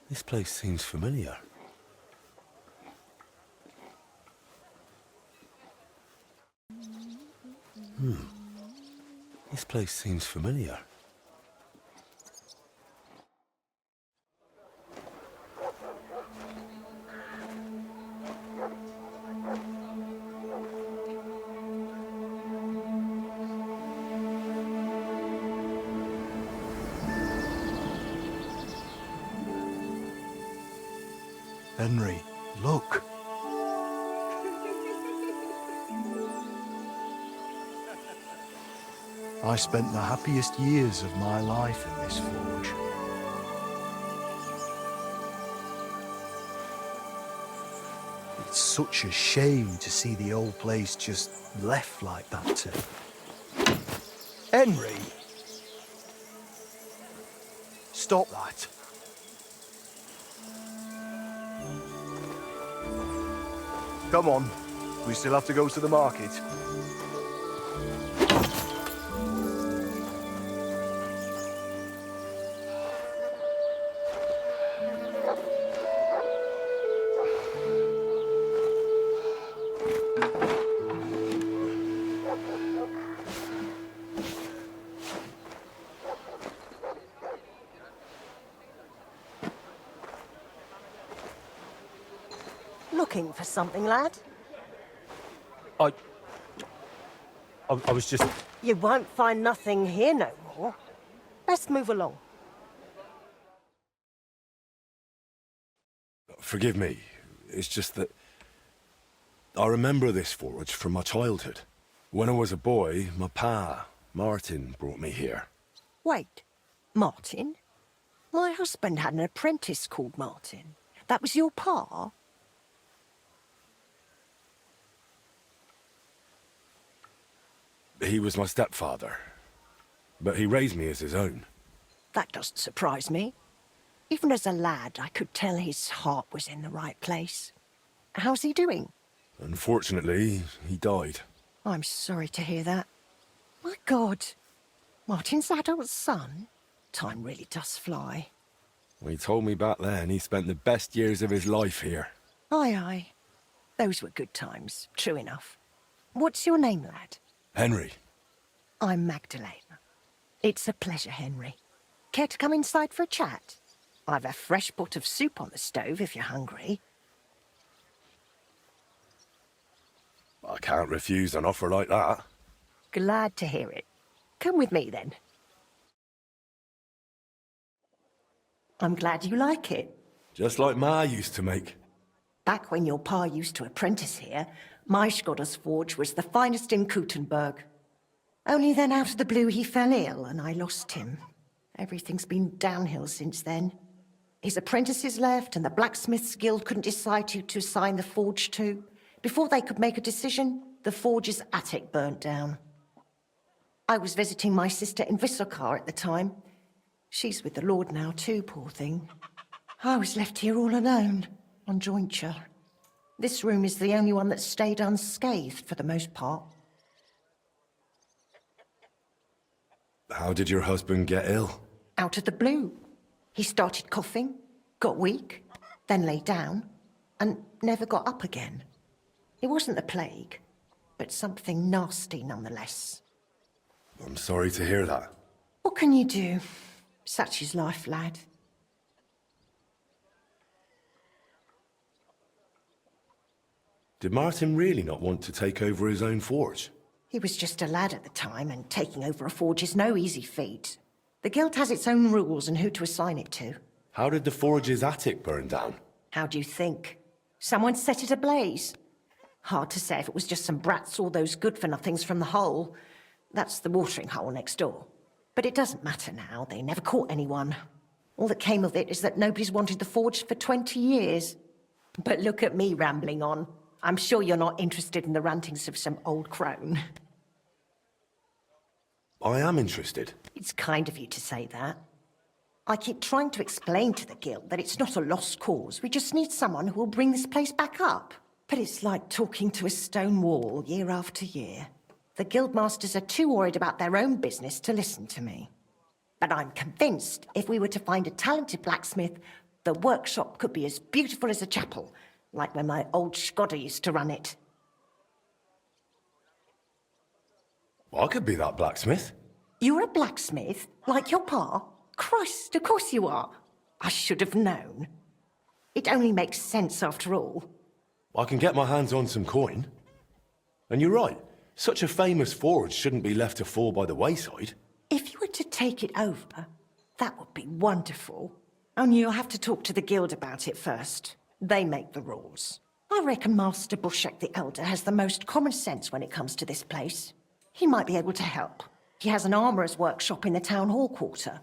This place seems familiar. This place seems familiar. Henry, look. I spent the happiest years of my life in this forge. It's such a shame to see the old place just left like that too. Henry! Stop that. Come on, we still have to go to the market. Looking for something, lad? I was just... You won't find nothing here no more. Best move along. Forgive me. It's just that... I remember this forge from my childhood. When I was a boy, my pa, Martin, brought me here. Wait, Martin? My husband had an apprentice called Martin. That was your pa? He was my stepfather, but he raised me as his own. That doesn't surprise me. Even as a lad, I could tell his heart was in the right place. How's he doing? Unfortunately, he died. I'm sorry to hear that. My God, Martin's adult son? Time really does fly. He told me back then he spent the best years of his life here. Aye, aye. Those were good times, true enough. What's your name, lad? Henry. I'm Magdalene. It's a pleasure, Henry. Care to come inside for a chat? I've a fresh pot of soup on the stove if you're hungry. I can't refuse an offer like that. Glad to hear it. Come with me, then. I'm glad you like it. Just like Ma used to make. Back when your pa used to apprentice here, my Skodder's forge was the finest in Kuttenberg. Only then out of the blue he fell ill and I lost him. Everything's been downhill since then. His apprentices left and the Blacksmith's Guild couldn't decide who to assign the forge to. Before they could make a decision, the forge's attic burnt down. I was visiting my sister in Visokar at the time. She's with the Lord now too, poor thing. I was left here all alone, on jointure. This room is the only one that stayed unscathed for the most part. How did your husband get ill? Out of the blue. He started coughing, got weak, then lay down, and never got up again. It wasn't the plague, but something nasty nonetheless. I'm sorry to hear that. What can you do? Such is life, lad. Did Martin really not want to take over his own forge? He was just a lad at the time, and taking over a forge is no easy feat. The Guild has its own rules and who to assign it to. How did the forge's attic burn down? How do you think? Someone set it ablaze. Hard to say if it was just some brats or those good-for-nothings from the hole. That's the watering hole next door. But it doesn't matter now, they never caught anyone. All that came of it is that nobody's wanted the forge for 20 years. But look at me rambling on. I'm sure you're not interested in the rantings of some old crone. I am interested. It's kind of you to say that. I keep trying to explain to the Guild that it's not a lost cause. We just need someone who will bring this place back up. But it's like talking to a stone wall year after year. The Guildmasters are too worried about their own business to listen to me. But I'm convinced if we were to find a talented blacksmith, the workshop could be as beautiful as a chapel, like when my old Shkodder used to run it. I could be that blacksmith. You're a blacksmith, like your pa? Christ, of course you are. I should have known. It only makes sense after all. I can get my hands on some coin. And you're right, such a famous forge shouldn't be left to fall by the wayside. If you were to take it over, that would be wonderful. Only you'll have to talk to the guild about it first. They make the rules. I reckon Master Bushek the Elder has the most common sense when it comes to this place. He might be able to help. He has an armourer's workshop in the town hall quarter.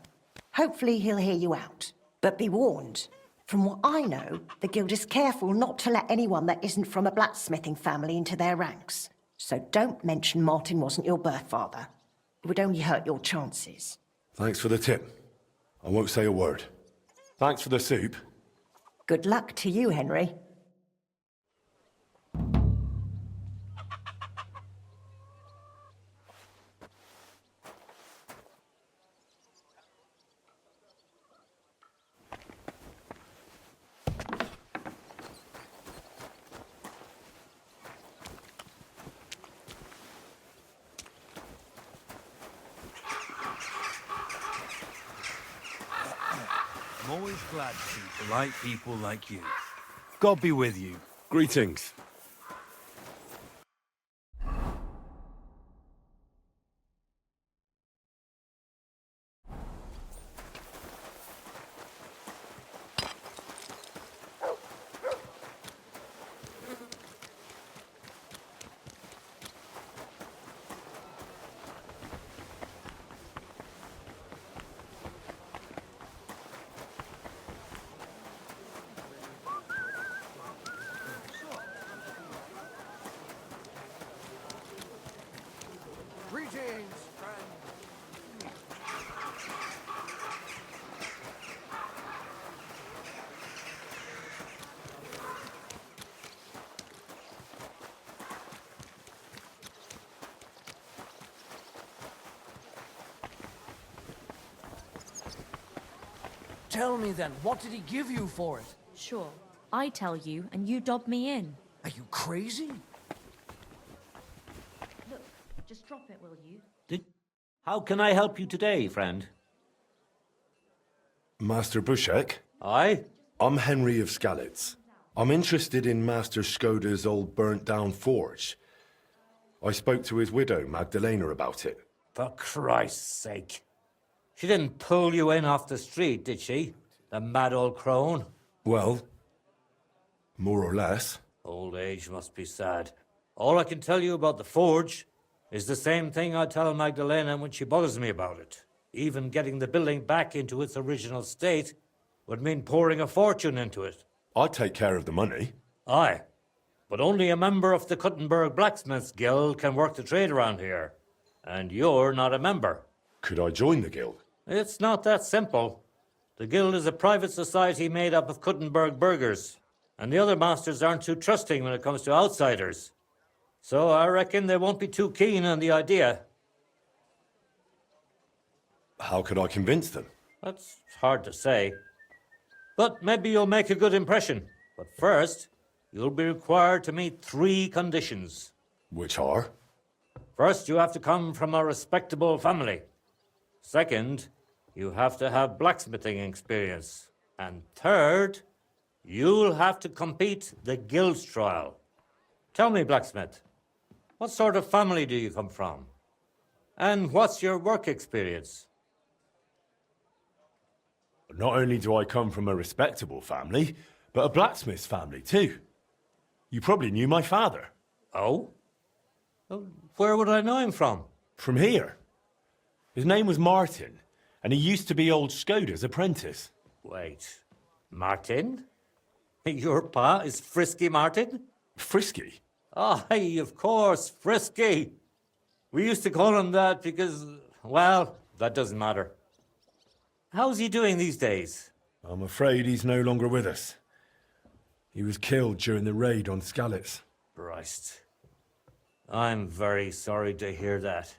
Hopefully he'll hear you out. But be warned, from what I know, the guild is careful not to let anyone that isn't from a blacksmithing family into their ranks. So don't mention Martin wasn't your birth father. It would only hurt your chances. Thanks for the tip. I won't say a word. Thanks for the soup. Good luck to you, Henry. I'm always glad to see polite people like you. God be with you. Greetings. Greetings, friend. Tell me then, what did he give you for it? Sure. I tell you, and you dob me in. Are you crazy? Look, just drop it, will you? How can I help you today, friend? Master Bushek? Aye? I'm Henry of Skalitz. I'm interested in Master Shkodder's old burnt-down forge. I spoke to his widow, Magdalena, about it. For Christ's sake. She didn't pull you in off the street, did she? The mad old crone? Well, more or less. Old age must be sad. All I can tell you about the forge is the same thing I tell Magdalena when she bothers me about it. Even getting the building back into its original state would mean pouring a fortune into it. I'd take care of the money. Aye, but only a member of the Kuttenberg Blacksmiths Guild can work the trade around here. And you're not a member. Could I join the guild? It's not that simple. The guild is a private society made up of Kuttenberg burghers, and the other masters aren't too trusting when it comes to outsiders. So I reckon they won't be too keen on the idea. How could I convince them? That's hard to say. But maybe you'll make a good impression. But first, you'll be required to meet 3 conditions. Which are? First, you have to come from a respectable family. Second, you have to have blacksmithing experience. And third, you'll have to compete the guild's trial. Tell me, Blacksmith, what sort of family do you come from? And what's your work experience? Not only do I come from a respectable family, but a blacksmith's family too. You probably knew my father. Oh? Well, where would I know him from? From here. His name was Martin, and he used to be old Shkodder's apprentice. Wait, Martin? Your pa is Frisky Martin? Frisky? Aye, of course, Frisky. We used to call him that because, well, that doesn't matter. How's he doing these days? I'm afraid he's no longer with us. He was killed during the raid on Skalitz. Christ. I'm very sorry to hear that.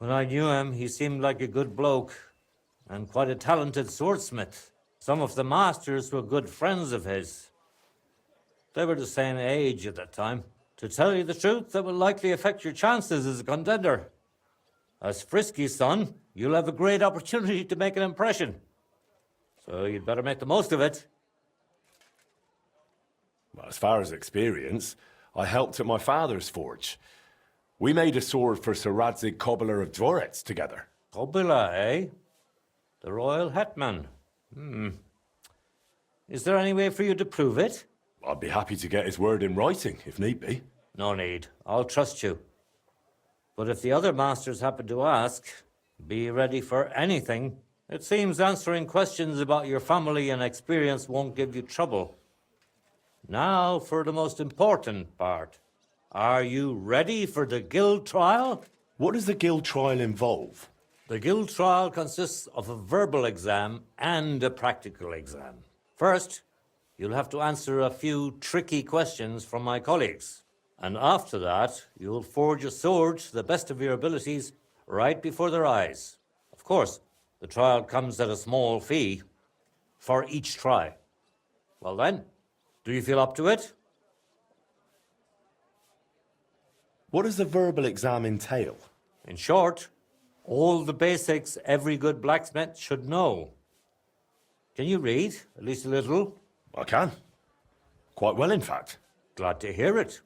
When I knew him, he seemed like a good bloke and quite a talented swordsmith. Some of the masters were good friends of his. They were the same age at that time. To tell you the truth, that will likely affect your chances as a contender. As Frisky's son, you'll have a great opportunity to make an impression. So you'd better make the most of it. Well, as far as experience, I helped at my father's forge. We made a sword for Sir Radzig Cobbler of Dvorets together. Kobila, eh? The royal hetman. Is there any way for you to prove it? I'd be happy to get his word in writing, if need be. No need. I'll trust you. But if the other masters happen to ask, be ready for anything. It seems answering questions about your family and experience won't give you trouble. Now for the most important part. Are you ready for the guild trial? What does the guild trial involve? The guild trial consists of a verbal exam and a practical exam. First, you'll have to answer a few tricky questions from my colleagues. And after that, you'll forge a sword to the best of your abilities right before their eyes. Of course, the trial comes at a small fee for each try. Well then, do you feel up to it? What does the verbal exam entail? In short, all the basics every good blacksmith should know. Can you read, at least a little? I can. Quite well, in fact. Glad to hear it.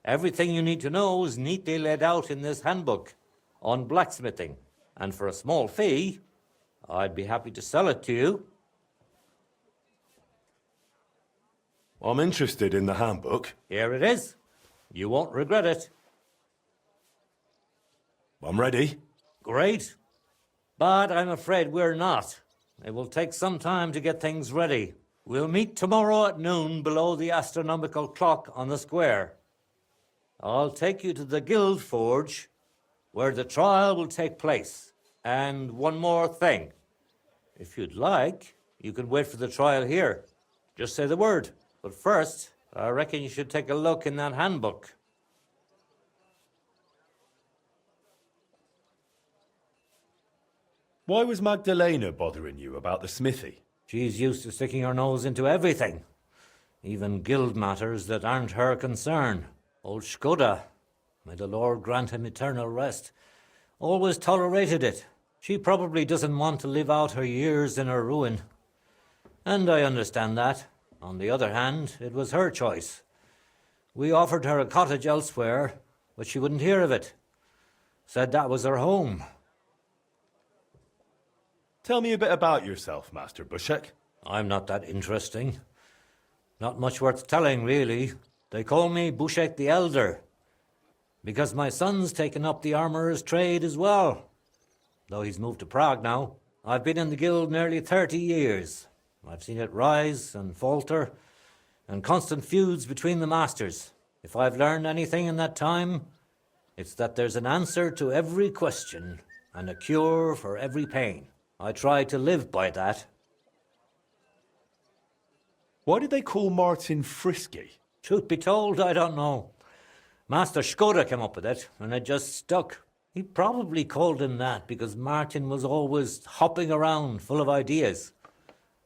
Everything you need to know is neatly laid out in this handbook on blacksmithing. And for a small fee, I'd be happy to sell it to you. I'm interested in the handbook. Here it is. You won't regret it. I'm ready. Great. But I'm afraid we're not. It will take some time to get things ready. We'll meet tomorrow at noon below the astronomical clock on the square. I'll take you to the guild forge where the trial will take place. And one more thing. If you'd like, you can wait for the trial here. Just say the word. But first, I reckon you should take a look in that handbook. Why was Magdalena bothering you about the smithy? She's used to sticking her nose into everything, even guild matters that aren't her concern. Old Skoda, may the Lord grant him eternal rest, always tolerated it. She probably doesn't want to live out her years in her ruin. And I understand that. On the other hand, it was her choice. We offered her a cottage elsewhere, but she wouldn't hear of it. Said that was her home. Tell me a bit about yourself, Master Bushek. I'm not that interesting. Not much worth telling, really. They call me Bushek the Elder, because my son's taken up the armourer's trade as well, though he's moved to Prague now. I've been in the guild nearly 30 years. I've seen it rise and falter, and constant feuds between the masters. If I've learned anything in that time, it's that there's an answer to every question and a cure for every pain. I try to live by that. Why did they call Martin Frisky? Truth be told, I don't know. Master Skoda came up with it, and it just stuck. He probably called him that because Martin was always hopping around full of ideas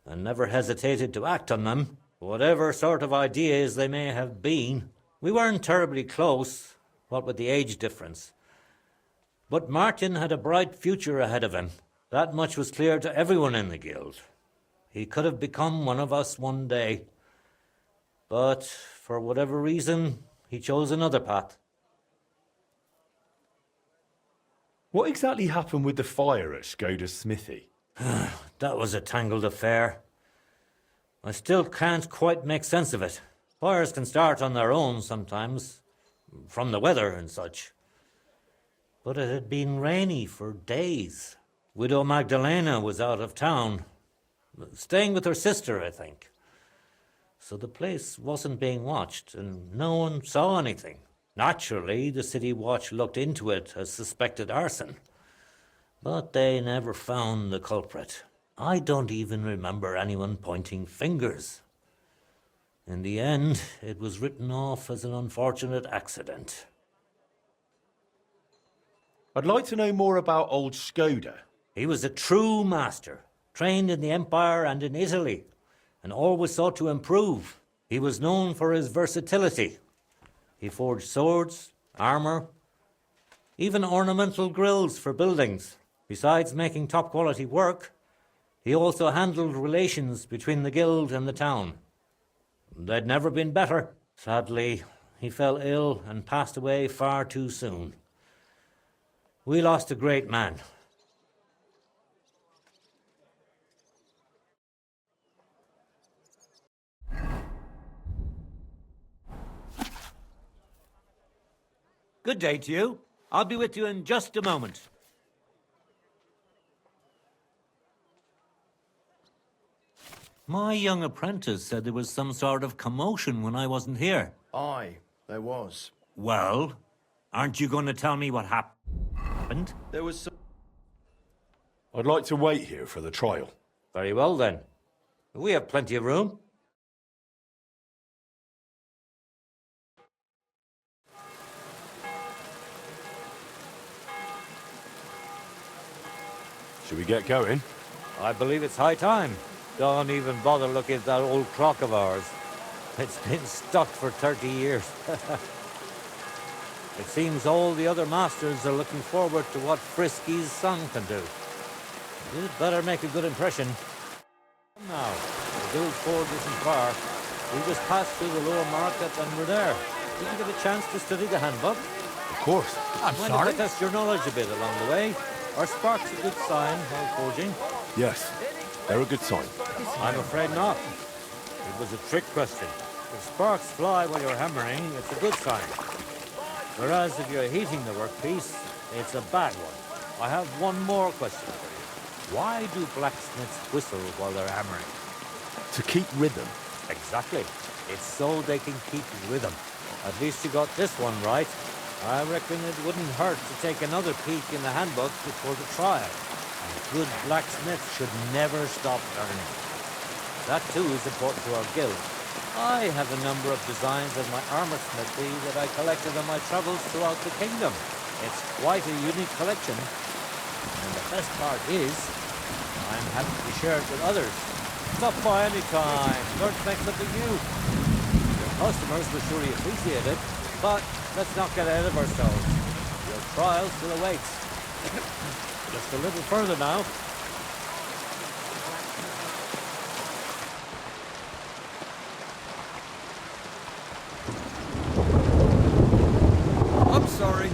and never hesitated to act on them, whatever sort of ideas they may have been. We weren't terribly close, what with the age difference. But Martin had a bright future ahead of him. That much was clear to everyone in the guild. He could have become one of us one day. But for whatever reason, he chose another path. What exactly happened with the fire at Skoda's smithy? That was a tangled affair. I still can't quite make sense of it. Fires can start on their own sometimes, from the weather and such. But it had been rainy for days. Widow Magdalena was out of town, staying with her sister, I think. So the place wasn't being watched, and no one saw anything. Naturally, the city watch looked into it as suspected arson. But they never found the culprit. I don't even remember anyone pointing fingers. In the end, it was written off as an unfortunate accident. I'd like to know more about old Skoda. He was a true master, trained in the Empire and in Italy, and always sought to improve. He was known for his versatility. He forged swords, armor, even ornamental grills for buildings. Besides making top-quality work, he also handled relations between the guild and the town. They'd never been better. Sadly, he fell ill and passed away far too soon. We lost a great man. Good day to you. I'll be with you in just a moment. My young apprentice said there was some sort of commotion when I wasn't here. Aye, there was. Well, aren't you going to tell me what happened? There was some... I'd like to wait here for the trial. Very well, then. We have plenty of room. Should we get going? I believe it's high time. Don't even bother looking at that old clock of ours. It's been stuck for 30 years. It seems all the other masters are looking forward to what Frisky's son can do. You'd better make a good impression. Now, the guild forge isn't far. We just passed through the lower market and we're there. Did you get a chance to study the handbook? Of course. I'm Mind sorry. if I test your knowledge a bit along the way? Are sparks a good sign while forging? Yes, they're a good sign. I'm afraid not. It was a trick question. If sparks fly while you're hammering, it's a good sign. Whereas if you're heating the workpiece, it's a bad one. I have one more question for you. Why do blacksmiths whistle while they're hammering? To keep rhythm. Exactly. It's so they can keep rhythm. At least you got this one right. I reckon it wouldn't hurt to take another peek in the handbook before the trial. And good blacksmiths should never stop learning. That too is important to our guild. I have a number of designs of my armor smithy that I collected on my travels throughout the kingdom. It's quite a unique collection. And the best part is, I'm happy to share it with others. Stop by any time. Learn to make something new. Your customers will surely appreciate it, but let's not get ahead of ourselves. Your trial still awaits. Just a little further now. I'm sorry.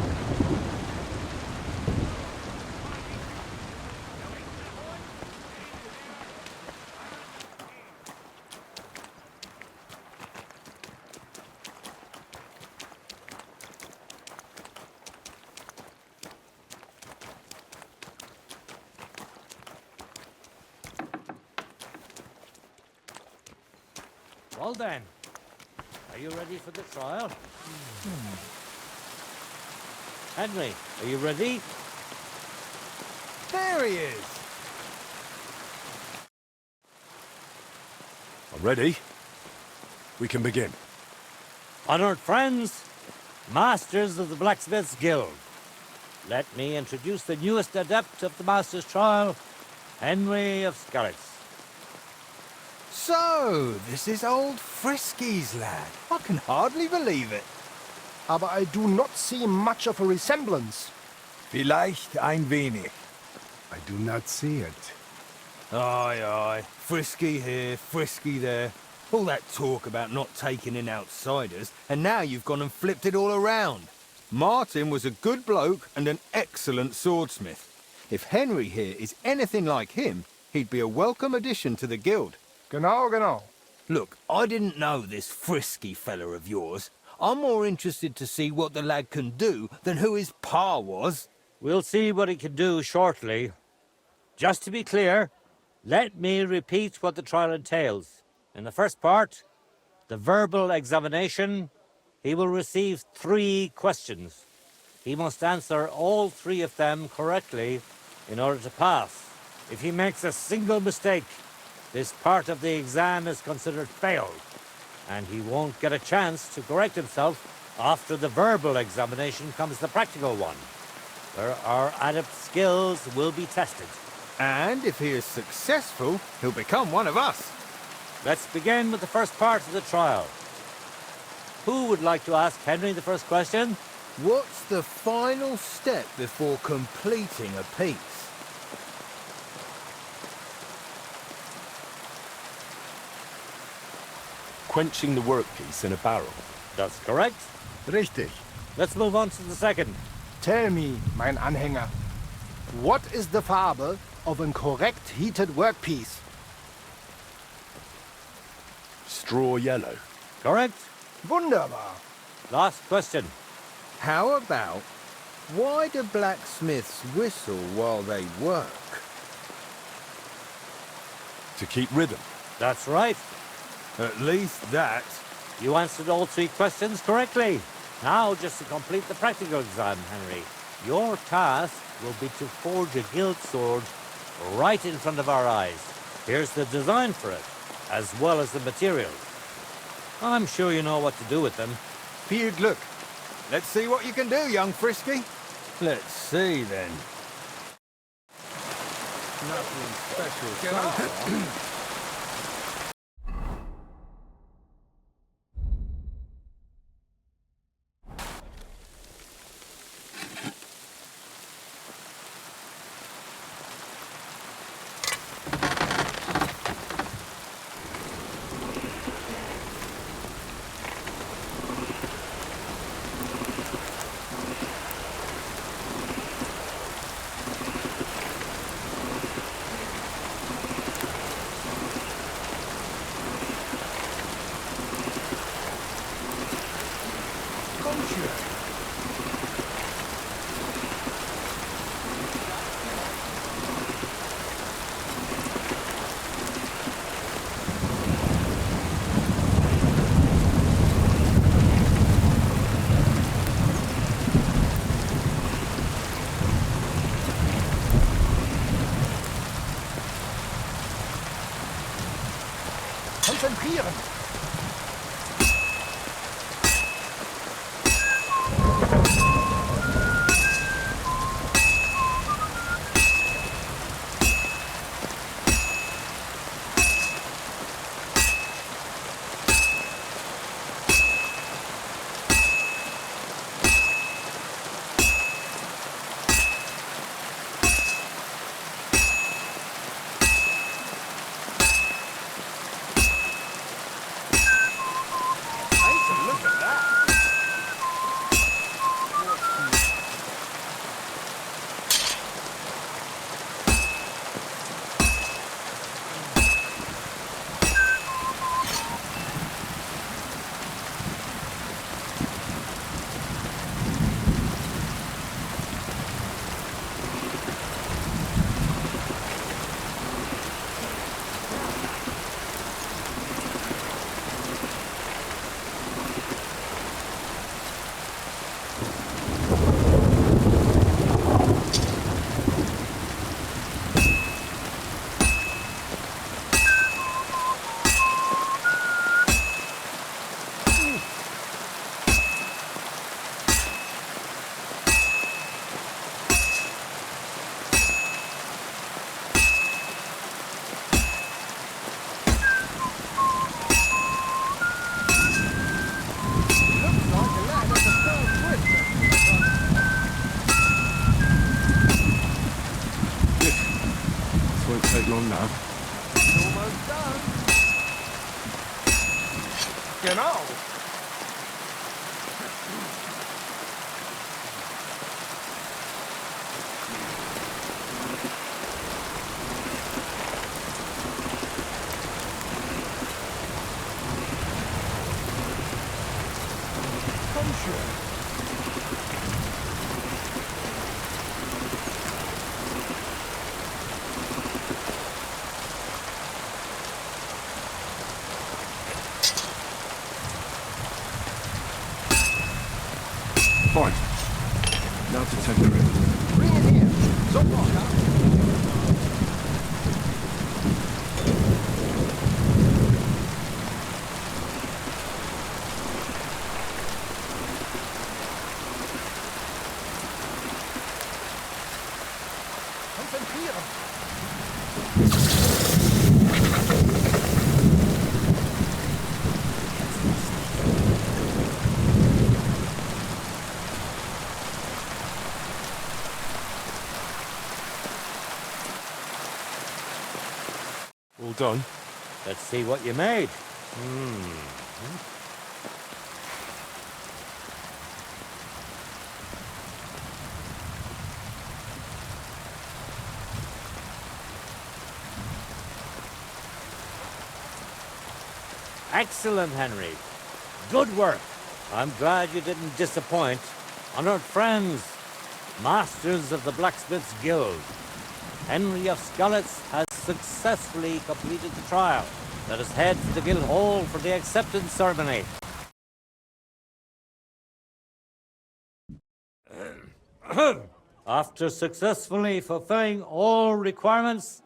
Well then, are you ready for the trial? Henry, are you ready? There he is. I'm ready. We can begin. Honored friends, masters of the Blacksmith's Guild, let me introduce the newest adept of the Master's Trial, Henry of Skalitz. So, this is old Frisky's lad. I can hardly believe it. Aber I do not see much of a resemblance. Vielleicht ein wenig. I do not see it. Aye, aye. Frisky here, frisky there. All that talk about not taking in outsiders, and now you've gone and flipped it all around. Martin was a good bloke and an excellent swordsmith. If Henry here is anything like him, he'd be a welcome addition to the guild. Genau, genau. Look, I didn't know this Frisky fella of yours. I'm more interested to see what the lad can do than who his pa was. We'll see what he can do shortly. Just to be clear, let me repeat what the trial entails. In the first part, the verbal examination, he will receive 3 questions. He must answer all 3 of them correctly in order to pass. If he makes a single mistake, this part of the exam is considered failed, and he won't get a chance to correct himself. After the verbal examination comes the practical one. where our adept skills will be tested. And if he is successful, he'll become one of us. Let's begin with the first part of the trial. Who would like to ask Henry the first question? What's the final step before completing a piece? Quenching the workpiece in a barrel. That's correct. Richtig. Let's move on to the second. Tell me, mein Anhänger, what is the Farbe of a correct heated workpiece? Straw yellow. Correct. Wunderbar. Last question. How about, why do blacksmiths whistle while they work? To keep rhythm. That's right. At least that. You answered all three questions correctly. Now, just to complete the practical exam, Henry, your task will be to forge a gilt sword right in front of our eyes. Here's the design for it, as well as the materials. I'm sure you know what to do with them. Viel Glück. Let's see what you can do, young Frisky. Let's see, then. Nothing special so far. Konzentrieren. Take long now. Almost done. Genau. Komm schon. Fine. Now to temper it. Bring it here. Sofort, ja? done. Let's see what you made. Excellent, Henry. Good work. I'm glad you didn't disappoint. Honored friends, masters of the Blacksmith's Guild, Henry of Skalitz has successfully completed the trial. Let us head to the guild hall for the acceptance ceremony. After successfully fulfilling all requirements,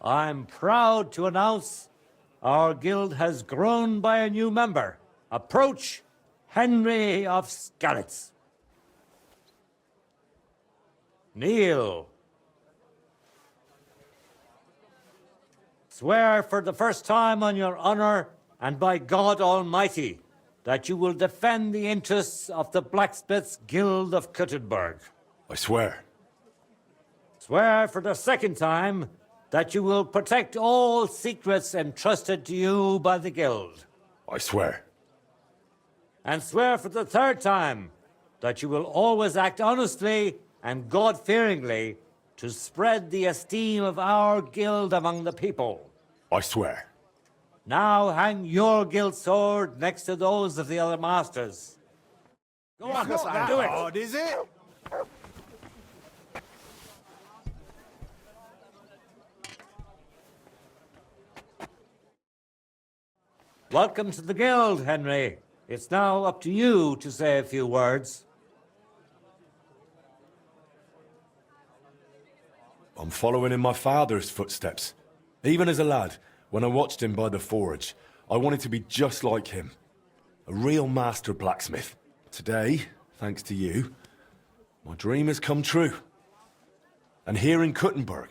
I'm proud to announce our guild has grown by a new member. Approach Henry of Skalitz. Kneel. Swear for the first time on your honor and by God Almighty that you will defend the interests of the Blacksmith's Guild of Kuttenberg. I swear. Swear for the second time that you will protect all secrets entrusted to you by the Guild. I swear. And swear for the third time that you will always act honestly and God-fearingly to spread the esteem of our guild among the people. I swear. Now hang your guild sword next to those of the other masters. Go on, Not that do it. hard, is it? Welcome to the guild, Henry. It's now up to you to say a few words. I'm following in my father's footsteps. Even as a lad, when I watched him by the forge, I wanted to be just like him. A real master blacksmith. Today, thanks to you, my dream has come true. And here in Kuttenberg,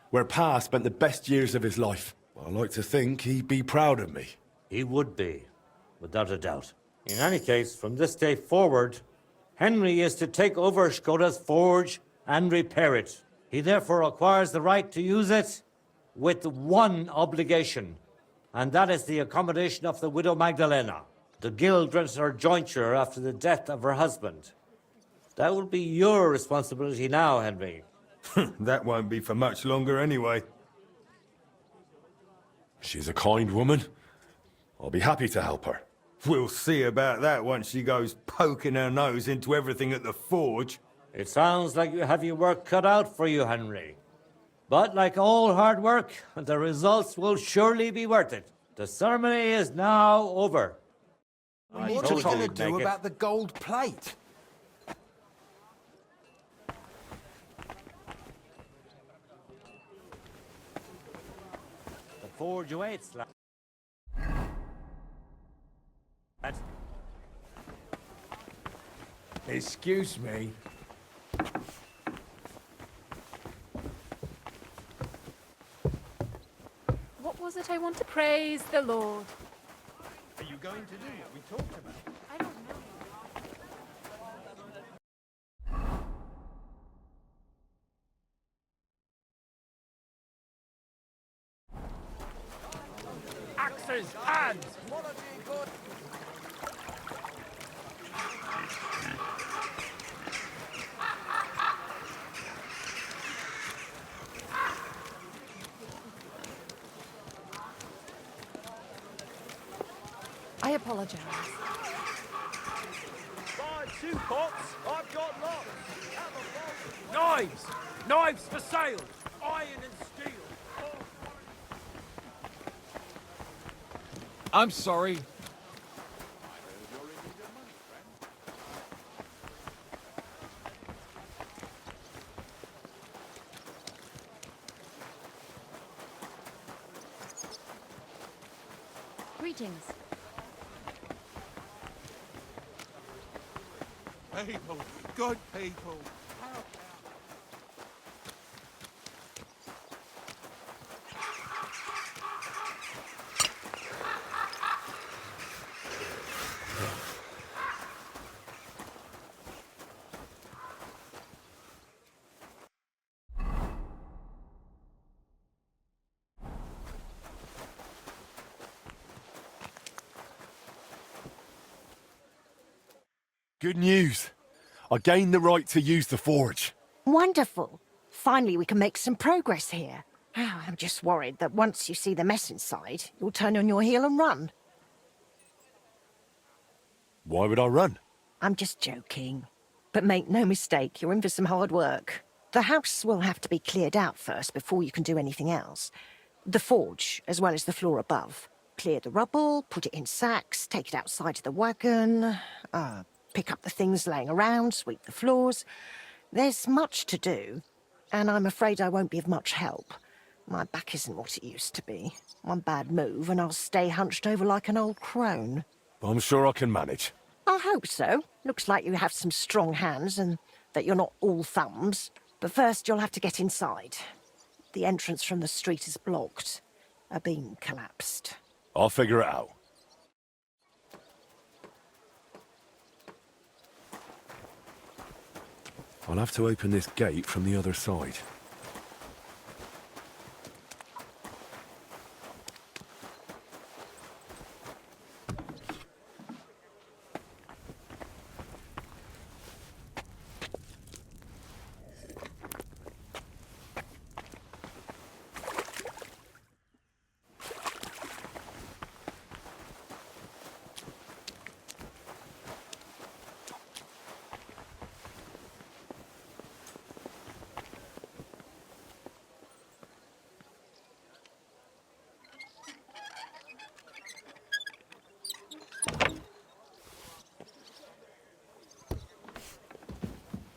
where Pa spent the best years of his life, I like to think he'd be proud of me. He would be, without a doubt. In any case, from this day forward, Henry is to take over Skoda's forge and repair it. He therefore acquires the right to use it with one obligation, and that is the accommodation of the widow Magdalena. The guild rents her jointure after the death of her husband. That will be your responsibility now, Henry. That won't be for much longer anyway. She's a kind woman. I'll be happy to help her. We'll see about that once she goes poking her nose into everything at the forge. It sounds like you have your work cut out for you, Henry. But like all hard work, the results will surely be worth it. The ceremony is now over. What are you going to do about the gold plate? The forge awaits, lad. Excuse me. What was it I want to praise the Lord? Are you going to do what we talked about? I don't know. Axes, hands! I apologize. Buy 2 pots, I've got lots. Knives! Knives for sale! Iron and steel! I'm sorry. Greetings. People, good people. Good news. I gained the right to use the forge. Wonderful. Finally, we can make some progress here. I'm just worried that once you see the mess inside, you'll turn on your heel and run. Why would I run? I'm just joking. But make no mistake, you're in for some hard work. The house will have to be cleared out first before you can do anything else. The forge, as well as the floor above. Clear the rubble, put it in sacks, take it outside to the wagon, pick up the things laying around, sweep the floors. There's much to do, and I'm afraid I won't be of much help. My back isn't what it used to be. One bad move and I'll stay hunched over like an old crone. I'm sure I can manage. I hope so. Looks like you have some strong hands and that you're not all thumbs. But first you'll have to get inside. The entrance from the street is blocked. A beam collapsed. I'll figure it out. I'll have to open this gate from the other side.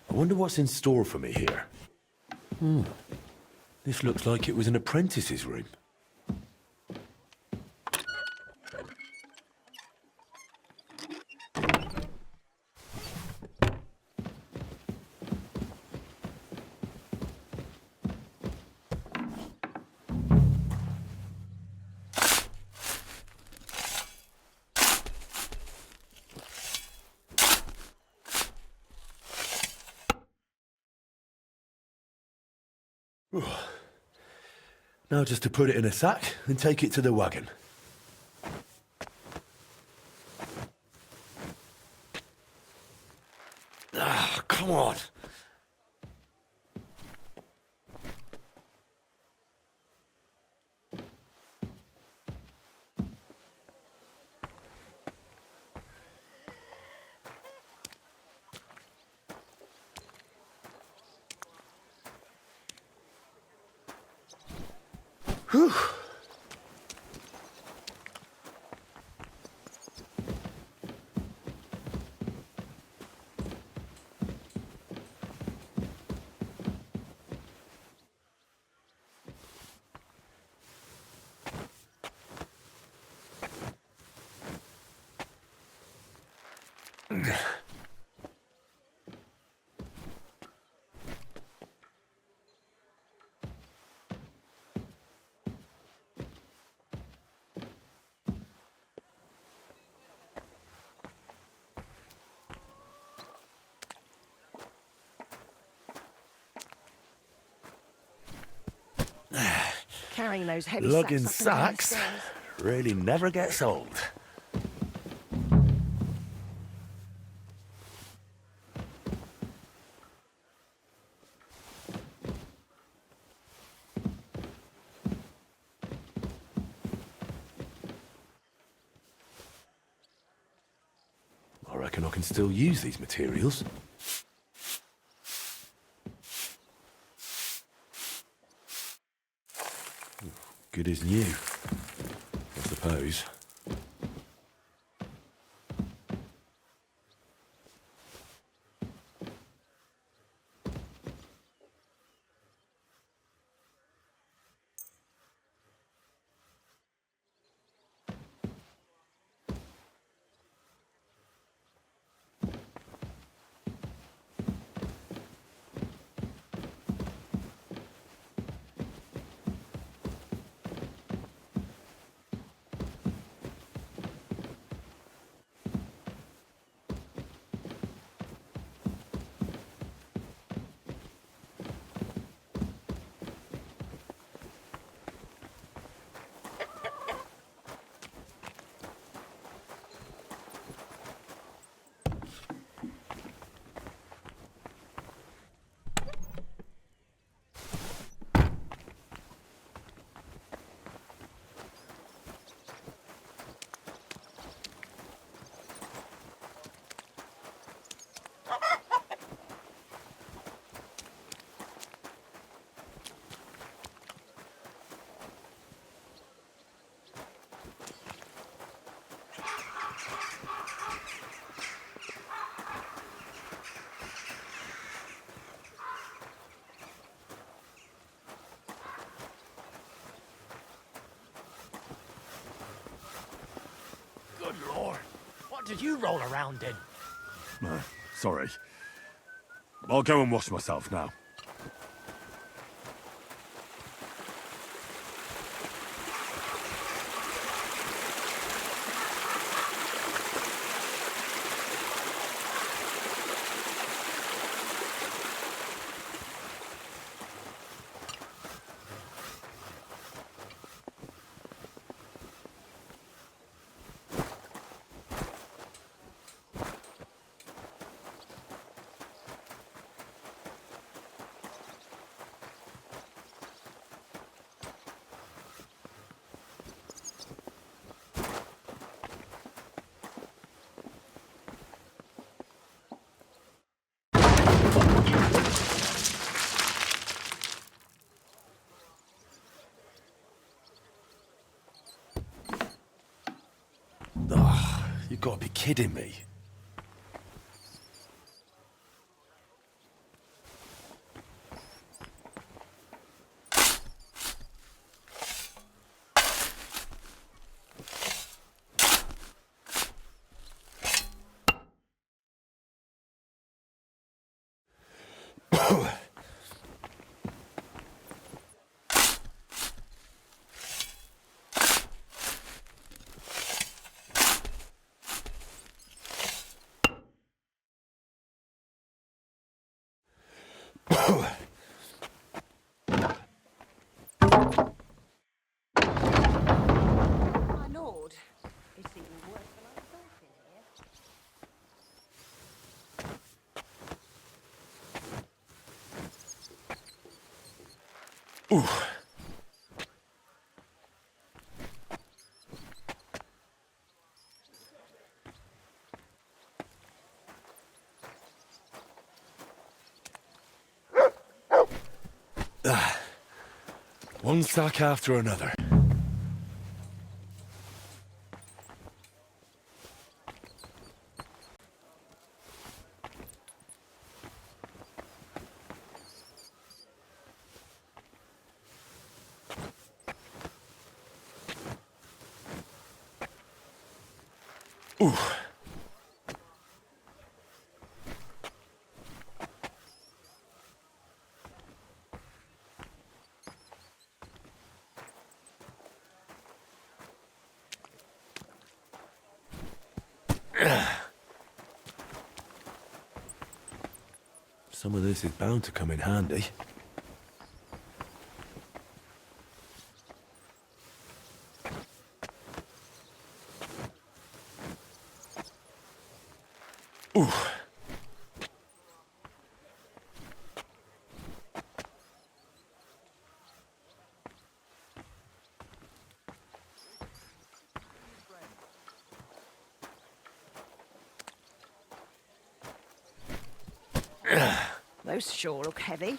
I wonder what's in store for me here. This looks like it was an apprentice's room. Now just to put it in a sack and take it to the wagon. Ah, come on. Whew. Carrying those heavy Lugging sacks up and down the sacks stairs. really never gets old. I reckon I can still use these materials. Good as new, I suppose. did you roll around in? Sorry. I'll go and wash myself now. You've got to be kidding me. My lord, it's even worse than I thought in here. Ooh. One sack after another. Ooh. Some of this is bound to come in handy. Ooh. Those sure look heavy.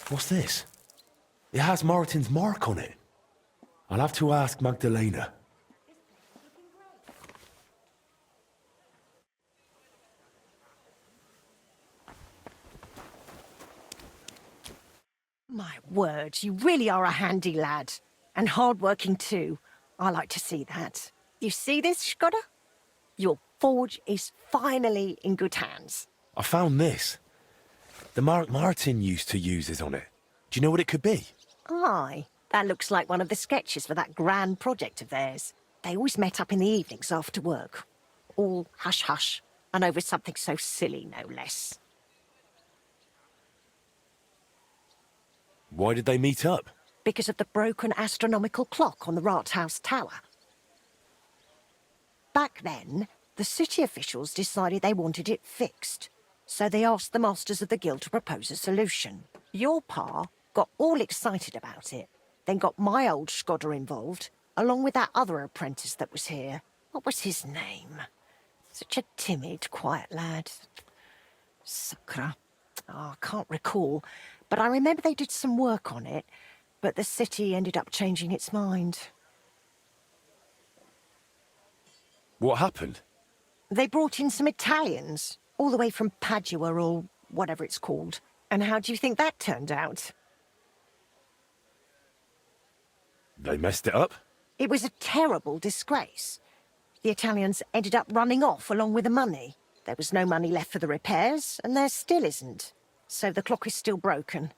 What's this? It has Martin's mark on it. I'll have to ask Magdalena. My word, you really are a handy lad. And hard-working too. I like to see that. You see this, Skoda? Your forge is finally in good hands. I found this. The mark Martin used to use is on it. Do you know what it could be? Aye, that looks like one of the sketches for that grand project of theirs. They always met up in the evenings after work. All hush-hush, and over something so silly, no less. Why did they meet up? Because of the broken astronomical clock on the Rathaus Tower. Back then, the city officials decided they wanted it fixed, so they asked the masters of the guild to propose a solution. Your pa got all excited about it, then got my old Skoda involved, along with that other apprentice that was here. What was his name? Such a timid, quiet lad. Sakra. Oh, I can't recall, but I remember they did some work on it, but the city ended up changing its mind. What happened? They brought in some Italians, all the way from Padua or whatever it's called. And how do you think that turned out? They messed it up? It was a terrible disgrace. The Italians ended up running off along with the money. There was no money left for the repairs, and there still isn't. So the clock is still broken.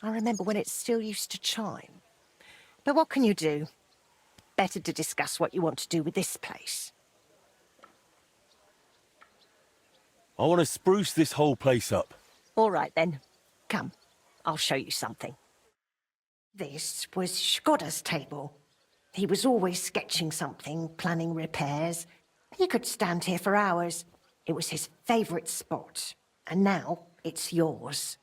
I remember when it still used to chime. But what can you do? Better to discuss what you want to do with this place. I want to spruce this whole place up. All right, then. Come, I'll show you something. This was Skoda's table. He was always sketching something, planning repairs. He could stand here for hours. It was his favourite spot. And now it's yours.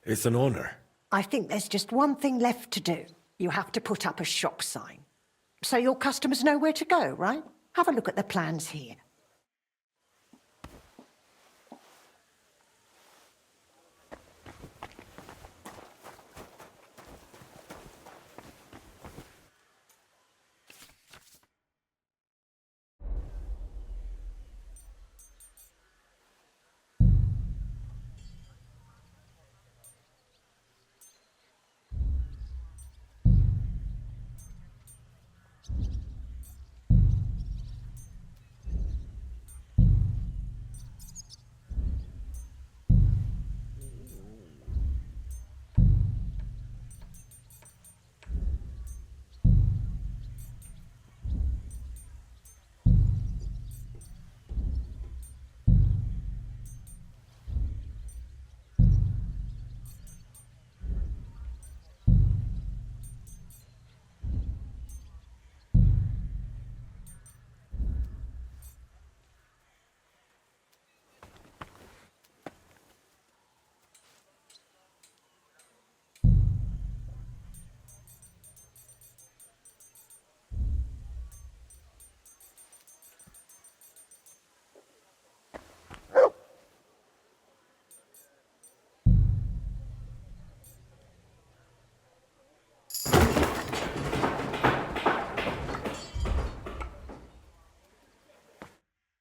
It's an honor. I think there's just one thing left to do. You have to put up a shop sign. So your customers know where to go, right? Have a look at the plans here.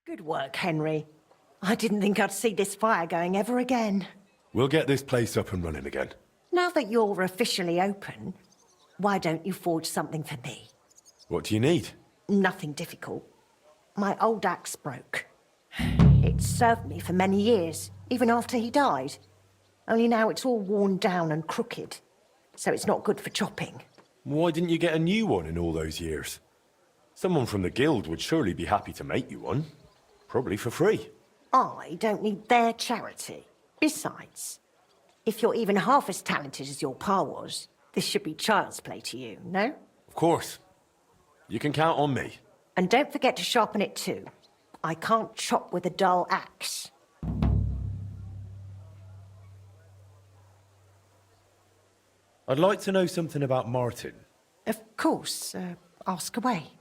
Good work, Henry. I didn't think I'd see this fire going ever again. We'll get this place up and running again. Now that you're officially open, why don't you forge something for me? What do you need? Nothing difficult. My old axe broke. It served me for many years, even after he died. Only now it's all worn down and crooked, so it's not good for chopping. Why didn't you get a new one in all those years? Someone from the guild would surely be happy to make you one. Probably for free. I don't need their charity. Besides, if you're even half as talented as your pa was, this should be child's play to you, no? Of course. You can count on me. And don't forget to sharpen it too. I can't chop with a dull axe. I'd like to know something about Martin. Of course, ask away.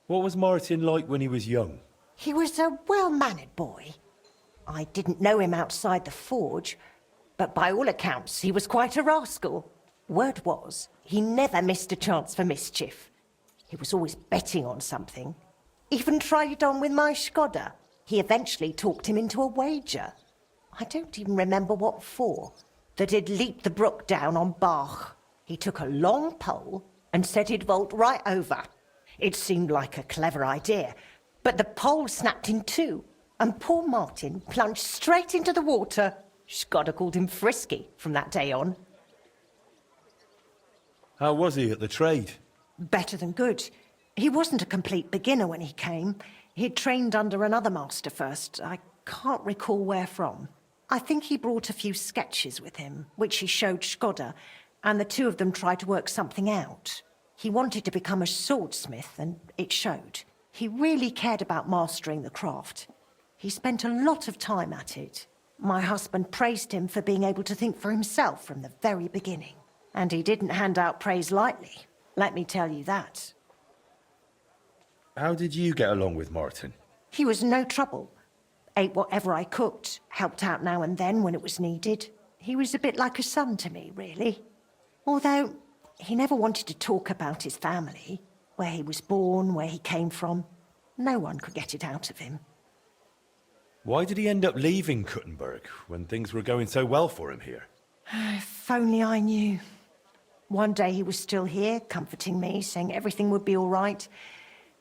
What was Martin like when he was young? He was a well-mannered boy. I didn't know him outside the forge, but by all accounts, he was quite a rascal. Word was, he never missed a chance for mischief. He was always betting on something. Even tried it on with my Skoda. He eventually talked him into a wager. I don't even remember what for. That he'd leap the brook down on Bach. He took a long pole and said he'd vault right over. It seemed like a clever idea, but the pole snapped in two, and poor Martin plunged straight into the water. Skoda called him Frisky from that day on. How was he at the trade? Better than good. He wasn't a complete beginner when he came. He'd trained under another master first. I can't recall where from. I think he brought a few sketches with him, which he showed Skoda, and the two of them tried to work something out. He wanted to become a swordsmith, and it showed. He really cared about mastering the craft. He spent a lot of time at it. My husband praised him for being able to think for himself from the very beginning. And he didn't hand out praise lightly, let me tell you that. How did you get along with Martin? He was no trouble. Ate whatever I cooked, helped out now and then when it was needed. He was a bit like a son to me, really. Although, he never wanted to talk about his family, where he was born, where he came from. No one could get it out of him. Why did he end up leaving Kuttenberg when things were going so well for him here? If only I knew. One day he was still here, comforting me, saying everything would be all right.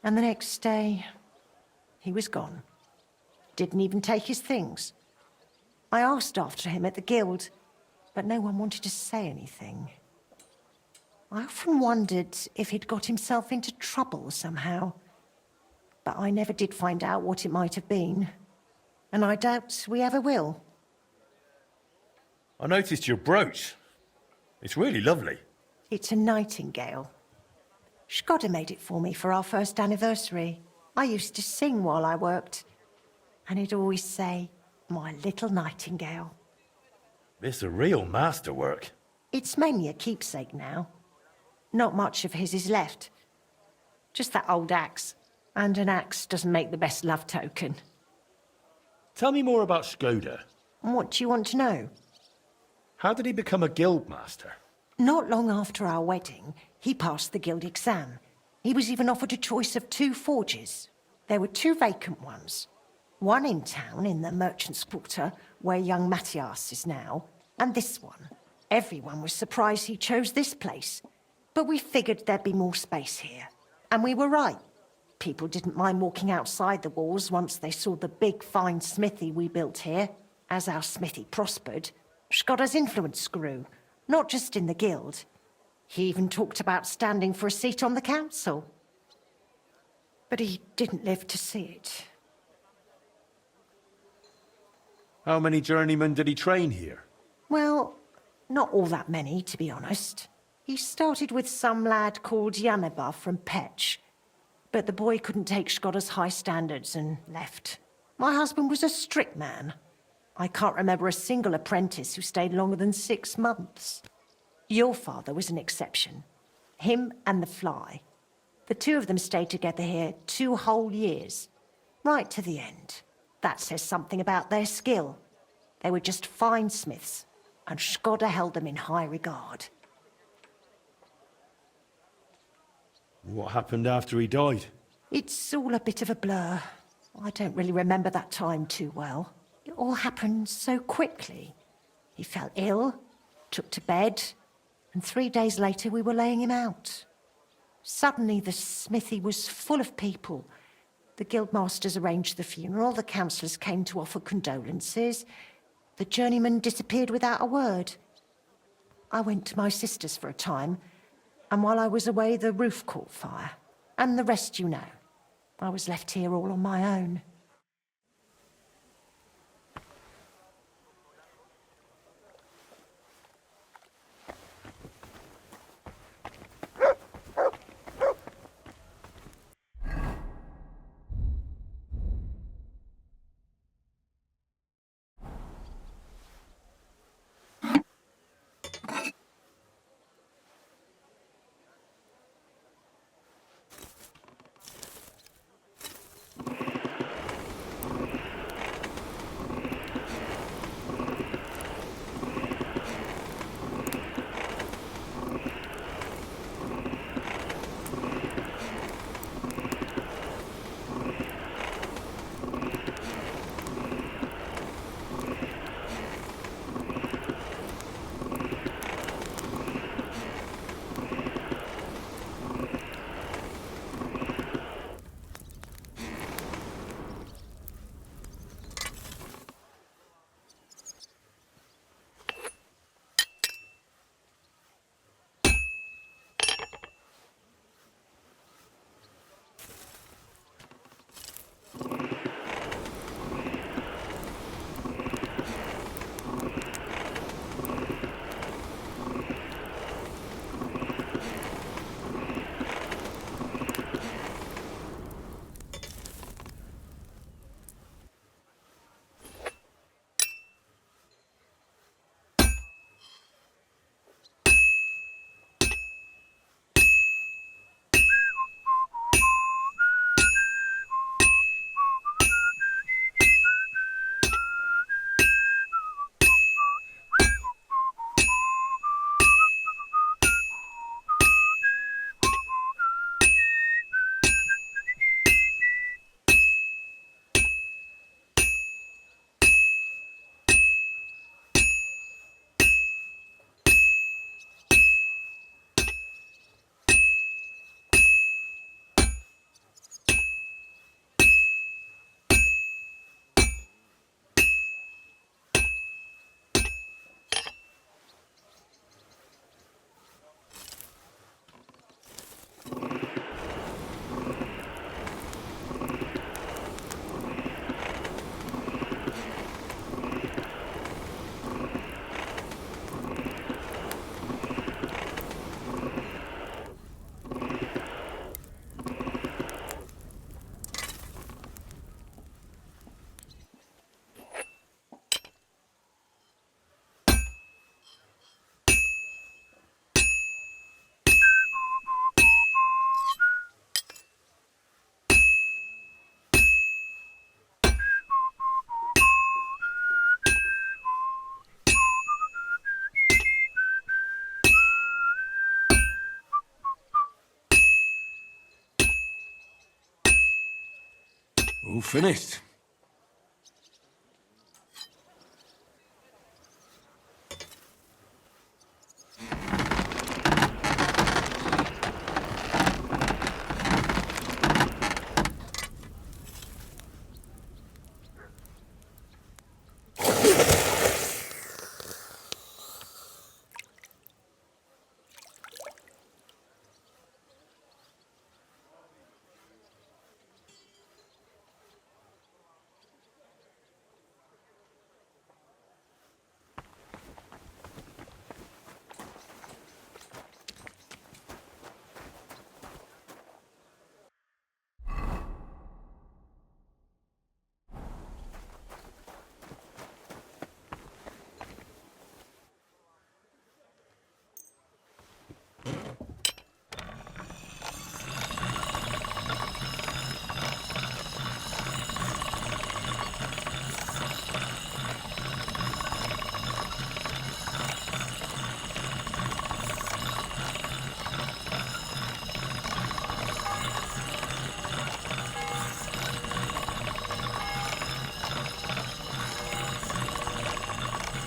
And the next day, he was gone. Didn't even take his things. I asked after him at the guild, but no one wanted to say anything. I often wondered if he'd got himself into trouble somehow. But I never did find out what it might have been. And I doubt we ever will. I noticed your brooch. It's really lovely. It's a nightingale. Skoda made it for me for our first anniversary. I used to sing while I worked. And he'd always say, "My little nightingale." It's a real masterwork. It's mainly a keepsake now. Not much of his is left. Just that old axe. And an axe doesn't make the best love token. Tell me more about Skoda. What do you want to know? How did he become a guild master? Not long after our wedding, he passed the guild exam. He was even offered a choice of 2 forges. There were 2 vacant ones. One in town, in the merchant's quarter, where young Matthias is now, and this one. Everyone was surprised he chose this place. But we figured there'd be more space here. And we were right. People didn't mind walking outside the walls once they saw the big, fine smithy we built here. As our smithy prospered, Skoda's influence grew, not just in the guild. He even talked about standing for a seat on the council. But he didn't live to see it. How many journeymen did he train here? Well, not all that many, to be honest. He started with some lad called Janeba from Petch. But the boy couldn't take Skoda's high standards and left. My husband was a strict man. I can't remember a single apprentice who stayed longer than 6 months. Your father was an exception. Him and the Fly. The 2 of them stayed together here 2 whole years. Right to the end. That says something about their skill. They were just fine smiths, and Skoda held them in high regard. What happened after he died? It's all a bit of a blur. I don't really remember that time too well. It all happened so quickly. He fell ill, took to bed, and 3 days later we were laying him out. Suddenly the smithy was full of people. The guildmasters arranged the funeral, the councillors came to offer condolences. The journeyman disappeared without a word. I went to my sister's for a time, and while I was away the roof caught fire. And the rest you know. I was left here all on my own. All finished.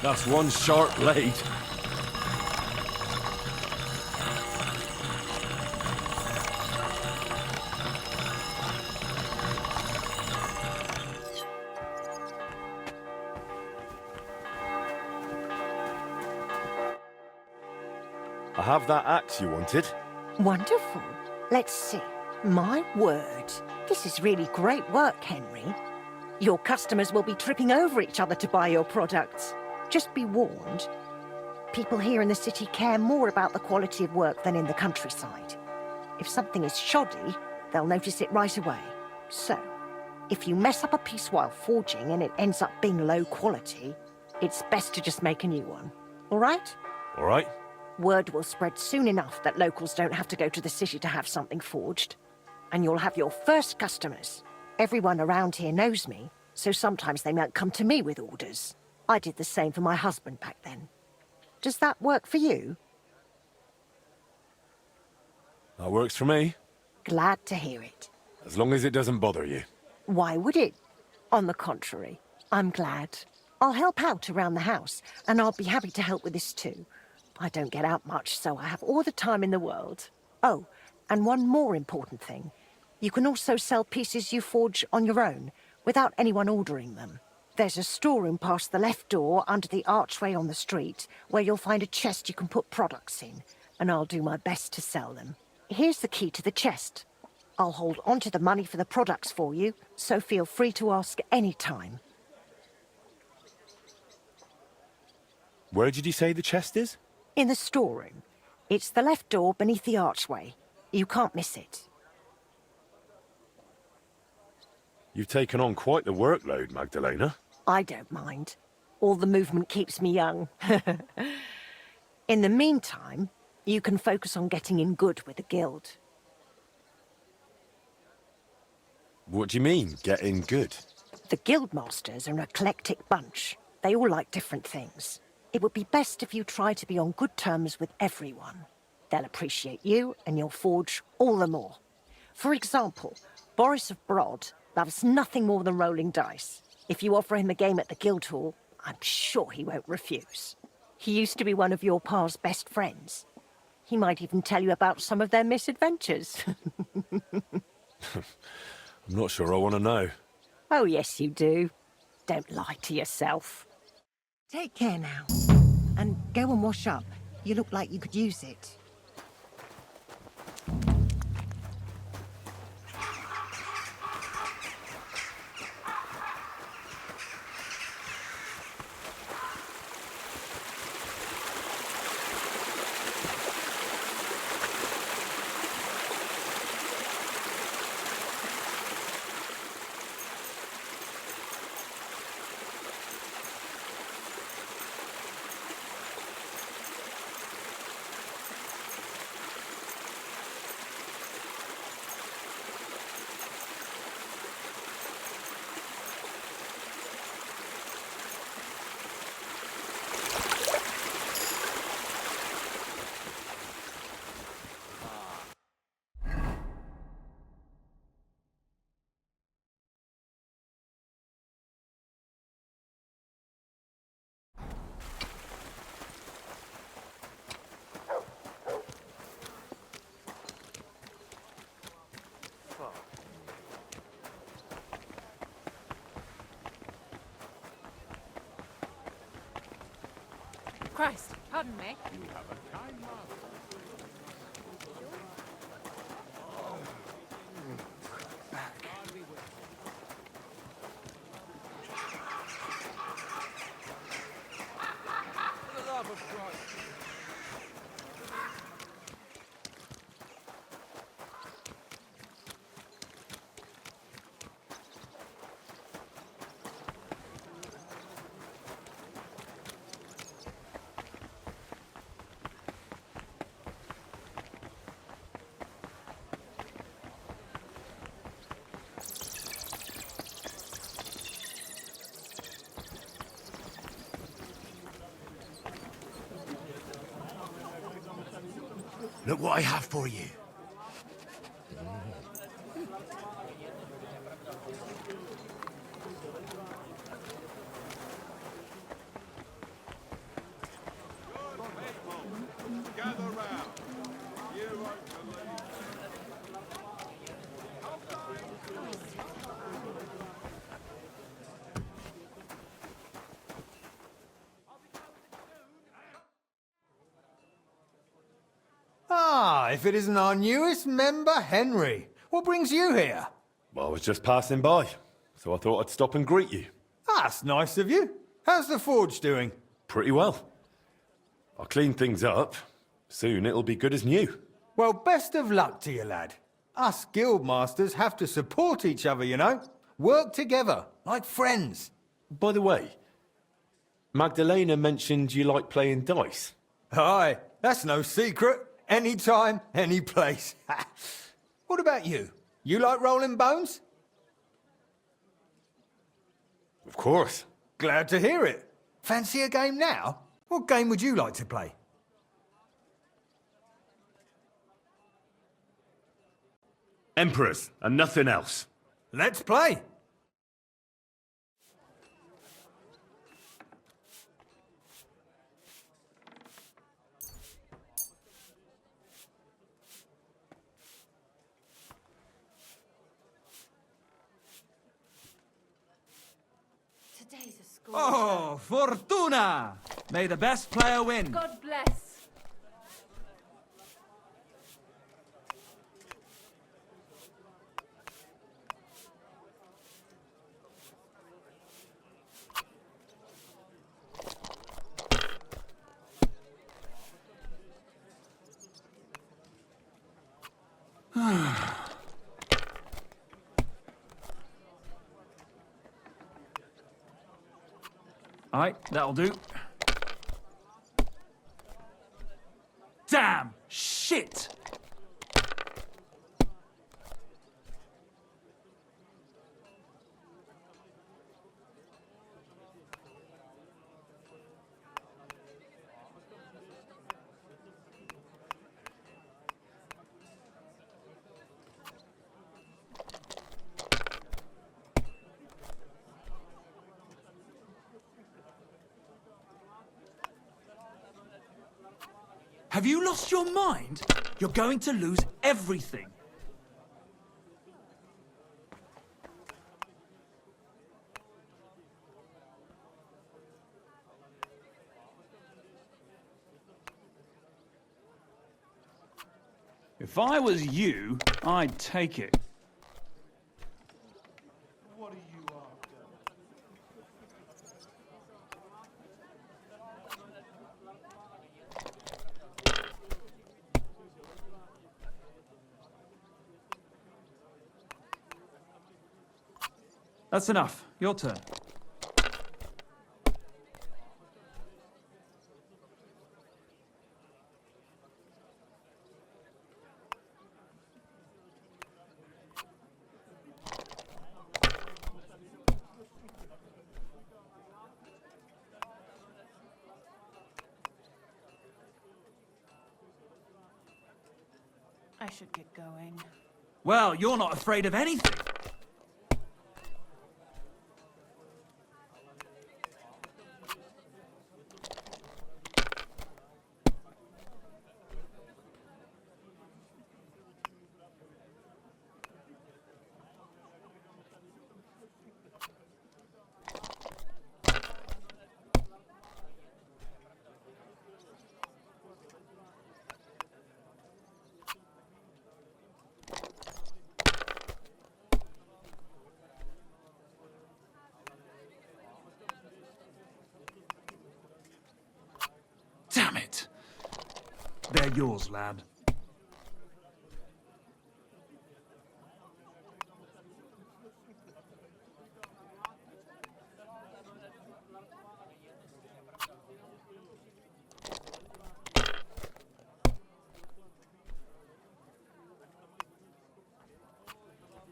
That's one sharp blade. I have that axe you wanted. Wonderful. Let's see. My word. This is really great work, Henry. Your customers will be tripping over each other to buy your products. Just be warned. People here in the city care more about the quality of work than in the countryside. If something is shoddy, they'll notice it right away. So, if you mess up a piece while forging and it ends up being low quality, it's best to just make a new one. All right? All right. Word will spread soon enough that locals don't have to go to the city to have something forged. And you'll have your first customers. Everyone around here knows me, so sometimes they might come to me with orders. I did the same for my husband back then. Does that work for you? That works for me. Glad to hear it. As long as it doesn't bother you. Why would it? On the contrary, I'm glad. I'll help out around the house, and I'll be happy to help with this too. I don't get out much, so I have all the time in the world. Oh, and one more important thing. You can also sell pieces you forge on your own, without anyone ordering them. There's a storeroom past the left door under the archway on the street, where you'll find a chest you can put products in, and I'll do my best to sell them. Here's the key to the chest. I'll hold on to the money for the products for you, so feel free to ask any time. Where did you say the chest is? In the storeroom. It's the left door beneath the archway. You can't miss it. You've taken on quite the workload, Magdalena. I don't mind. All the movement keeps me young. In the meantime, you can focus on getting in good with the guild. What do you mean, getting good? The guildmasters are an eclectic bunch. They all like different things. It would be best if you try to be on good terms with everyone. They'll appreciate you, and you'll forge all the more. For example, Boris of Brod loves nothing more than rolling dice. If you offer him a game at the Guildhall, I'm sure he won't refuse. He used to be one of your pa's best friends. He might even tell you about some of their misadventures. I'm not sure I want to know. Oh, yes, you do. Don't lie to yourself. Take care now. And go and wash up. You look like you could use it. Christ, pardon me. For the love of Christ. Look what I have for you. Gather round. You won't believe. Ah, if it isn't our newest member, Henry. What brings you here? Well, I was just passing by, so I thought I'd stop and greet you. That's nice of you. How's the forge doing? Pretty well. I'll clean things up. Soon it'll be good as new. Well, best of luck to you, lad. Us guildmasters have to support each other, you know? Work together, like friends. By the way, Magdalena mentioned you like playing dice. Aye, that's no secret. Anytime, any place. What about you? You like rolling bones? Of course. Glad to hear it. Fancy a game now? What game would you like to play? Emperors, and nothing else. Let's play. Today's a school. Oh, Fortuna! May the best player win. God bless. Alright, that'll do. Damn! Shit! Have you lost your mind? You're going to lose everything. If I was you, I'd take it. What are you after? That's enough. Your turn. I should get going. Well, you're not afraid of anything. They're yours, lad.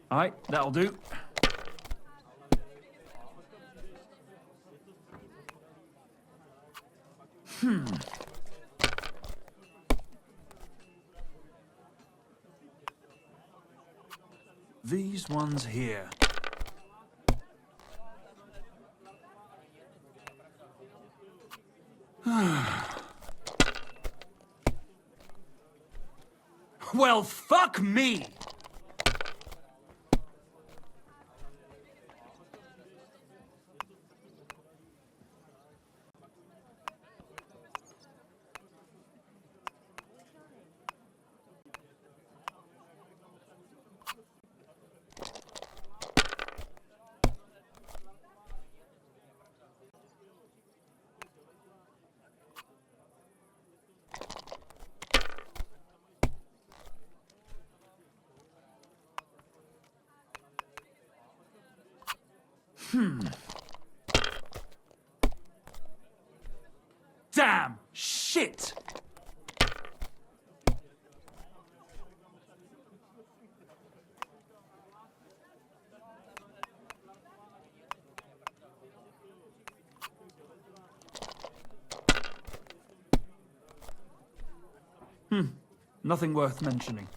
Aye, that'll do. These ones here. Well, fuck me! Damn! Shit! Nothing worth mentioning.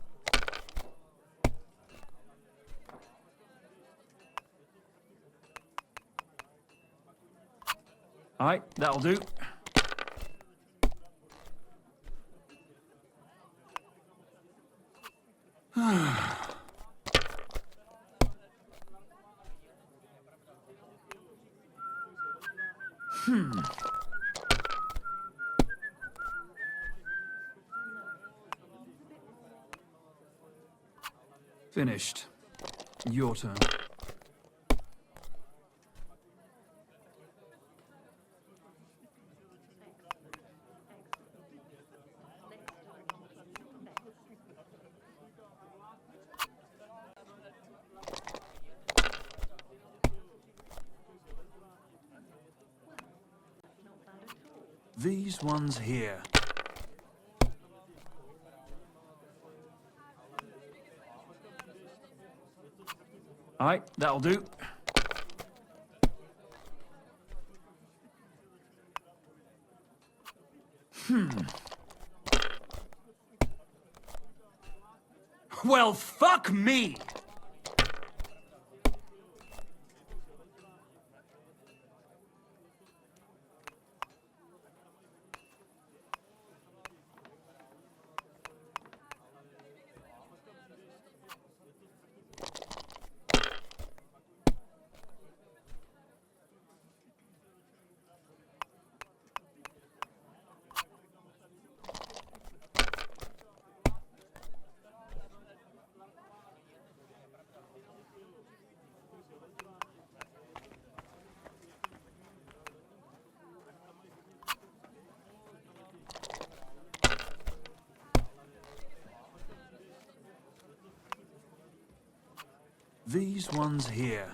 Aye, that'll do. Finished. Your turn. These ones here. Aye, that'll do. Well, fuck me! These ones here.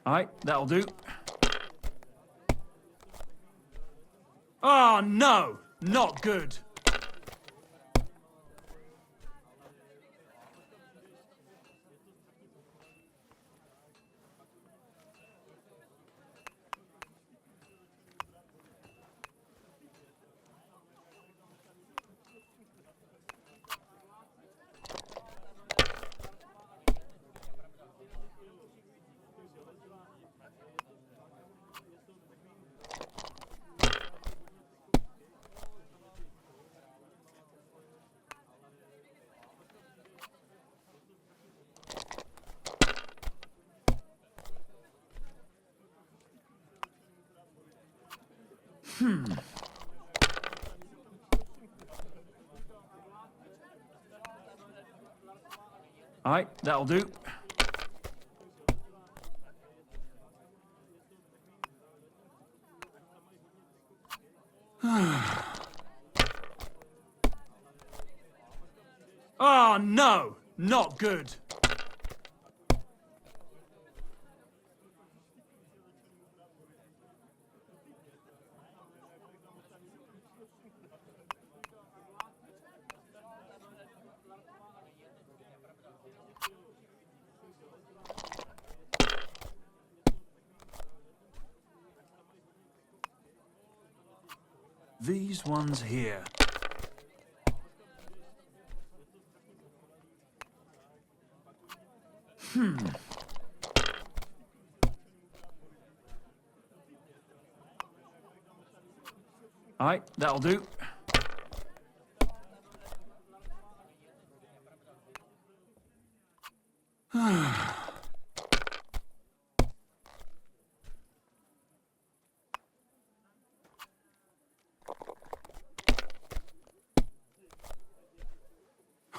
Aye, that'll do. Oh, no! Not good. Aye, that'll do. Oh, no! Not good. These ones here. Aye, that'll do.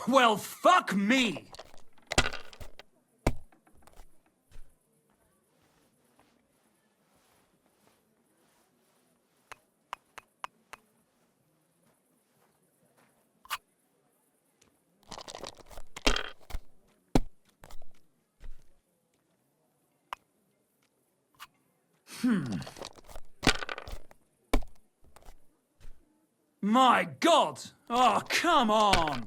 Well, fuck me! My God! Oh, come on!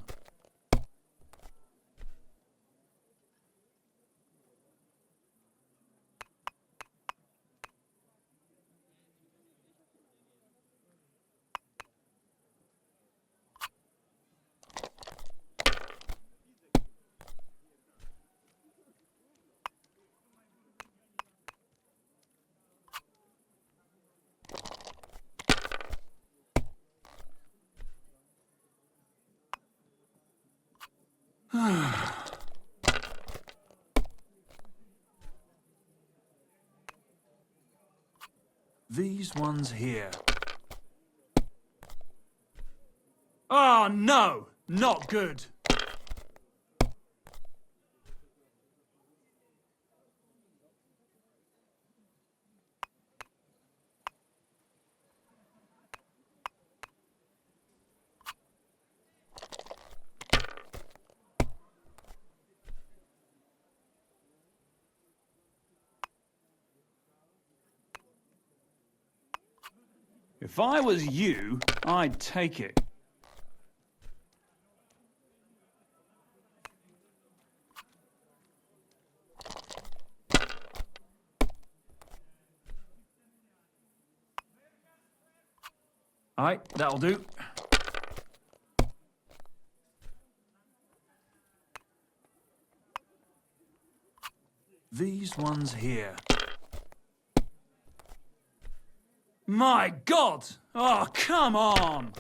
These ones here. Oh, no! Not good. If I was you, I'd take it. Aye, that'll do. These ones here. My God! Oh, come on!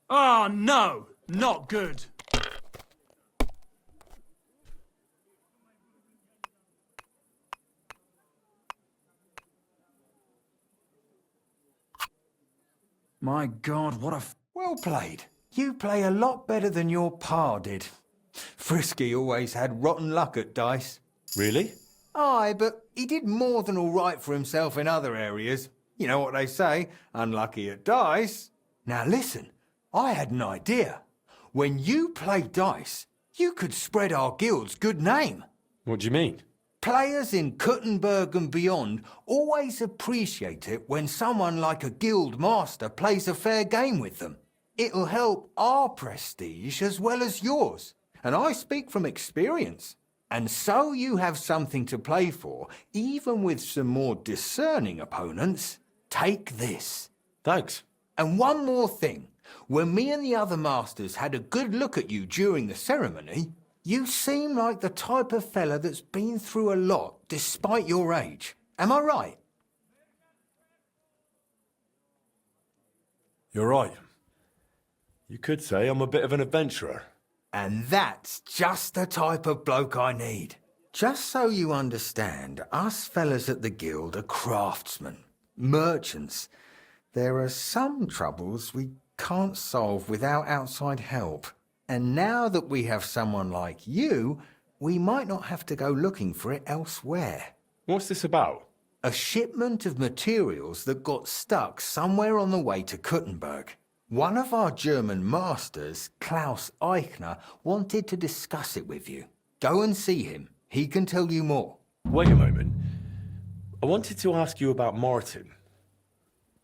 Oh, no! Not good. My God, what a... Well played. You play a lot better than your pa did. Frisky always had rotten luck at dice. Really? Aye, but he did more than all right for himself in other areas. You know what they say, unlucky at dice. Now listen, I had an idea. When you play dice, you could spread our guild's good name. What do you mean? Players in Kuttenberg and beyond always appreciate it when someone like a guild master plays a fair game with them. It'll help our prestige as well as yours. And I speak from experience. And so you have something to play for, even with some more discerning opponents. Take this. Thanks. And one more thing. When me and the other masters had a good look at you during the ceremony, you seem like the type of fella that's been through a lot despite your age. Am I right? You're right. You could say I'm a bit of an adventurer. And that's just the type of bloke I need. Just so you understand, us fellas at the Guild are craftsmen, merchants. There are some troubles we can't solve without outside help. And now that we have someone like you, we might not have to go looking for it elsewhere. What's this about? A shipment of materials that got stuck somewhere on the way to Kuttenberg. One of our German masters, Klaus Eichner, wanted to discuss it with you. Go and see him. He can tell you more. Wait a moment. I wanted to ask you about Martin.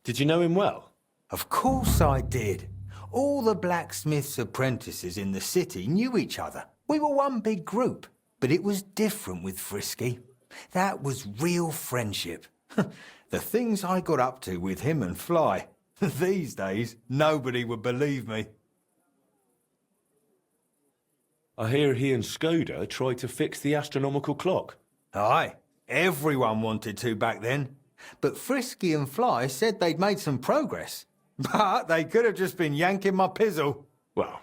Did you know him well? Of course I did. All the blacksmith's apprentices in the city knew each other. We were one big group. But it was different with Frisky. That was real friendship. The things I got up to with him and Fly. These days, nobody would believe me. I hear he and Skoda tried to fix the astronomical clock. Aye, everyone wanted to back then. But Frisky and Fly said they'd made some progress. But they could have just been yanking my pizzle. Well,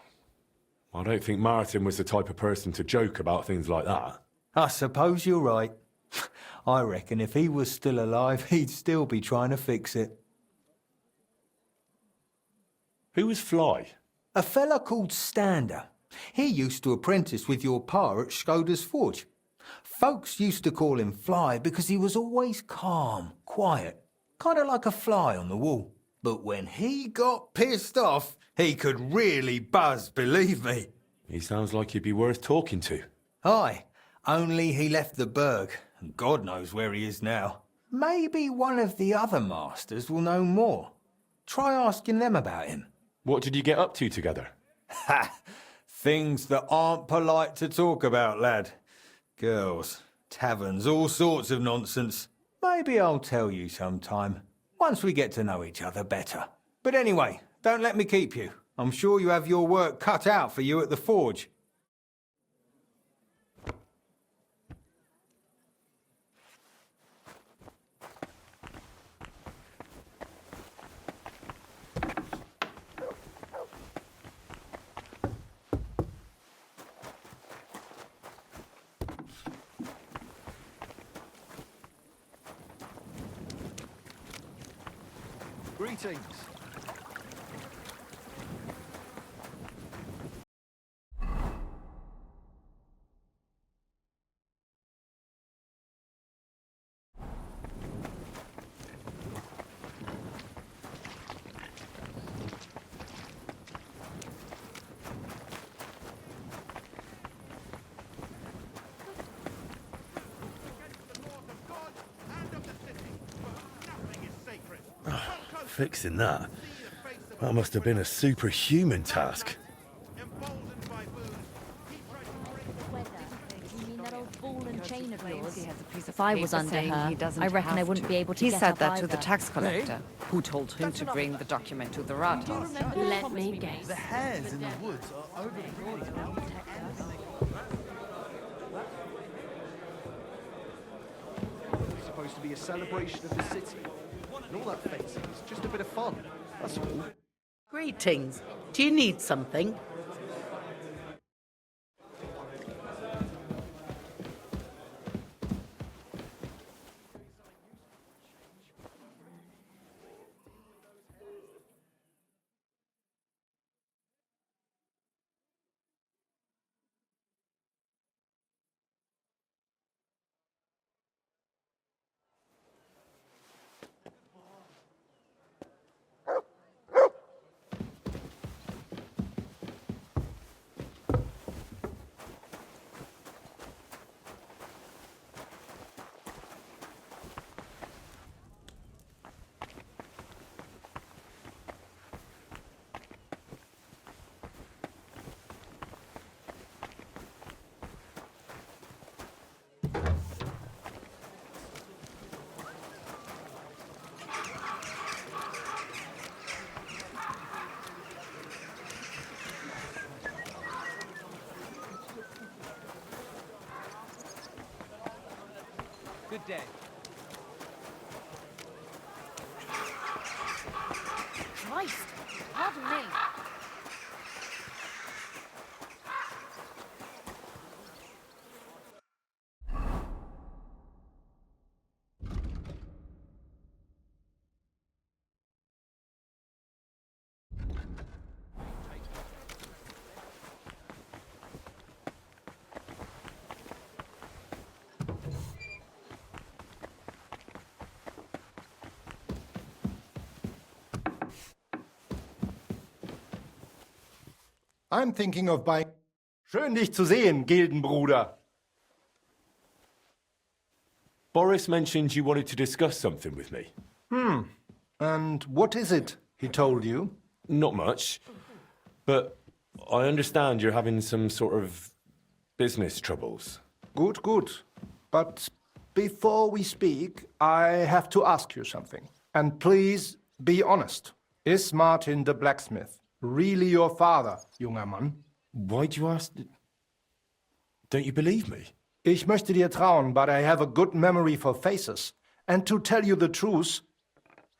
I don't think Martin was the type of person to joke about things like that. I suppose you're right. I reckon if he was still alive, he'd still be trying to fix it. Who was Fly? A fella called Stander. He used to apprentice with your pa at Skoda's forge. Folks used to call him Fly because he was always calm, quiet, kind of like a fly on the wall. But when he got pissed off, he could really buzz, believe me. He sounds like he'd be worth talking to. Aye, only he left the burg, and God knows where he is now. Maybe one of the other masters will know more. Try asking them about him. What did you get up to together? Ha! Things that aren't polite to talk about, lad. Girls, taverns, all sorts of nonsense. Maybe I'll tell you sometime, once we get to know each other better. But anyway, don't let me keep you. I'm sure you have your work cut out for you at the forge. Greetings. Fixing that. That must have been a superhuman task. If I was under her, I reckon I wouldn't be able to He get said up that to either. the tax collector, who told him to bring the document to the Rathaus. Let me guess. The hares in the woods are overgrown. It's supposed to be a celebration of the city. And all that fencing is just a bit of fun. That's all. Greetings. Do you need something? Good day. Christ! Pardon me. I'm thinking of buying... Schön, dich zu sehen, Gildenbruder. Boris mentioned you wanted to discuss something with me. And what is it he told you? Not much, but I understand you're having some sort of business troubles. Good, good. But before we speak, I have to ask you something. And please be honest. Is Martin the blacksmith really your father, junger Mann? Why do you ask? Don't you believe me? Ich möchte dir trauen, but I have a good memory for faces. And to tell you the truth,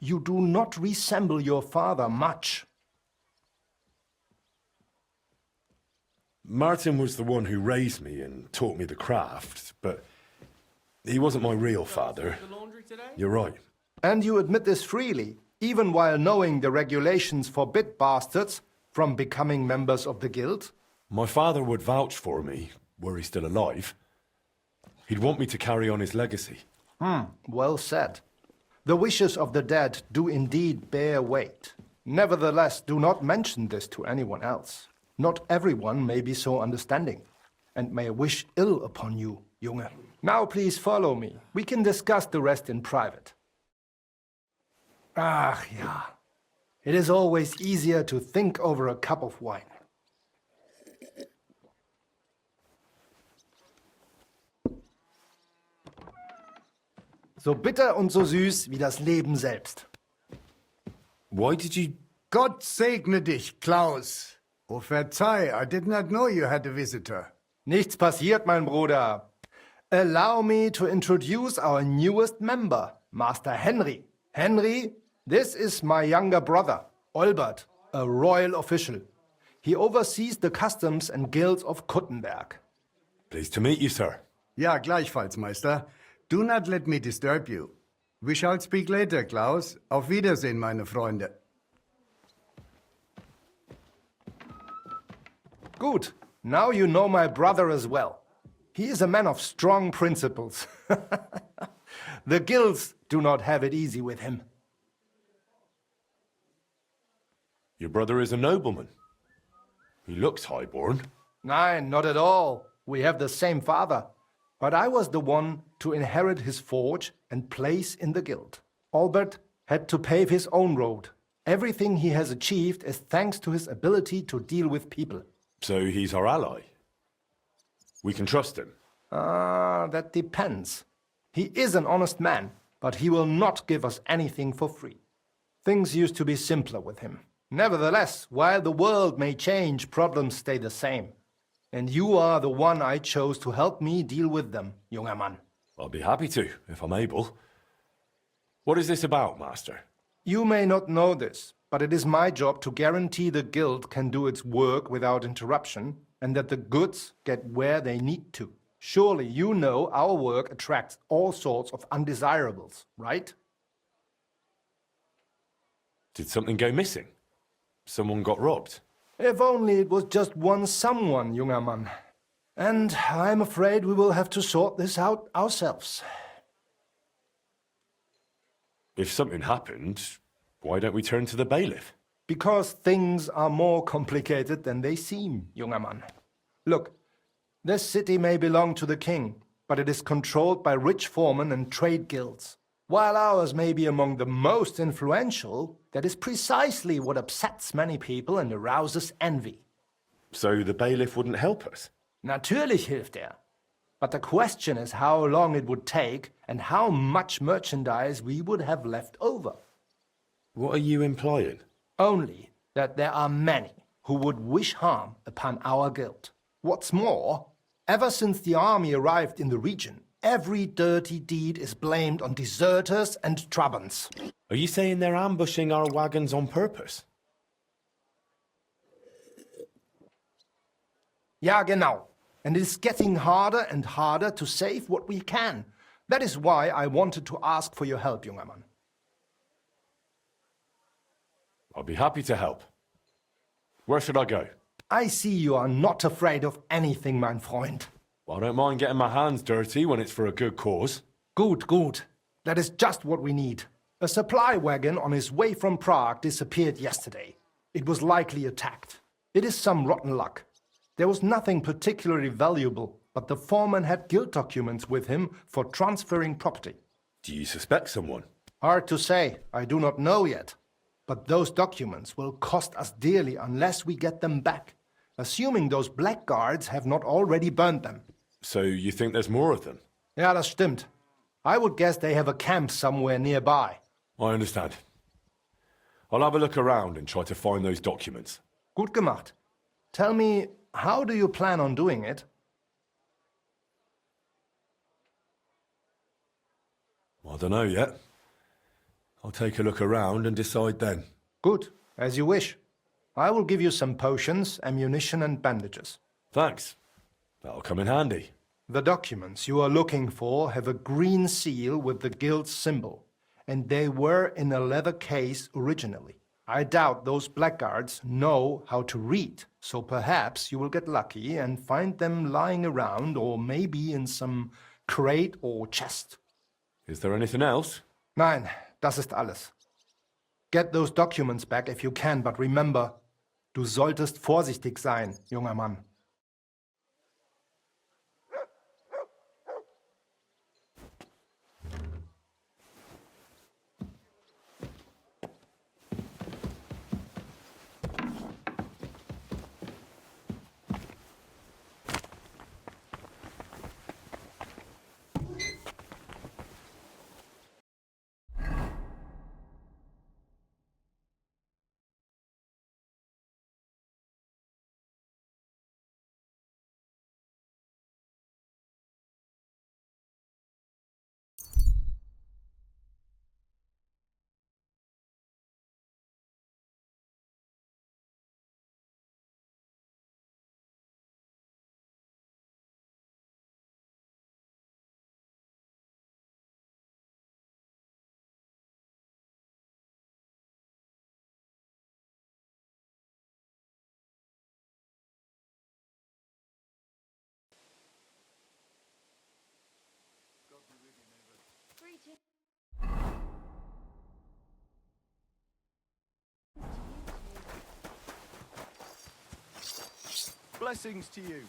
you do not resemble your father much. Martin was the one who raised me and taught me the craft, but he wasn't my real father. You're right. And you admit this freely, even while knowing the regulations forbid bastards from becoming members of the guild? My father would vouch for me, were he still alive. He'd want me to carry on his legacy. Well said. The wishes of the dead do indeed bear weight. Nevertheless, do not mention this to anyone else. Not everyone may be so understanding, and may wish ill upon you, Junge. Now please follow me. We can discuss the rest in private. Ach ja. It is always easier to think over a cup of wine. So bitter und so süß wie das Leben selbst. Why did you... Gott segne dich, Klaus. Oh, verzeih, I did not know you had a visitor. Nichts passiert, mein Bruder. Allow me to introduce our newest member, Master Henry. Henry, this is my younger brother, Olbert, a royal official. He oversees the customs and guilds of Kuttenberg. Pleased to meet you, sir. Ja, gleichfalls, Meister. Do not let me disturb you. We shall speak later, Klaus. Auf Wiedersehen, meine Freunde. Good. Now you know my brother as well. He is a man of strong principles. The guilds do not have it easy with him. Your brother is a nobleman. He looks highborn. Nein, not at all. We have the same father. But I was the one to inherit his forge and place in the guild. Albert had to pave his own road. Everything he has achieved is thanks to his ability to deal with people. So he's our ally. We can trust him. That depends. He is an honest man, but he will not give us anything for free. Things used to be simpler with him. Nevertheless, while the world may change, problems stay the same. And you are the one I chose to help me deal with them, junger Mann. I'll be happy to, if I'm able. What is this about, Master? You may not know this, but it is my job to guarantee the guild can do its work without interruption, and that the goods get where they need to. Surely you know our work attracts all sorts of undesirables, right? Did something go missing? Someone got robbed? If only it was just one someone, junger Mann. And I'm afraid we will have to sort this out ourselves. If something happened, why don't we turn to the bailiff? Because things are more complicated than they seem, junger Mann. Look, this city may belong to the king, but it is controlled by rich foremen and trade guilds. While ours may be among the most influential, that is precisely what upsets many people and arouses envy. So the bailiff wouldn't help us? Natürlich hilft er. But the question is how long it would take and how much merchandise we would have left over. What are you implying? Only that there are many who would wish harm upon our guild. What's more, ever since the army arrived in the region, Every dirty deed is blamed on deserters and Trabants. Are you saying they're ambushing our wagons on purpose? Ja, genau. And it is getting harder and harder to save what we can. That is why I wanted to ask for your help, junger Mann. I'll be happy to help. Where should I go? I see you are not afraid of anything, mein Freund. Well, I don't mind getting my hands dirty when it's for a good cause. Gut, gut. That is just what we need. A supply wagon on his way from Prague disappeared yesterday. It was likely attacked. It is some rotten luck. There was nothing particularly valuable, but the foreman had guild documents with him for transferring property. Do you suspect someone? Hard to say. I do not know yet. But those documents will cost us dearly unless we get them back, assuming those blackguards have not already burned them. So you think there's more of them? Ja, das stimmt. I would guess they have a camp somewhere nearby. I understand. I'll have a look around and try to find those documents. Gut gemacht. Tell me, how do you plan on doing it? I don't know yet. I'll take a look around and decide then. Good, as you wish. I will give you some potions, ammunition and bandages. Thanks. That'll come in handy. The documents you are looking for have a green seal with the guild's symbol, and they were in a leather case originally. I doubt those blackguards know how to read, so perhaps you will get lucky and find them lying around or maybe in some crate or chest. Is there anything else? Nein, das ist alles. Get those documents back if you can, but remember, du solltest vorsichtig sein, junger Mann. Blessings to you.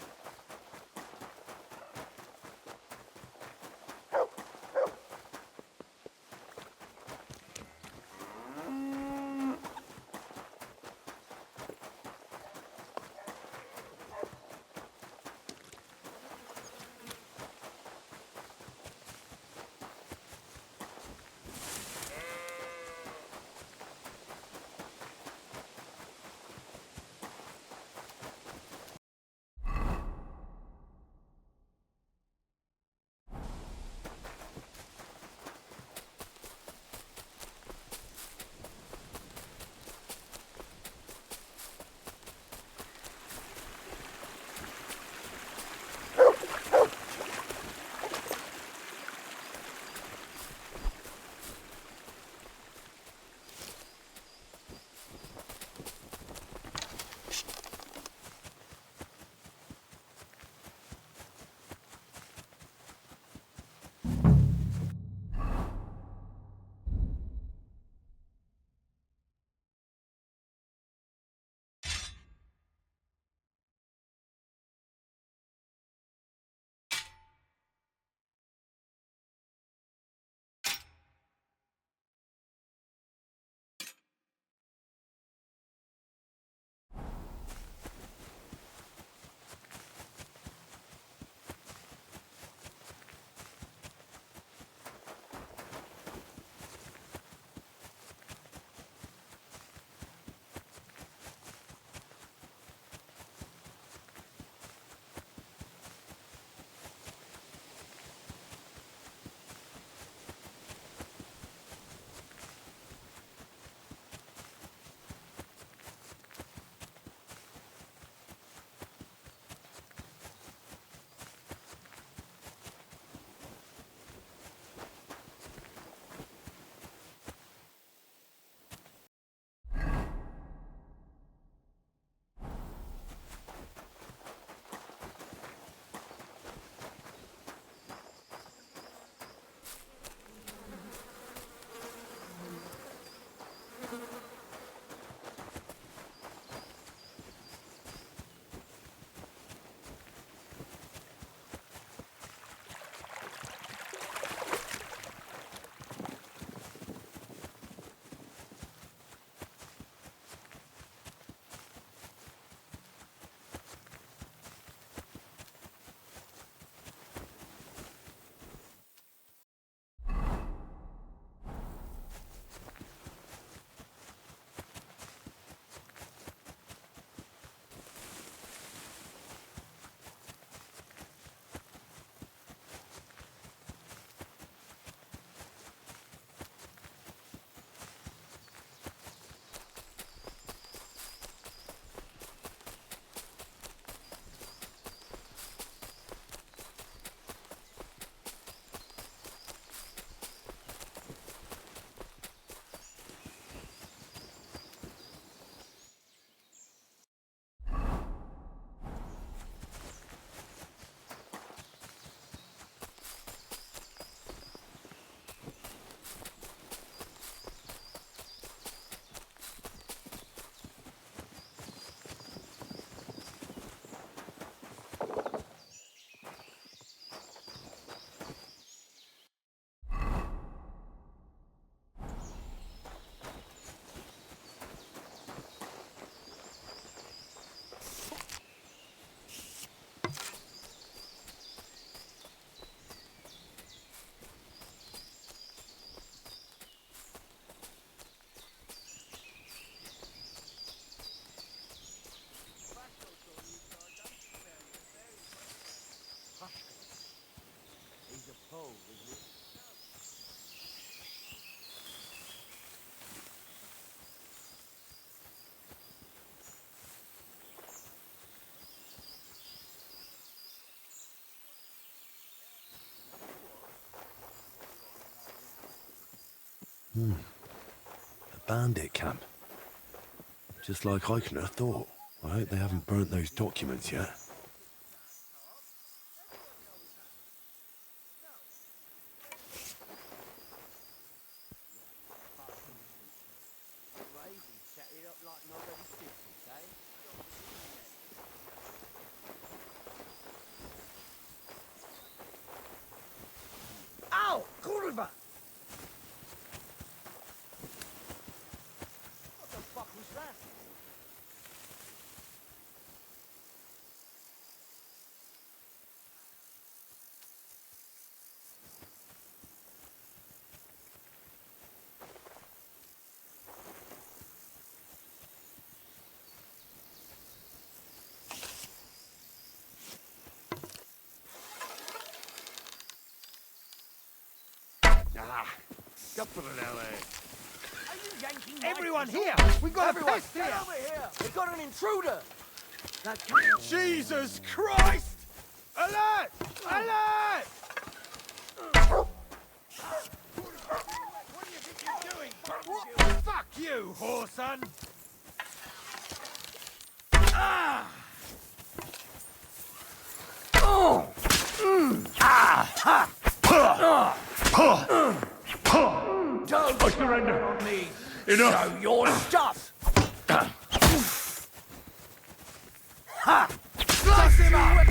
A bandit camp. Just like Eichner thought. I hope they haven't burnt those documents yet. Ow! Kurva! What the fuck was that? Everyone here! We got a pest here! Get over here! We've got an intruder! Jesus Christ! Alert! Alert! What do you think you're doing? Fuck you, whoreson! Ah! Oh! Ah! Ha! Don't surrender on me! Show your stuff! Ha! Slice him up!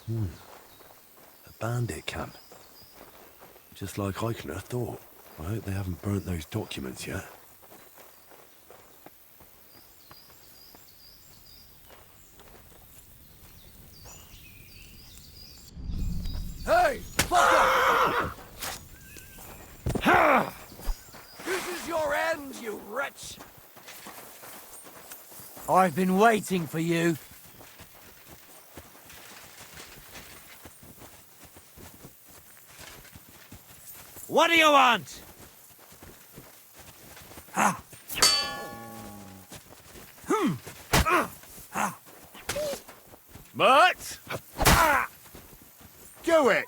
A bandit camp. Just like Eichner thought. I hope they haven't burnt those documents yet. Hey! Fuck off! This is your end, you wretch! I've been waiting for you. What do you want? Ah. But do it!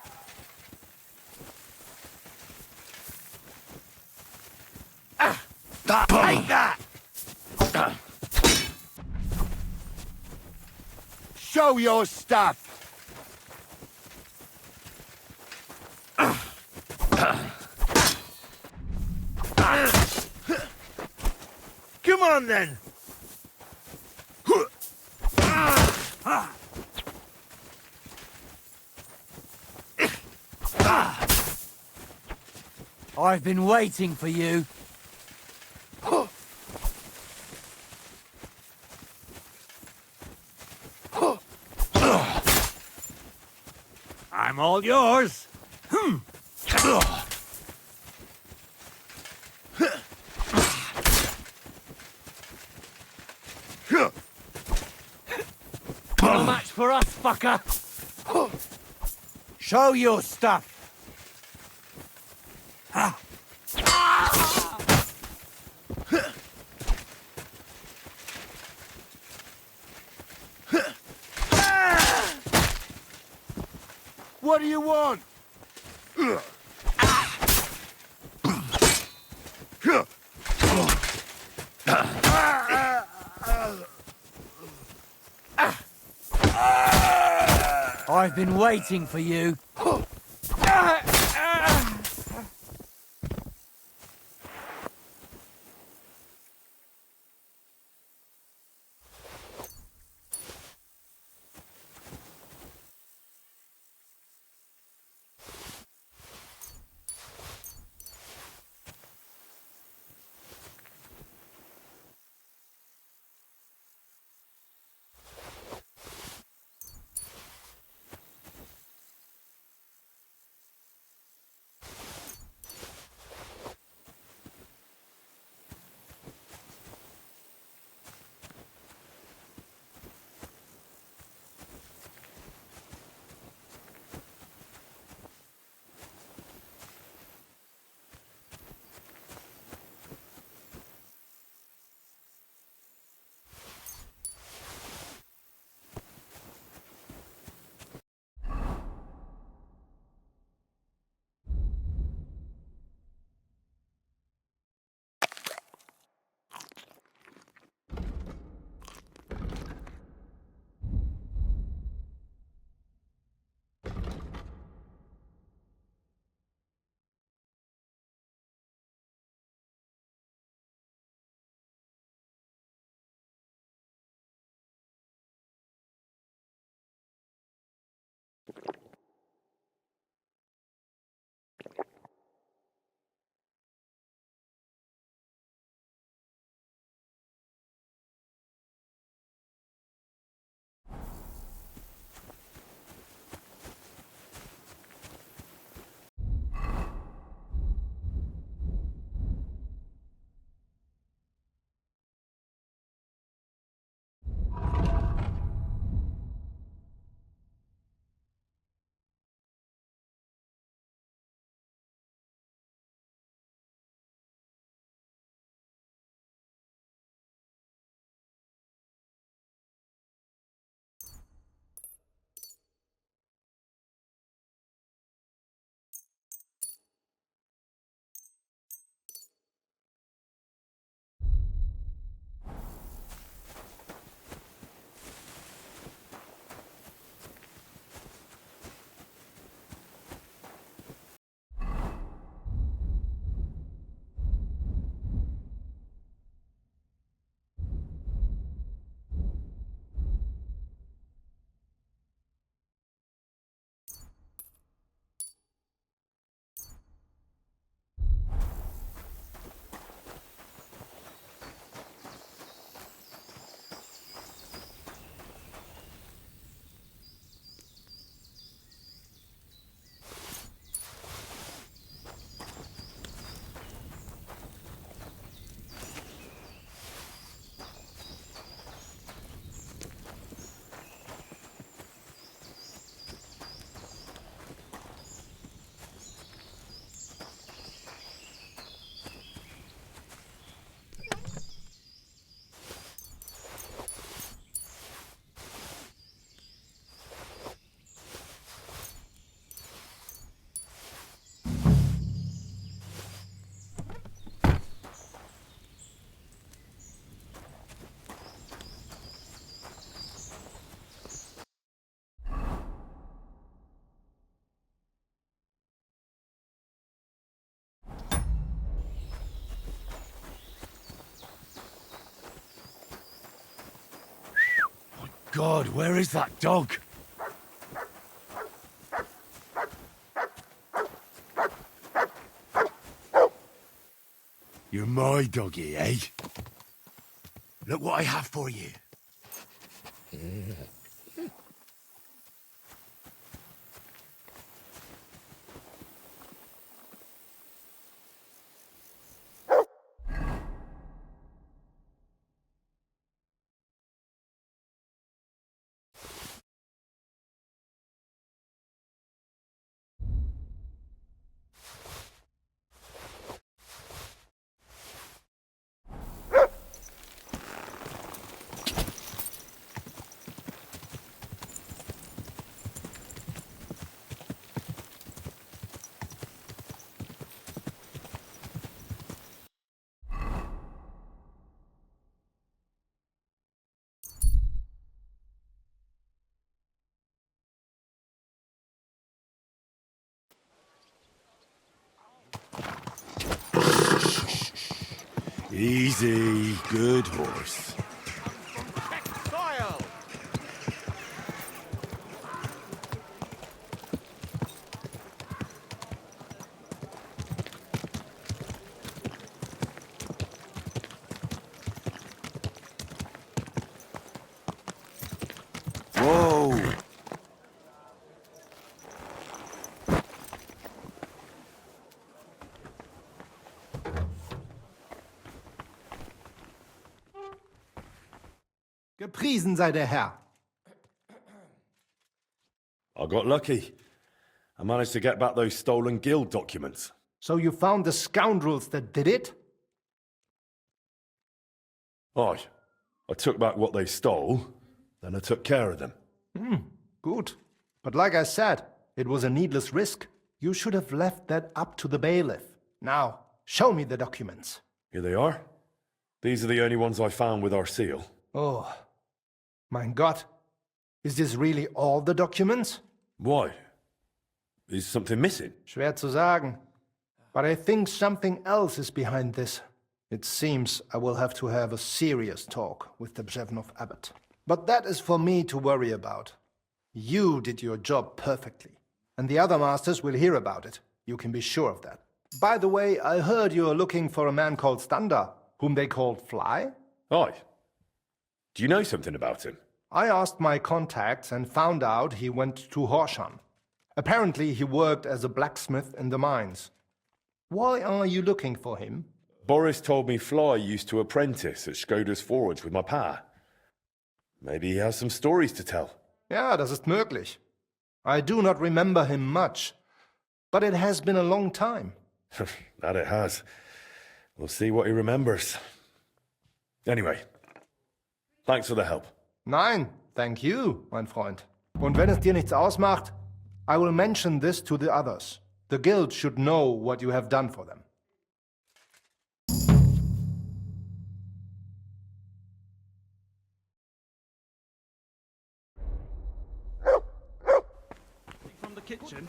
Take that! Show your stuff! Come on then! I've been waiting for you. I'm all yours! No match for us, fucker! Show your stuff! What do you want? I've been waiting for you. God, where is that dog? You're my doggy, eh? Look what I have for you. Easy, good horse. Whoa! Gepriesen sei der Herr. I got lucky. I managed to get back those stolen guild documents. So you found the scoundrels that did it? Aye. I took back what they stole, then I took care of them. Good. But like I said, it was a needless risk. You should have left that up to the bailiff. Now, show me the documents. Here they are. These are the only ones I found with our seal. Oh, mein Gott. Is this really all the documents? Why? Is something missing? Schwer zu sagen. But I think something else is behind this. It seems I will have to have a serious talk with the Brezhnov abbot. But that is for me to worry about. You did your job perfectly. And the other masters will hear about it. You can be sure of that. By the way, I heard you are looking for a man called Standa, whom they called Fly? Aye. Do you know something about him? I asked my contacts and found out he went to Horshan. Apparently he worked as a blacksmith in the mines. Why are you looking for him? Boris told me Fly used to apprentice at Skoda's forge with my pa. Maybe he has some stories to tell. Ja, das ist möglich. I do not remember him much, but it has been a long time. That it has. We'll see what he remembers. Anyway, thanks for the help. Nein, thank you, mein Freund. Und wenn es dir nichts ausmacht, I will mention this to the others. The guild should know what you have done for them. From the kitchen.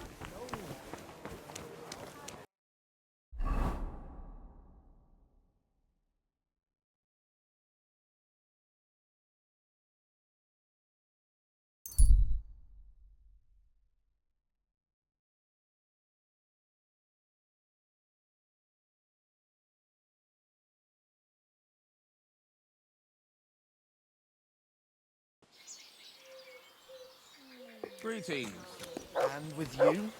Greetings. And with you?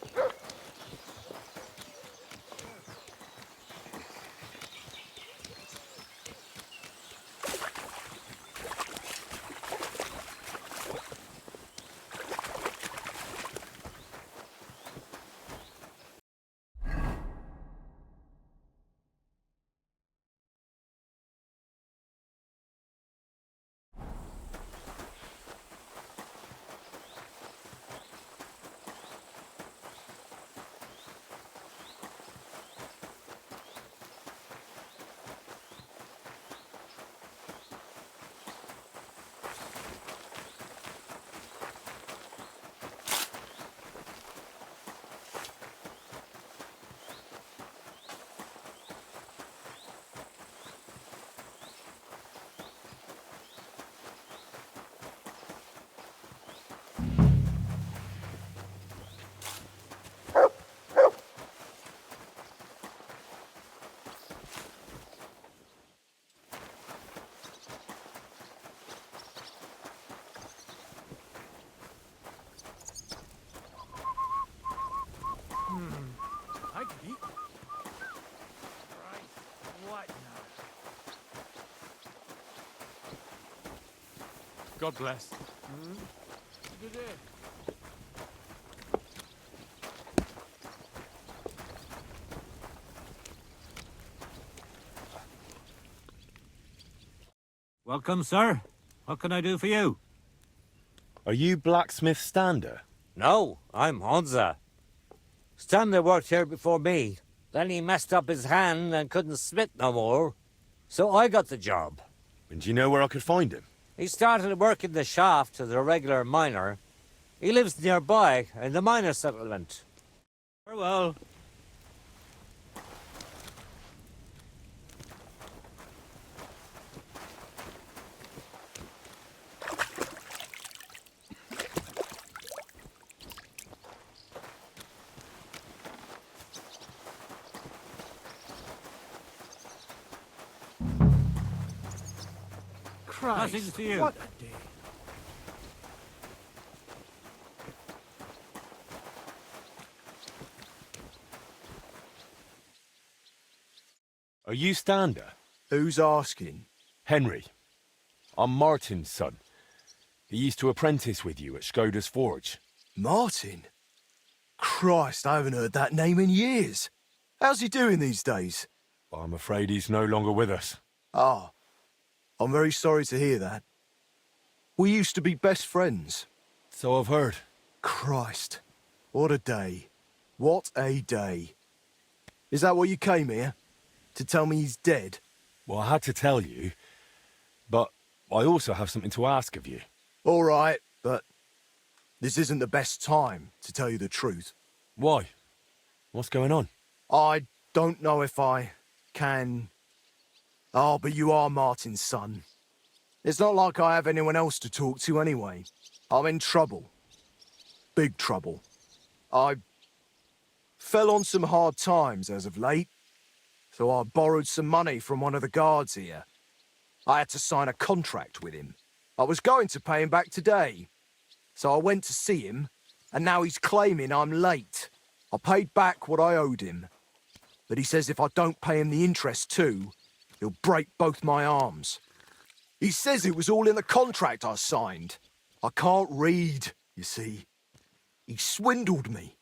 God bless. Good day. Welcome, sir. What can I do for you? Are you Blacksmith Stander? No, I'm Honza. Stander worked here before me. Then he messed up his hand and couldn't smith no more. So I got the job. And do you know where I could find him? He started working the shaft as a regular miner. He lives nearby in the miner settlement. Farewell. Nothing to you. What a day. Are you Stander? Who's asking? Henry. I'm Martin's son. He used to apprentice with you at Skoda's Forge. Martin? Christ, I haven't heard that name in years. How's he doing these days? I'm afraid he's no longer with us. Ah, I'm very sorry to hear that. We used to be best friends. So I've heard. Christ, what a day. What a day. Is that what you came here? To tell me he's dead? Well, I had to tell you, but I also have something to ask of you. All right, but this isn't the best time, to tell you the truth. Why? What's going on? I don't know if I can... Oh, but you are Martin's son. It's not like I have anyone else to talk to anyway. I'm in trouble. Big trouble. I fell on some hard times as of late, so I borrowed some money from one of the guards here. I had to sign a contract with him. I was going to pay him back today, so I went to see him, and now he's claiming I'm late. I paid back what I owed him, but he says if I don't pay him the interest too, he'll break both my arms. He says it was all in the contract I signed. I can't read, you see. He swindled me.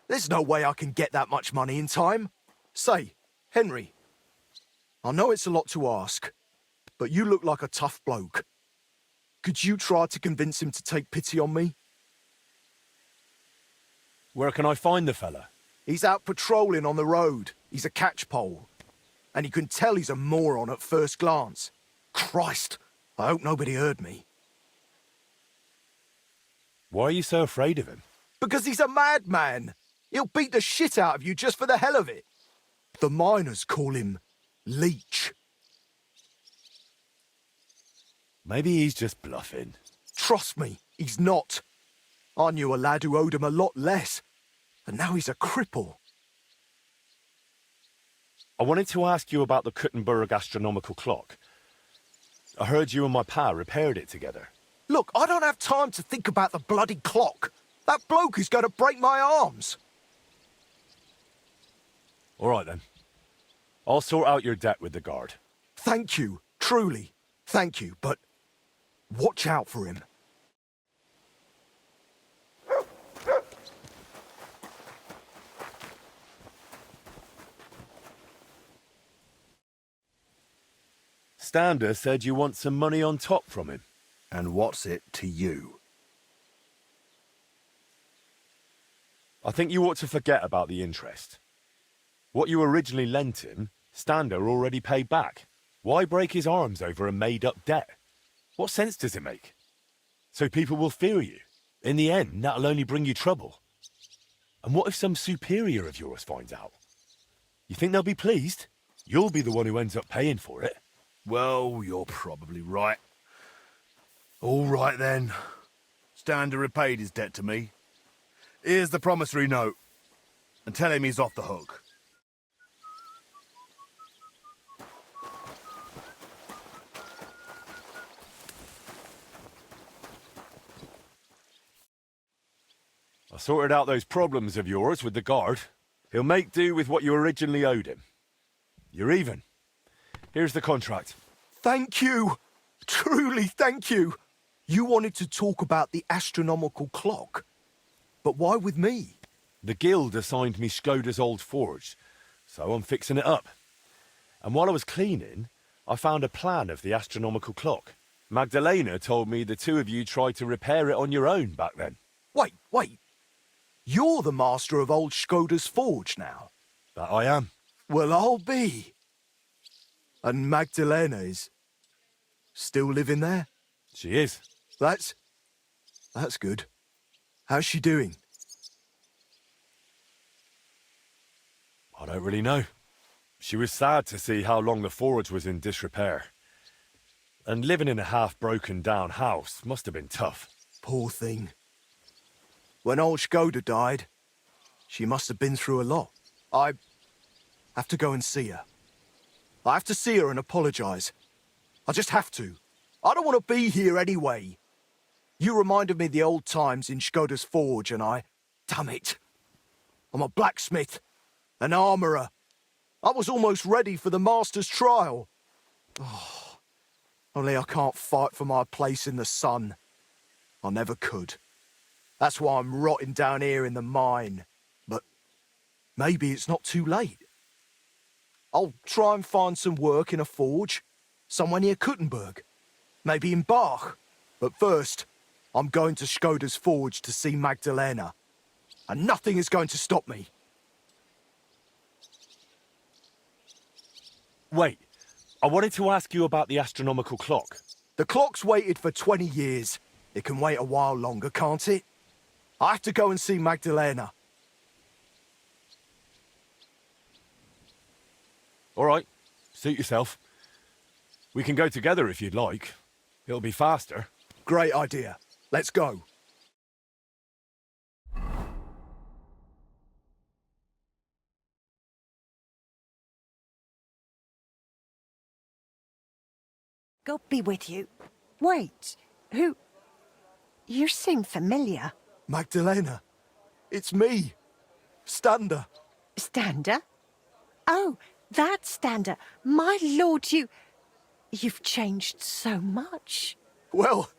There's no way I can get that much money in time. Say, Henry, I know it's a lot to ask, but you look like a tough bloke. Could you try to convince him to take pity on me? Where can I find the fella? He's out patrolling on the road. He's a catchpole. And you can tell he's a moron at first glance. Christ, I hope nobody heard me. Why are you so afraid of him? Because he's a madman. He'll beat the shit out of you just for the hell of it. The miners call him Leech. Maybe he's just bluffing. Trust me, he's not. I knew a lad who owed him a lot less, and now he's a cripple. I wanted to ask you about the Kuttenberg astronomical clock. I heard you and my pa repaired it together. Look, I don't have time to think about the bloody clock. That bloke is going to break my arms. All right, then. I'll sort out your debt with the guard. Thank you, truly. Thank you, but watch out for him. Stander said you want some money on top from him. And what's it to you? I think you ought to forget about the interest. What you originally lent him, Stander already paid back. Why break his arms over a made-up debt? What sense does it make? So people will fear you. In the end, that'll only bring you trouble. And what if some superior of yours finds out? You think they'll be pleased? You'll be the one who ends up paying for it. Well, you're probably right. All right, then. Stander repaid his debt to me. Here's the promissory note. And tell him he's off the hook. I sorted out those problems of yours with the guard. He'll make do with what you originally owed him. You're even. Here's the contract. Thank you. Truly, thank you. You wanted to talk about the astronomical clock. But why with me? The guild assigned me Skoda's old forge, so I'm fixing it up. And while I was cleaning, I found a plan of the astronomical clock. Magdalena told me the two of you tried to repair it on your own back then. Wait. You're the master of old Skoda's forge now? That I am. Well, I'll be. And Magdalena is still living there? She is. That's good. How's she doing? I don't really know. She was sad to see how long the forge was in disrepair. And living in a half-broken down house must have been tough. Poor thing. When old Skoda died, she must have been through a lot. I have to go and see her. I have to see her and apologise. I just have to. I don't want to be here anyway. You reminded me of the old times in Skoda's forge and damn it. I'm a blacksmith, an armourer. I was almost ready for the master's trial. Oh, only I can't fight for my place in the sun. I never could. That's why I'm rotting down here in the mine. But maybe it's not too late. I'll try and find some work in a forge, somewhere near Kuttenberg. Maybe in Bach. But first, I'm going to Skoda's forge to see Magdalena. And nothing is going to stop me. Wait, I wanted to ask you about the astronomical clock. The clock's waited for 20 years. It can wait a while longer, can't it? I have to go and see Magdalena. All right, suit yourself. We can go together if you'd like. It'll be faster. Great idea. Let's go. God be with you. Wait, who? You seem familiar. Magdalena. It's me. Stander. Stander? Oh, that Stander. My lord, you've changed so much. Well,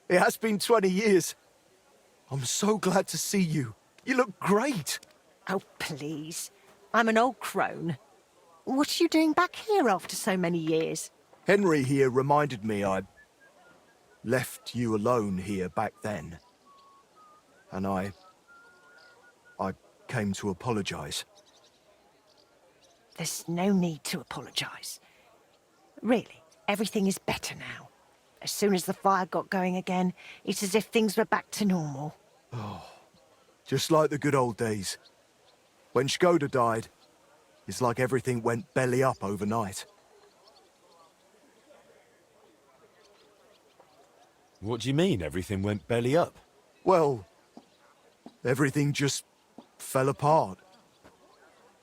it has been 20 years. I'm so glad to see you. You look great. Oh, please. I'm an old crone. What are you doing back here after so many years? Henry here reminded me I left you alone here back then. And I came to apologise. There's no need to apologise. Really, everything is better now. As soon as the fire got going again, it's as if things were back to normal. Oh, just like the good old days. When Skoda died, it's like everything went belly up overnight. What do you mean, everything went belly up? Well, everything just fell apart.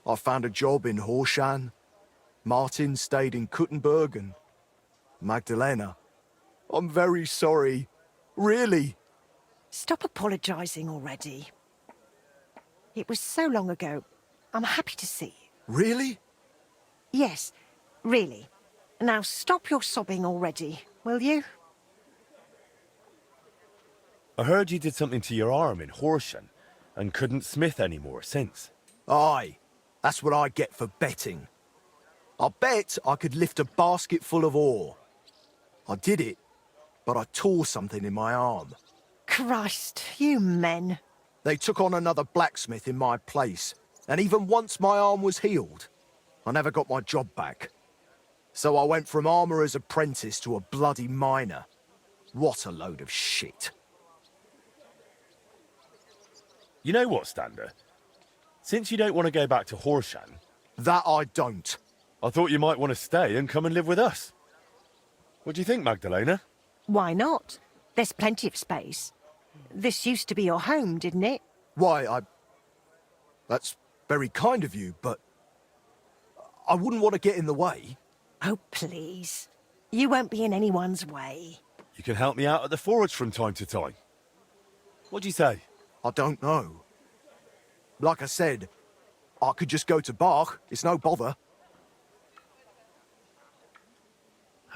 I found a job in Horshan. Martin stayed in Kuttenberg and Magdalena. I'm very sorry. Really. Stop apologising already. It was so long ago. I'm happy to see you. Really? Yes, really. Now stop your sobbing already, will you? I heard you did something to your arm in Horshan and couldn't smith anymore since. Aye, that's what I get for betting. I bet I could lift a basket full of ore. I did it, but I tore something in my arm. Christ, you men. They took on another blacksmith in my place, and even once my arm was healed, I never got my job back. So I went from armourer's apprentice to a bloody miner. What a load of shit. You know what, Stander? Since you don't want to go back to Horshan... That I don't. I thought you might want to stay and come and live with us. What do you think, Magdalena? Why not? There's plenty of space. This used to be your home, didn't it? Why, That's very kind of you, but... I wouldn't want to get in the way. Oh, please. You won't be in anyone's way. You can help me out at the forge from time to time. What do you say? I don't know. Like I said, I could just go to Bach. It's no bother.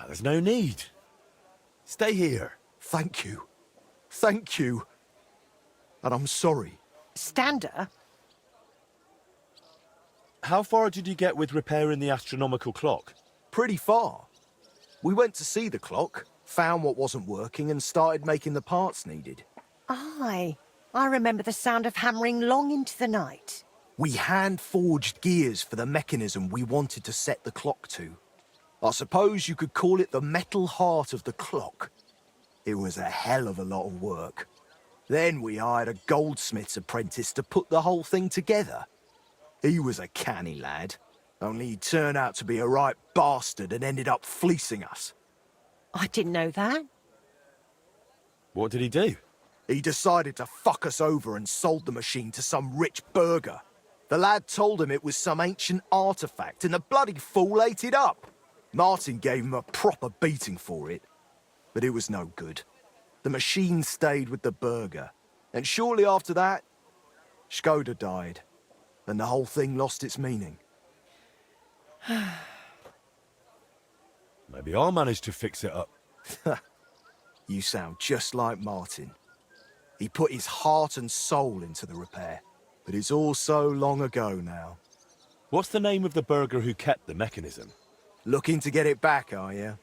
There's no need. Stay here. Thank you. Thank you. And I'm sorry. Stander? How far did you get with repairing the astronomical clock? Pretty far. We went to see the clock, found what wasn't working, and started making the parts needed. Aye. I remember the sound of hammering long into the night. We hand-forged gears for the mechanism we wanted to set the clock to. I suppose you could call it the metal heart of the clock. It was a hell of a lot of work. Then we hired a goldsmith's apprentice to put the whole thing together. He was a canny lad, only he turned out to be a right bastard and ended up fleecing us. I didn't know that. What did he do? He decided to fuck us over and sold the machine to some rich burgher. The lad told him it was some ancient artifact, and the bloody fool ate it up. Martin gave him a proper beating for it, but it was no good. The machine stayed with the burgher, and shortly after that, Skoda died, and the whole thing lost its meaning. Maybe I'll manage to fix it up. You sound just like Martin. He put his heart and soul into the repair, but it's all so long ago now. What's the name of the burgher who kept the mechanism? Looking to get it back, are you?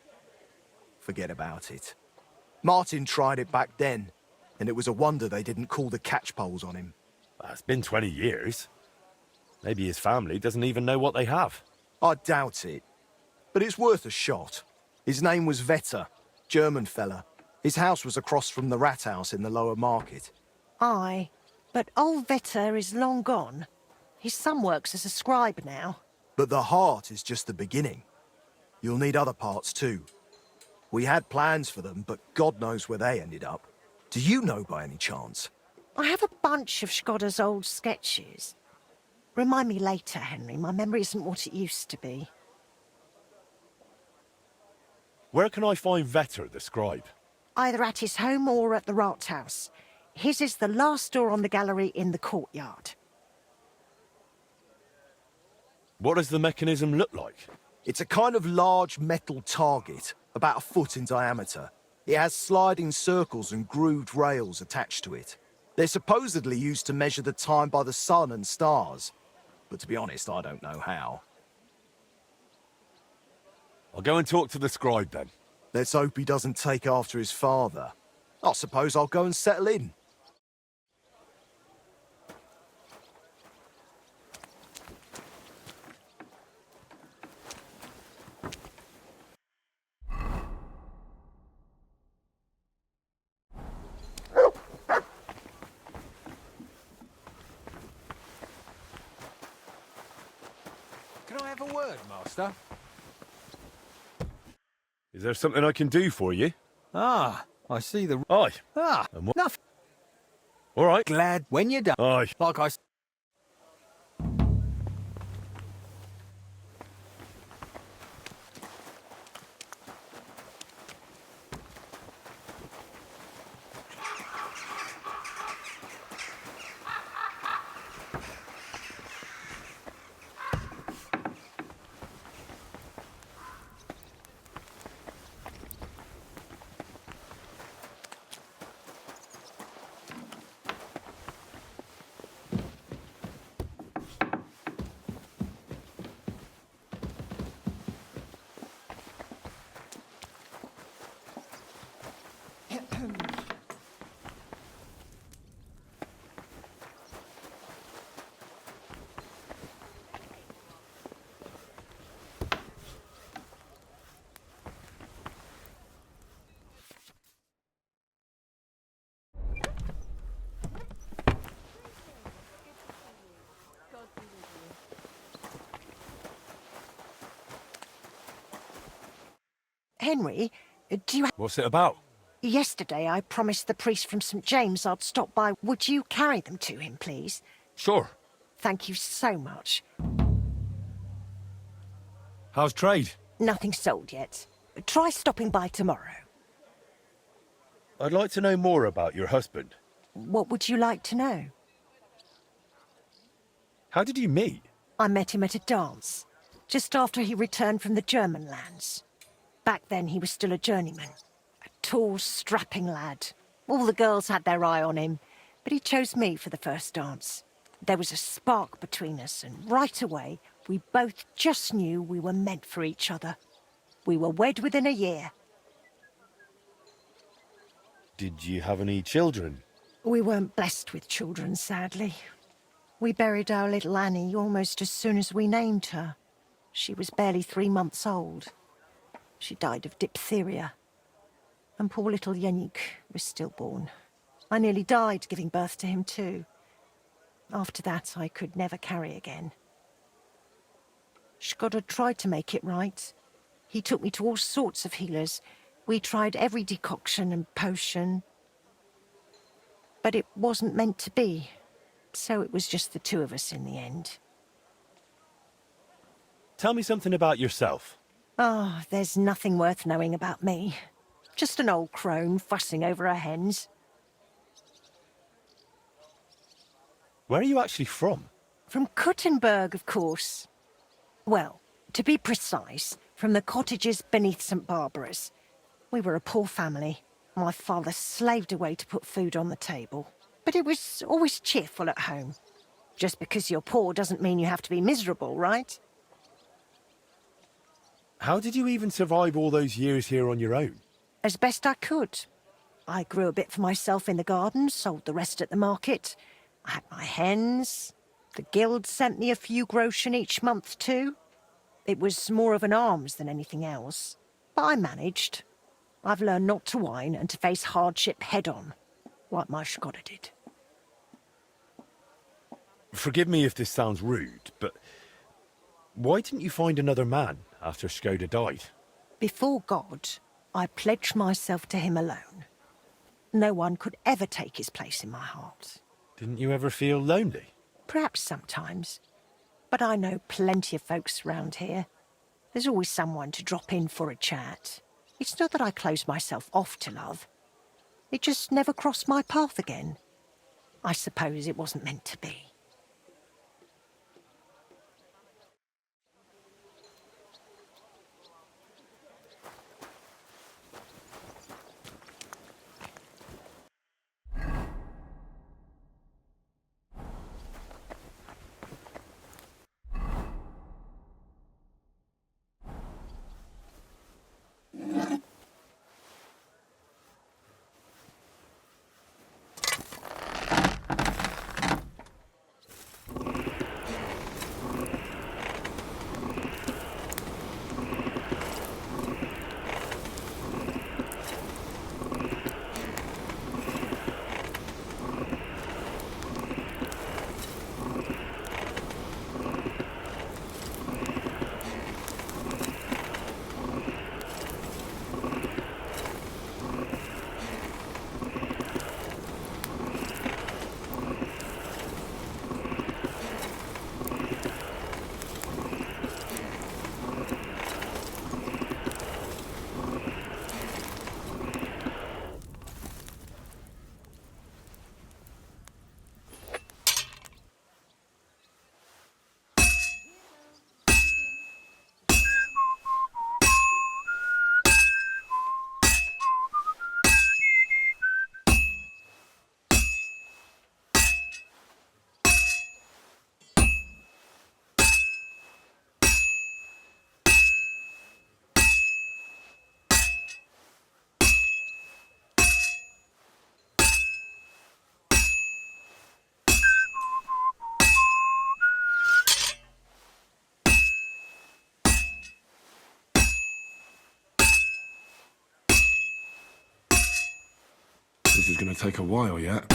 Forget about it. Martin tried it back then, and it was a wonder they didn't call the catchpoles on him. Well, it's been 20 years. Maybe his family doesn't even know what they have. I doubt it, but it's worth a shot. His name was Vetter, German fella. His house was across from the rat house in the lower market. Aye, but old Vetter is long gone. His son works as a scribe now. But the heart is just the beginning. You'll need other parts too. We had plans for them, but God knows where they ended up. Do you know by any chance? I have a bunch of Skoda's old sketches. Remind me later, Henry. My memory isn't what it used to be. Where can I find Vetter, the scribe? Either at his home or at the Rathaus. His is the last door on the gallery in the courtyard. What does the mechanism look like? It's a kind of large metal target, about a foot in diameter. It has sliding circles and grooved rails attached to it. They're supposedly used to measure the time by the sun and stars. But to be honest, I don't know how. I'll go and talk to the scribe then. Let's hope he doesn't take after his father. I suppose I'll go and settle in. Can I have a word, Master? Is there something I can do for you? Ah, I see the... Aye. Ah, And what? nothing. All right. Glad when you're done. Aye. Like I... Henry, do you... What's it about? Yesterday I promised the priest from St. James I'd stop by. Would you carry them to him, please? Sure. Thank you so much. How's trade? Nothing sold yet. Try stopping by tomorrow. I'd like to know more about your husband. What would you like to know? How did you meet? I met him at a dance, just after he returned from the German lands. Back then he was still a journeyman. tall, strapping lad. All the girls had their eye on him, but he chose me for the first dance. There was a spark between us, and right away, we both just knew we were meant for each other. We were wed within a year. Did you have any children? We weren't blessed with children, sadly. We buried our little Annie almost as soon as we named her. She was barely 3 months old. She died of diphtheria. And poor little Yannick was stillborn. I nearly died giving birth to him too. After that, I could never carry again. Shkoda tried to make it right. He took me to all sorts of healers. We tried every decoction and potion. But it wasn't meant to be. So it was just the two of us in the end. Tell me something about yourself. Oh, there's nothing worth knowing about me. Just an old crone fussing over her hens. Where are you actually from? From Kuttenberg, of course. Well, to be precise, from the cottages beneath St. Barbara's. We were a poor family. My father slaved away to put food on the table. But it was always cheerful at home. Just because you're poor doesn't mean you have to be miserable, right? How did you even survive all those years here on your own? As best I could. I grew a bit for myself in the garden, sold the rest at the market. I had my hens. The guild sent me a few groschen each month too. It was more of an alms than anything else. But I managed. I've learned not to whine and to face hardship head-on, like my Shkoda did. Forgive me if this sounds rude, but why didn't you find another man after Shkoda died? Before God, I pledged myself to him alone. No one could ever take his place in my heart. Didn't you ever feel lonely? Perhaps sometimes. But I know plenty of folks around here. There's always someone to drop in for a chat. It's not that I closed myself off to love. It just never crossed my path again. I suppose it wasn't meant to be. This is going to take a while yet.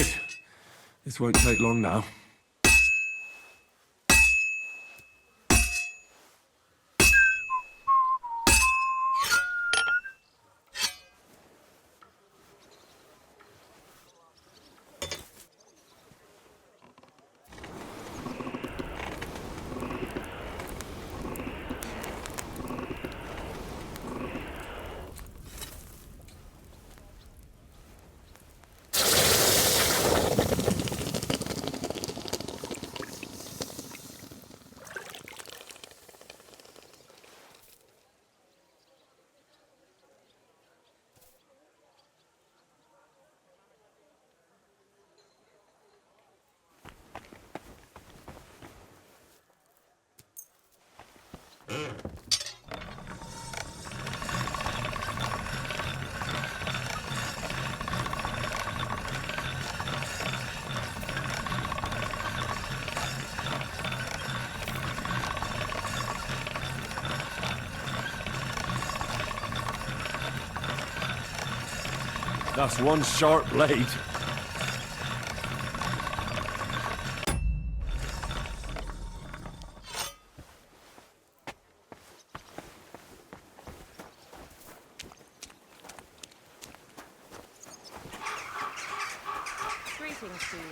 Quick. This won't take long now. That's one sharp blade. Greetings to you.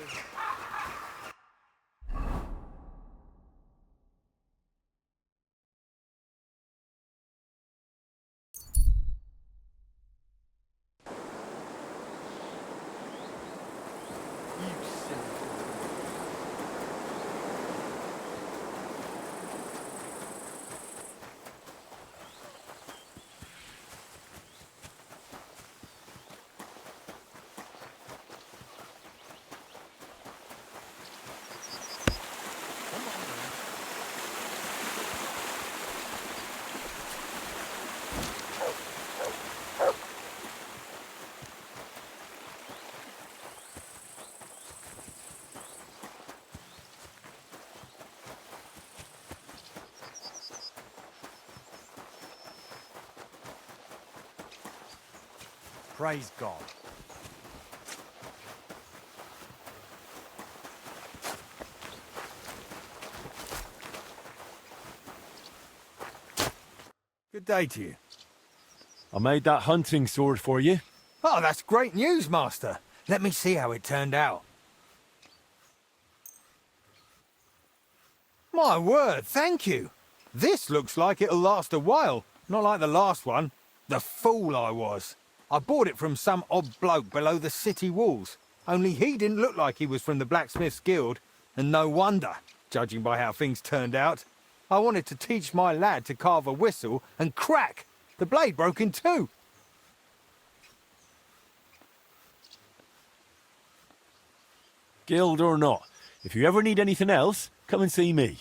Praise God. Good day to you. I made that hunting sword for you. Oh, that's great news, Master. Let me see how it turned out. My word, thank you. This looks like it'll last a while, not like the last one. The fool I was. I bought it from some odd bloke below the city walls. Only he didn't look like he was from the Blacksmith's Guild. And no wonder, judging by how things turned out. I wanted to teach my lad to carve a whistle, and crack! The blade broke in two. Guild or not, if you ever need anything else, come and see me.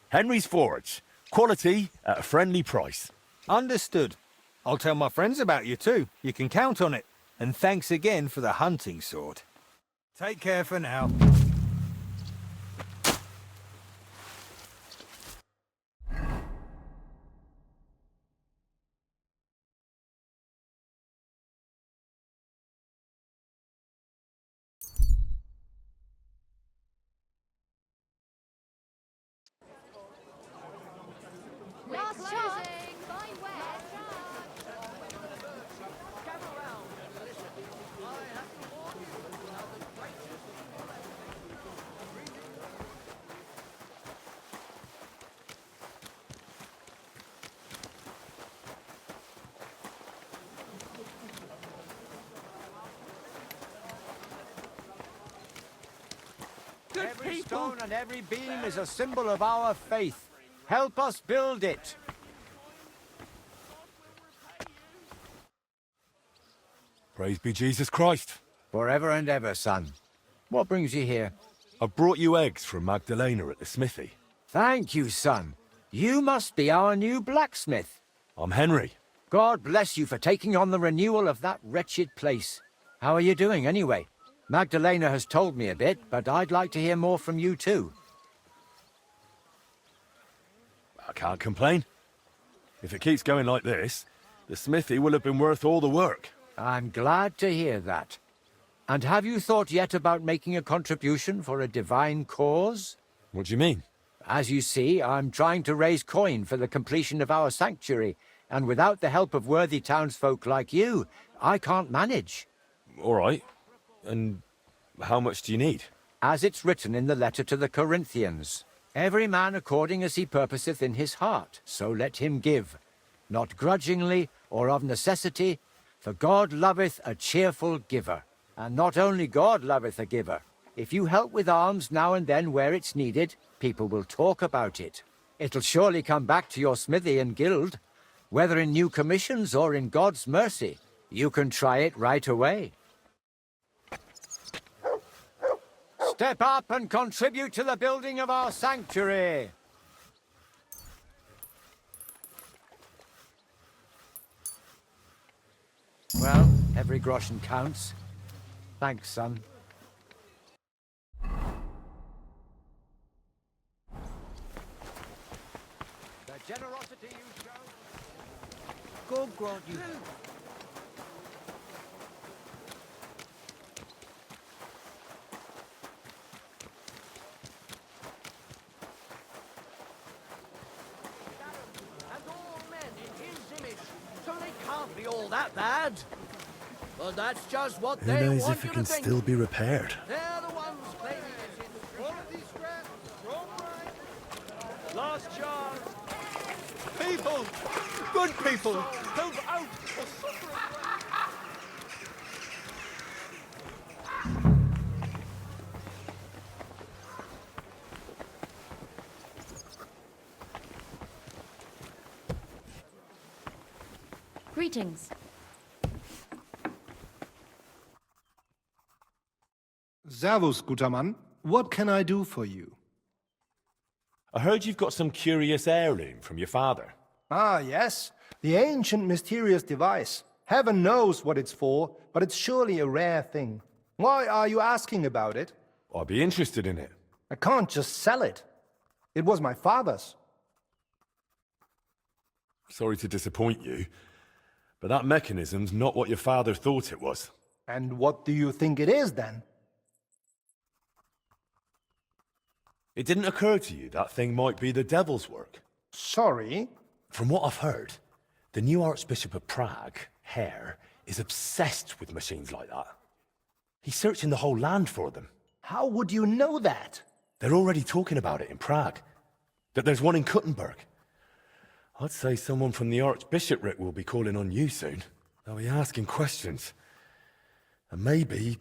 Henry's Forge. Quality at a friendly price. Understood. I'll tell my friends about you too. You can count on it. And thanks again for the hunting sword. Take care for now. Last chance. Find where. Every stone and every beam is a symbol of our faith. Help us build it. Praise be Jesus Christ. Forever and ever, son. What brings you here? I brought you eggs from Magdalena at the smithy. Thank you, son. You must be our new blacksmith. I'm Henry. God bless you for taking on the renewal of that wretched place. How are you doing, anyway? Magdalena has told me a bit, but I'd like to hear more from you, too. I can't complain. If it keeps going like this, the smithy will have been worth all the work. I'm glad to hear that. And have you thought yet about making a contribution for a divine cause? What do you mean? As you see, I'm trying to raise coin for the completion of our sanctuary, and without the help of worthy townsfolk like you, I can't manage. All right. And how much do you need? As it's written in the letter to the Corinthians, every man according as he purposeth in his heart, so let him give, not grudgingly or of necessity, for God loveth a cheerful giver. And not only God loveth a giver. If you help with alms now and then where it's needed, people will talk about it. It'll surely come back to your smithy and guild. Whether in new commissions or in God's mercy, you can try it right away. Step up and contribute to the building of our sanctuary. Well, every groschen counts. Thanks, son. The generosity you show. God grant you. And all men in his image, so they can't be all that bad. But that's just what Who they knows want if you it can to think. still be repaired? They're the ones claiming it in quality scrap, wrong right. Last chance. People! Good people! Move out for suffering. Greetings. Servus, guter Mann. What can I do for you? I heard you've got some curious heirloom from your father. Ah, yes. The ancient mysterious device. Heaven knows what it's for, but it's surely a rare thing. Why are you asking about it? I'd be interested in it. I can't just sell it. It was my father's. Sorry to disappoint you, but that mechanism's not what your father thought it was. And what do you think it is, then? It didn't occur to you that thing might be the devil's work? Sorry? From what I've heard, the new Archbishop of Prague, Hare, is obsessed with machines like that. He's searching the whole land for them. How would you know that? They're already talking about it in Prague. That there's one in Kuttenberg. I'd say someone from the Archbishopric will be calling on you soon. They'll be asking questions. And maybe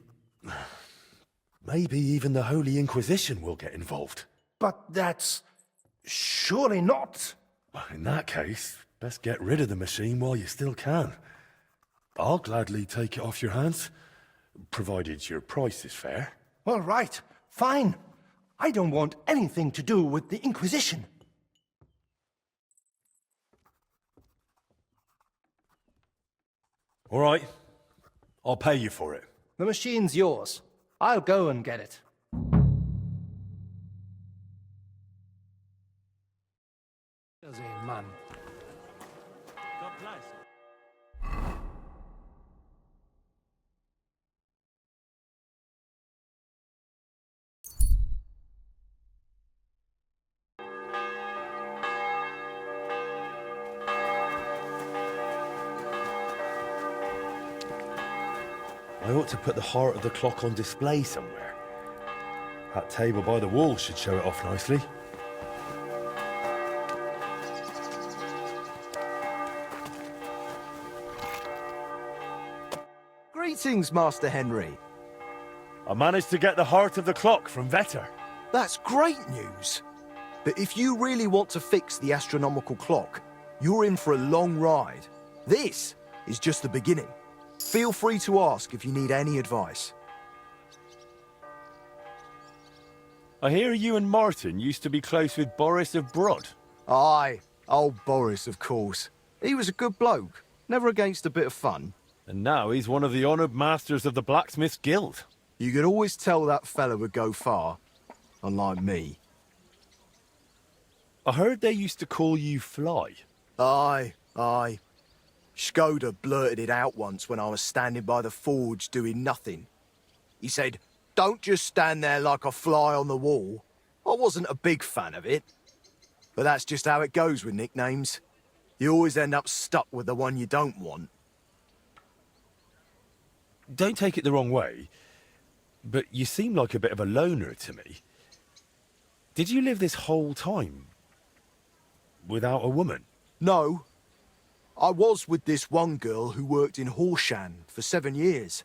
even the Holy Inquisition will get involved. But that's... surely not. Well, in that case, best get rid of the machine while you still can. I'll gladly take it off your hands, provided your price is fair. All right, fine. I don't want anything to do with the Inquisition. All right, I'll pay you for it. The machine's yours. I'll go and get it. Man. God bless. I ought to put the heart of the clock on display somewhere. That table by the wall should show it off nicely. Greetings, Master Henry. I managed to get the heart of the clock from Vetter. That's great news. But if you really want to fix the astronomical clock, you're in for a long ride. This is just the beginning. Feel free to ask if you need any advice. I hear you and Martin used to be close with Boris of Brod. Aye, old Boris, of course. He was a good bloke, never against a bit of fun. And now he's one of the honoured masters of the Blacksmith Guild. You could always tell that fella would go far, unlike me. I heard they used to call you Fly. Aye, aye. Skoda blurted it out once when I was standing by the forge doing nothing. He said, "Don't just stand there like a fly on the wall." I wasn't a big fan of it. But that's just how it goes with nicknames. You always end up stuck with the one you don't want. Don't take it the wrong way, but you seem like a bit of a loner to me. Did you live this whole time without a woman? No. I was with this one girl who worked in Horshan for 7 years.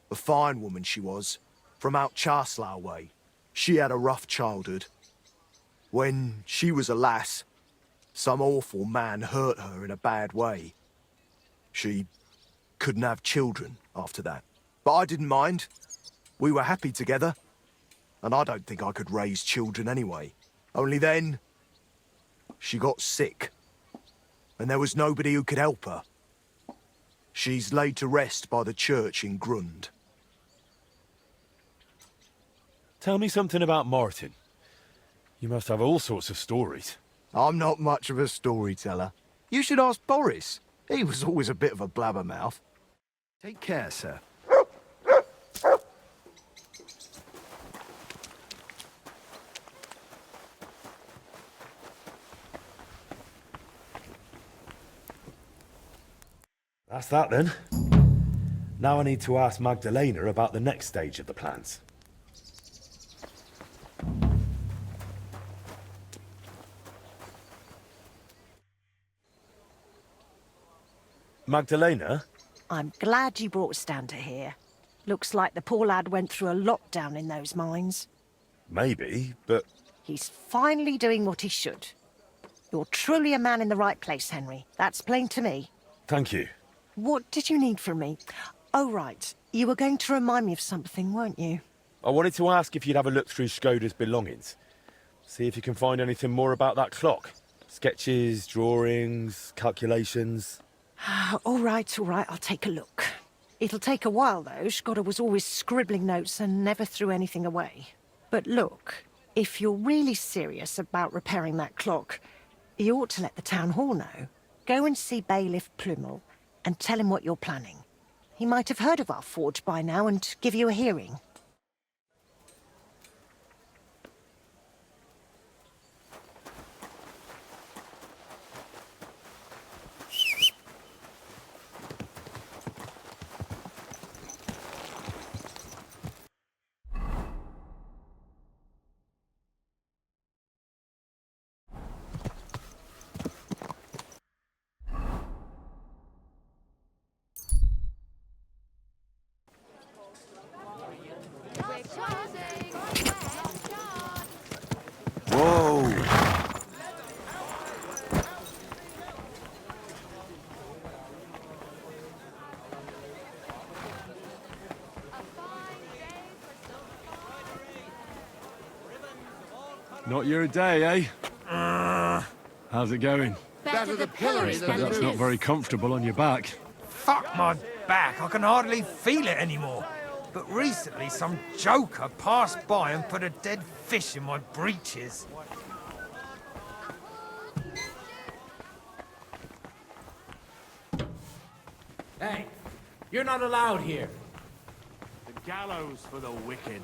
A fine woman she was, from out Charslow way. She had a rough childhood. When she was a lass, some awful man hurt her in a bad way. She couldn't have children after that. But I didn't mind. We were happy together. And I don't think I could raise children anyway. Only then, she got sick. And there was nobody who could help her. She's laid to rest by the church in Grund. Tell me something about Martin. You must have all sorts of stories. I'm not much of a storyteller. You should ask Boris. He was always a bit of a blabbermouth. Take care, sir. That's that then. Now I need to ask Magdalena about the next stage of the plans. Magdalena? I'm glad you brought Stan to here. Looks like the poor lad went through a lot down in those mines. Maybe, but... He's finally doing what he should. You're truly a man in the right place, Henry. That's plain to me. Thank you. What did you need from me? Oh, right. You were going to remind me of something, weren't you? I wanted to ask if you'd have a look through Skoda's belongings. See if you can find anything more about that clock. Sketches, drawings, calculations... All right, I'll take a look. It'll take a while, though. Skoda was always scribbling notes and never threw anything away. But look, if you're really serious about repairing that clock, you ought to let the town hall know. Go and see Bailiff Plumel and tell him what you're planning. He might have heard of our forge by now and give you a hearing. Whoa! Not your day, eh? How's it going? Better the pillory than That's not very comfortable on your back. Fuck my back, I can hardly feel it anymore. But recently some joker passed by and put a dead fish in my breeches. Hey, you're not allowed here. The gallows for the wicked.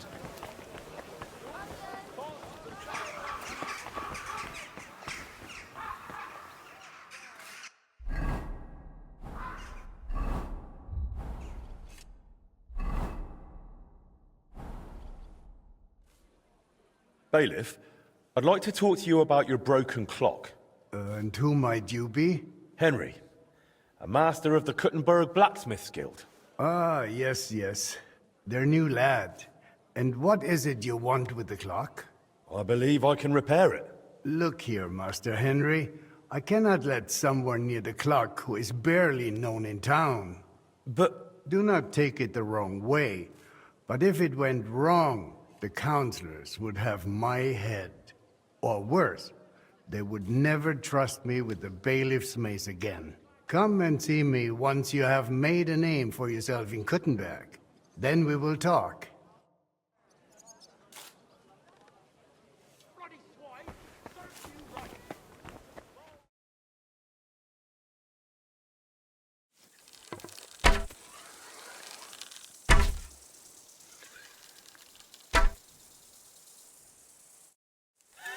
Bailiff, I'd like to talk to you about your broken clock. And who might you be? Henry, a master of the Kuttenberg Blacksmith's Guild. Ah, yes. Their new lad. And what is it you want with the clock? I believe I can repair it. Look here, Master Henry. I cannot let someone near the clock who is barely known in town. But... Do not take it the wrong way. But if it went wrong, the counselors would have my head. Or worse, they would never trust me with the bailiff's mace again. Come and see me once you have made a name for yourself in Kuttenberg. Then we will talk.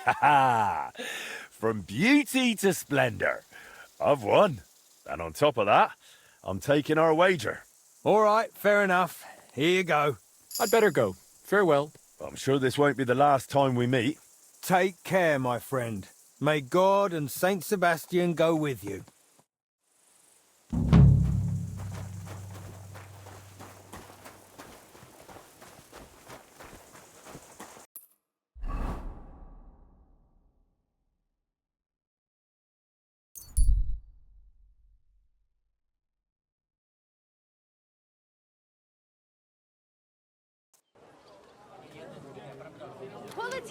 Ha! From beauty to splendor. I've won. And on top of that, I'm taking our wager. All right, fair enough. Here you go. I'd better go. Farewell. I'm sure this won't be the last time we meet. Take care, my friend. May God and Saint Sebastian go with you.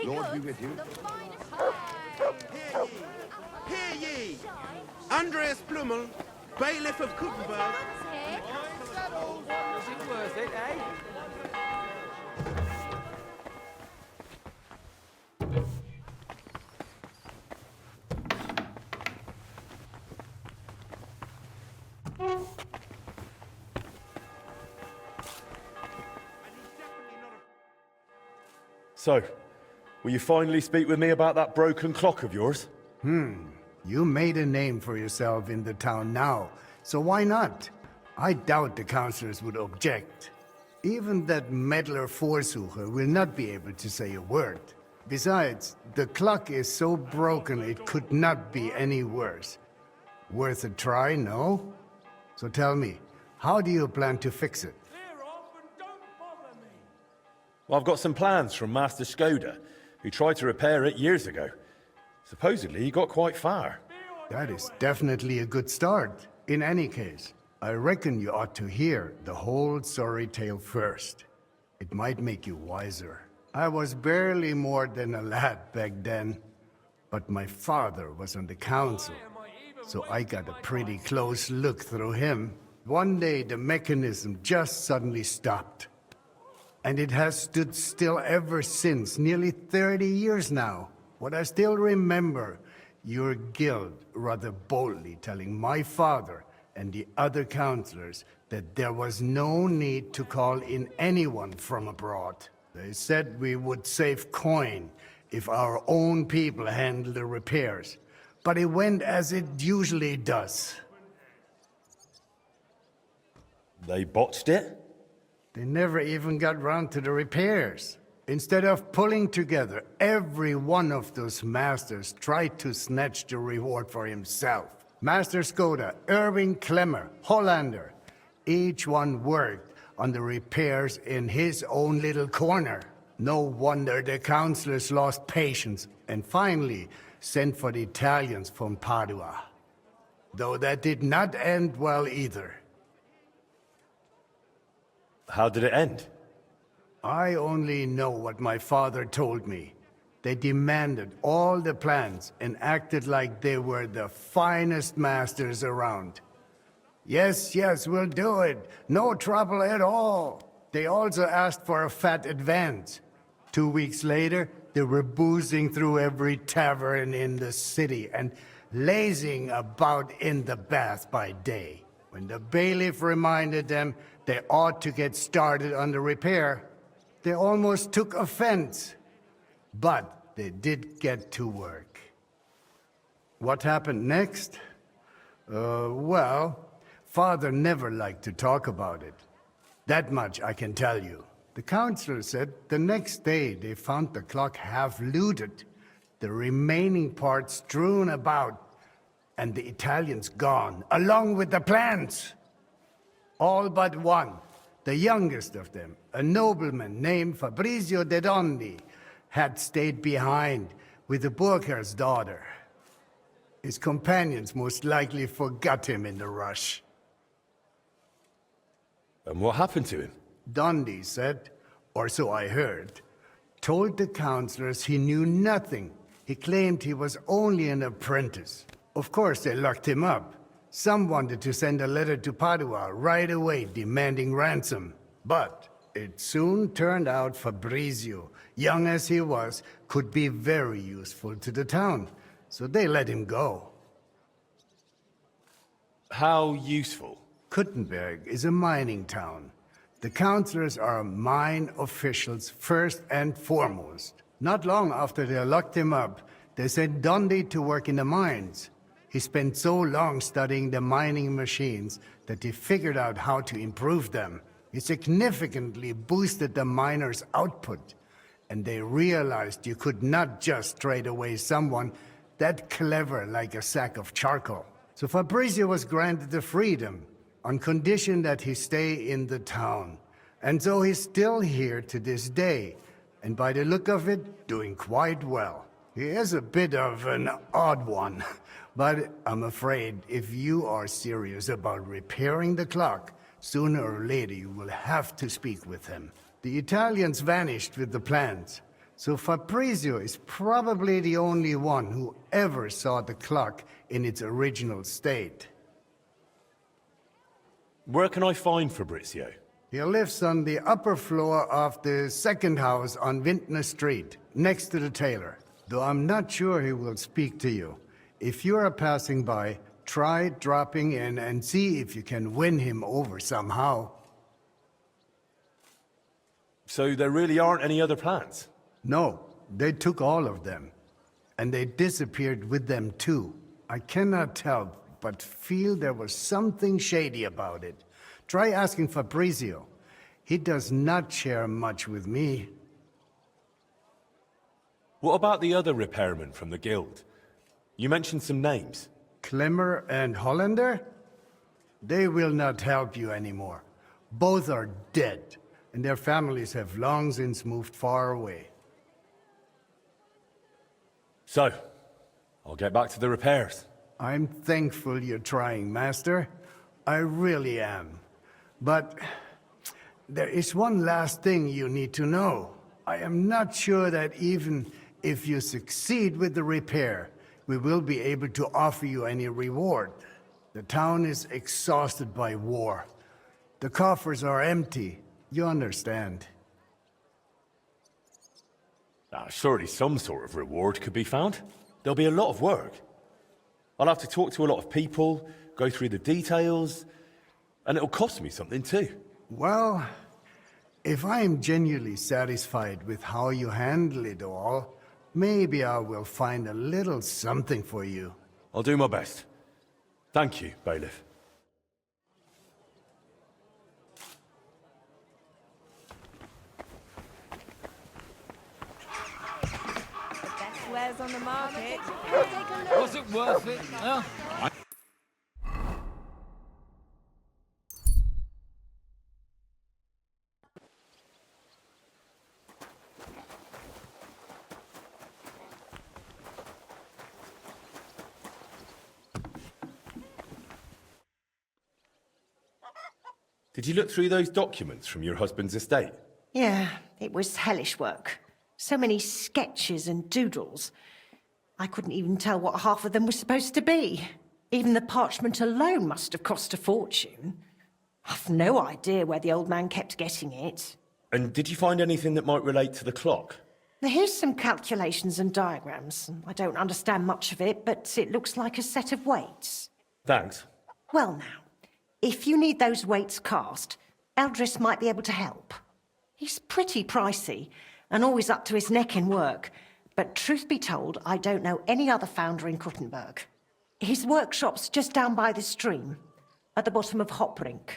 Lord be with you. Hear ye! Andreas Plummel, bailiff of Kuttenberg. Is it worth it, eh? So, will you finally speak with me about that broken clock of yours? You made a name for yourself in the town now, so why not? I doubt the councillors would object. Even that meddler Vorsucher will not be able to say a word. Besides, the clock is so broken it could not be any worse. Worth a try, no? So tell me, how do you plan to fix it? Well, I've got some plans from Master Skoda, who tried to repair it years ago. Supposedly, he got quite far. That is definitely a good start. In any case, I reckon you ought to hear the whole sorry tale first. It might make you wiser. I was barely more than a lad back then, but my father was on the council, so I got a pretty close look through him. One day, the mechanism just suddenly stopped. And it has stood still ever since, nearly 30 years now. What I still remember, your guild rather boldly telling my father and the other councillors that there was no need to call in anyone from abroad. They said we would save coin if our own people handled the repairs. But it went as it usually does. They botched it? They never even got round to the repairs. Instead of pulling together, every one of those masters tried to snatch the reward for himself. Master Skoda, Erwin Klemmer, Hollander, each one worked on the repairs in his own little corner. No wonder the councillors lost patience and finally sent for the Italians from Padua. Though that did not end well either. How did it end? I only know what my father told me. They demanded all the plans and acted like they were the finest masters around. Yes, yes, we'll do it. No trouble at all. They also asked for a fat advance. 2 weeks later, they were boozing through every tavern in the city and lazing about in the bath by day. When the bailiff reminded them they ought to get started on the repair, they almost took offense. But they did get to work. What happened next? Well, Father never liked to talk about it. That much I can tell you. The councillor said the next day they found the clock half looted, the remaining parts strewn about, and the Italians gone, along with the plans. All but one, the youngest of them, a nobleman named Fabrizio de Dondi, had stayed behind with the Burkhar's daughter. His companions most likely forgot him in the rush. And what happened to him? Dondi said, or so I heard, told the councillors he knew nothing. He claimed he was only an apprentice. Of course, they locked him up. Some wanted to send a letter to Padua right away demanding ransom. But it soon turned out Fabrizio, young as he was, could be very useful to the town. So they let him go. How useful? Kuttenberg is a mining town. The councillors are mine officials first and foremost. Not long after they locked him up, they sent Dundee to work in the mines. He spent so long studying the mining machines that he figured out how to improve them. He significantly boosted the miners' output, and they realized you could not just trade away someone that clever like a sack of charcoal. So Fabrizio was granted the freedom, on condition that he stay in the town. And so he's still here to this day, and by the look of it, doing quite well. He is a bit of an odd one, but I'm afraid if you are serious about repairing the clock, sooner or later you will have to speak with him. The Italians vanished with the plans, so Fabrizio is probably the only one who ever saw the clock in its original state. Where can I find Fabrizio? He lives on the upper floor of the second house on Vintner Street, next to the tailor. Though I'm not sure he will speak to you. If you are passing by, try dropping in and see if you can win him over somehow. So there really aren't any other plans? No, they took all of them. And they disappeared with them too. I cannot help but feel there was something shady about it. Try asking Fabrizio. He does not share much with me. What about the other repairmen from the guild? You mentioned some names. Klemmer and Hollander? They will not help you anymore. Both are dead, and their families have long since moved far away. So, I'll get back to the repairs. I'm thankful you're trying, Master. I really am. But there is one last thing you need to know. I am not sure that even if you succeed with the repair, we will be able to offer you any reward. The town is exhausted by war. The coffers are empty. You understand. Surely some sort of reward could be found. There'll be a lot of work. I'll have to talk to a lot of people, go through the details, and it'll cost me something too. Well, if I am genuinely satisfied with how you handle it all, maybe I will find a little something for you. I'll do my best. Thank you, Bailiff. Wares on the market. Was it worth it? Huh? Did you look through those documents from your husband's estate? Yeah, it was hellish work. So many sketches and doodles. I couldn't even tell what half of them were supposed to be. Even the parchment alone must have cost a fortune. I've no idea where the old man kept getting it. And did you find anything that might relate to the clock? Here's some calculations and diagrams. I don't understand much of it, but it looks like a set of weights. Thanks. Well now, if you need those weights cast, Eldris might be able to help. He's pretty pricey, and always up to his neck in work. But truth be told, I don't know any other founder in Kuttenberg. His workshop's just down by the stream, at the bottom of Hopbrink.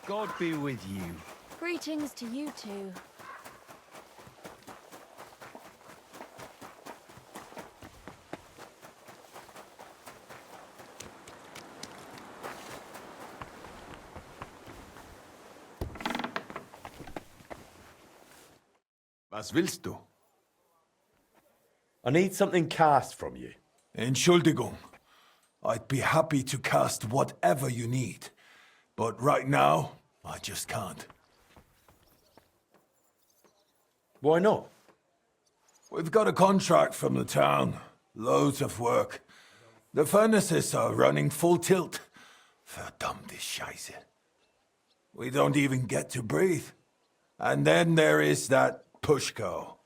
God be with you. Greetings to you two. Was willst du? I need something cast from you. Entschuldigung. I'd be happy to cast whatever you need. But right now, I just can't. Why not? We've got a contract from the town. Loads of work. The furnaces are running full tilt. Verdammte Scheiße. We don't even get to breathe. And then there is that Pushko.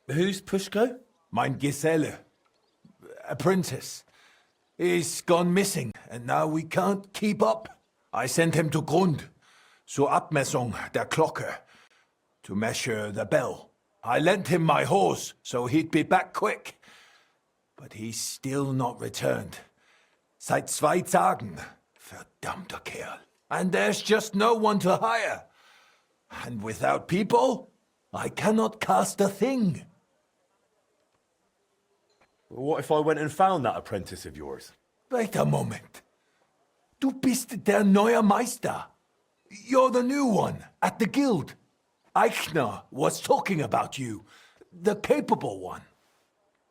Who's Pushko? Mein Geselle. Apprentice. He's gone missing, and now we can't keep up. I sent him to Grund, zur Abmessung der Glocke, to measure the bell. I lent him my horse, so he'd be back quick. But he's still not returned. Seit 2 Tagen. Verdammter Kerl. And there's just no one to hire. And without people, I cannot cast a thing. What if I went and found that apprentice of yours? Wait a moment. Du bist der neue Meister. You're the new one at the guild. Eichner was talking about you, the capable one.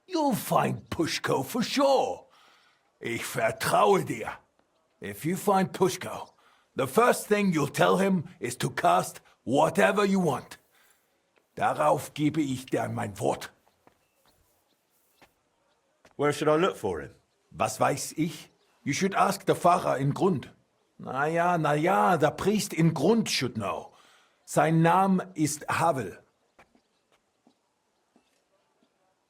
You'll find Pushko for sure. Ich vertraue dir. If you find Pushko, the first thing you'll tell him is to cast whatever you want. Darauf gebe ich dir mein Wort. Where should I look for him? Was weiß ich? You should ask the Pfarrer in Grund. Na ja, the priest in Grund should know. Sein Name ist Havel.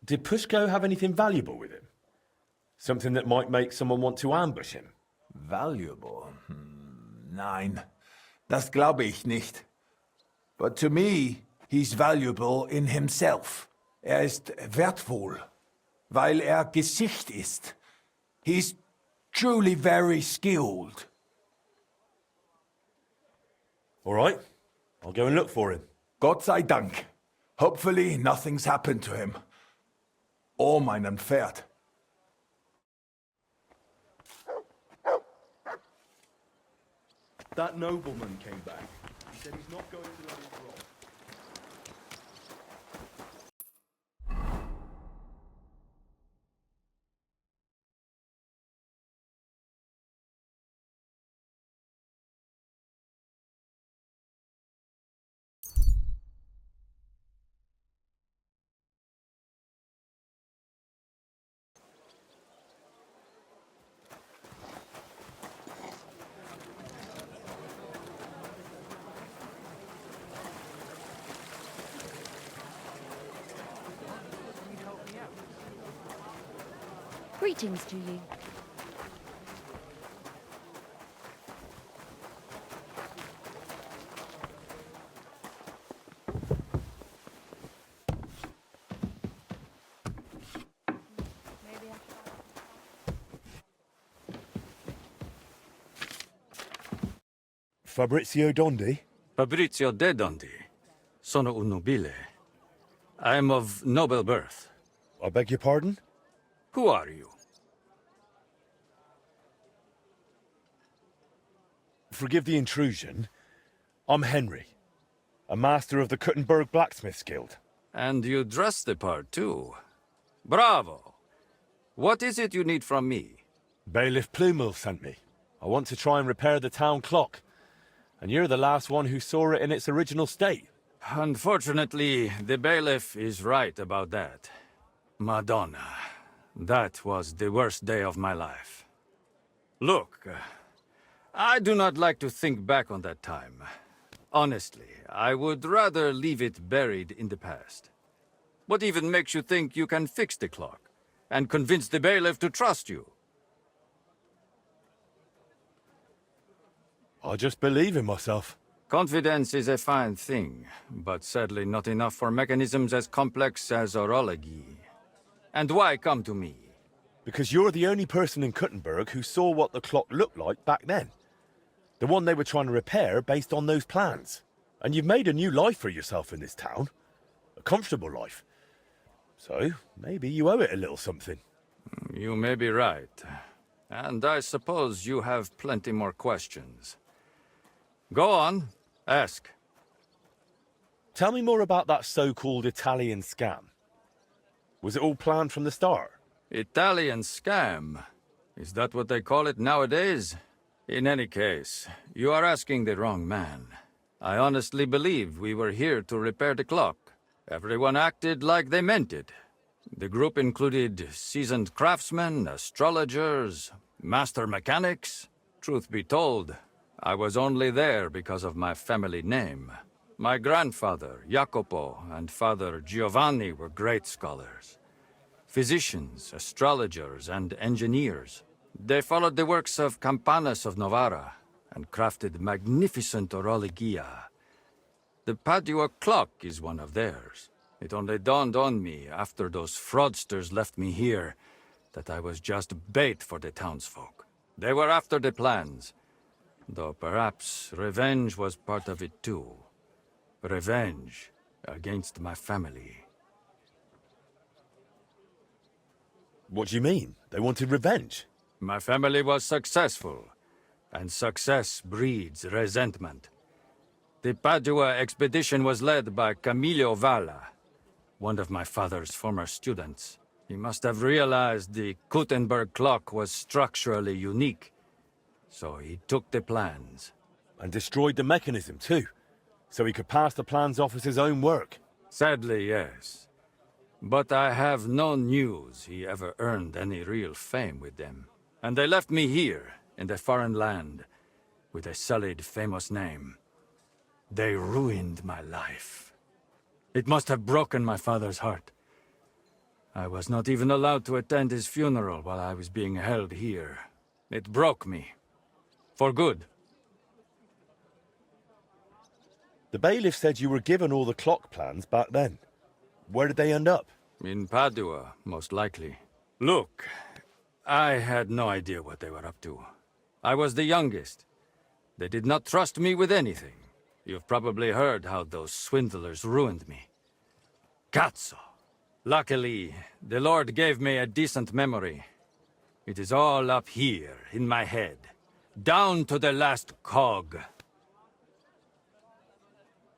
Did Pushko have anything valuable with him? Something that might make someone want to ambush him? Valuable? Nein, das glaube ich nicht. But to me, he's valuable in himself. Ist wertvoll, weil Gesicht ist. He's truly very skilled. All right, I'll go and look for him. Gott sei Dank. Hopefully nothing's happened to him. Or meinem Pferd. That nobleman came back. He said he's not going to let it drop. Greetings to you. Fabrizio Dondi? Fabrizio de Dondi. Sono un nobile. I am of noble birth. I beg your pardon? Who are you? Forgive the intrusion. I'm Henry, a master of the Kuttenberg Blacksmith's Guild. And you dress the part, too. Bravo! What is it you need from me? Bailiff Plumel sent me. I want to try and repair the town clock. And you're the last one who saw it in its original state. Unfortunately, the bailiff is right about that. Madonna. That was the worst day of my life. Look, I do not like to think back on that time. Honestly, I would rather leave it buried in the past. What even makes you think you can fix the clock and convince the bailiff to trust you? I just believe in myself. Confidence is a fine thing, but sadly not enough for mechanisms as complex as orology. And why come to me? Because you're the only person in Kuttenberg who saw what the clock looked like back then. The one they were trying to repair based on those plans. And you've made a new life for yourself in this town. A comfortable life. So, maybe you owe it a little something. You may be right. And I suppose you have plenty more questions. Go on, ask. Tell me more about that so-called Italian scam. Was it all planned from the start? Italian scam? Is that what they call it nowadays? In any case, you are asking the wrong man. I honestly believe we were here to repair the clock. Everyone acted like they meant it. The group included seasoned craftsmen, astrologers, master mechanics. Truth be told, I was only there because of my family name. My grandfather, Jacopo, and father Giovanni were great scholars. Physicians, astrologers, and engineers. They followed the works of Campanus of Novara and crafted magnificent orologia. The Padua clock is one of theirs. It only dawned on me after those fraudsters left me here that I was just bait for the townsfolk. They were after the plans, though perhaps revenge was part of it too. Revenge against my family. What do you mean? They wanted revenge? My family was successful, and success breeds resentment. The Padua expedition was led by Camillo Valla, one of my father's former students. He must have realized the Kuttenberg clock was structurally unique, so he took the plans. And destroyed the mechanism too, so he could pass the plans off as his own work? Sadly, yes. But I have no news he ever earned any real fame with them. And they left me here, in a foreign land, with a sullied, famous name. They ruined my life. It must have broken my father's heart. I was not even allowed to attend his funeral while I was being held here. It broke me. For good. The bailiff said you were given all the clock plans back then. Where did they end up? In Padua, most likely. Look, I had no idea what they were up to. I was the youngest. They did not trust me with anything. You've probably heard how those swindlers ruined me. Cazzo! Luckily, the Lord gave me a decent memory. It is all up here, in my head. Down to the last cog.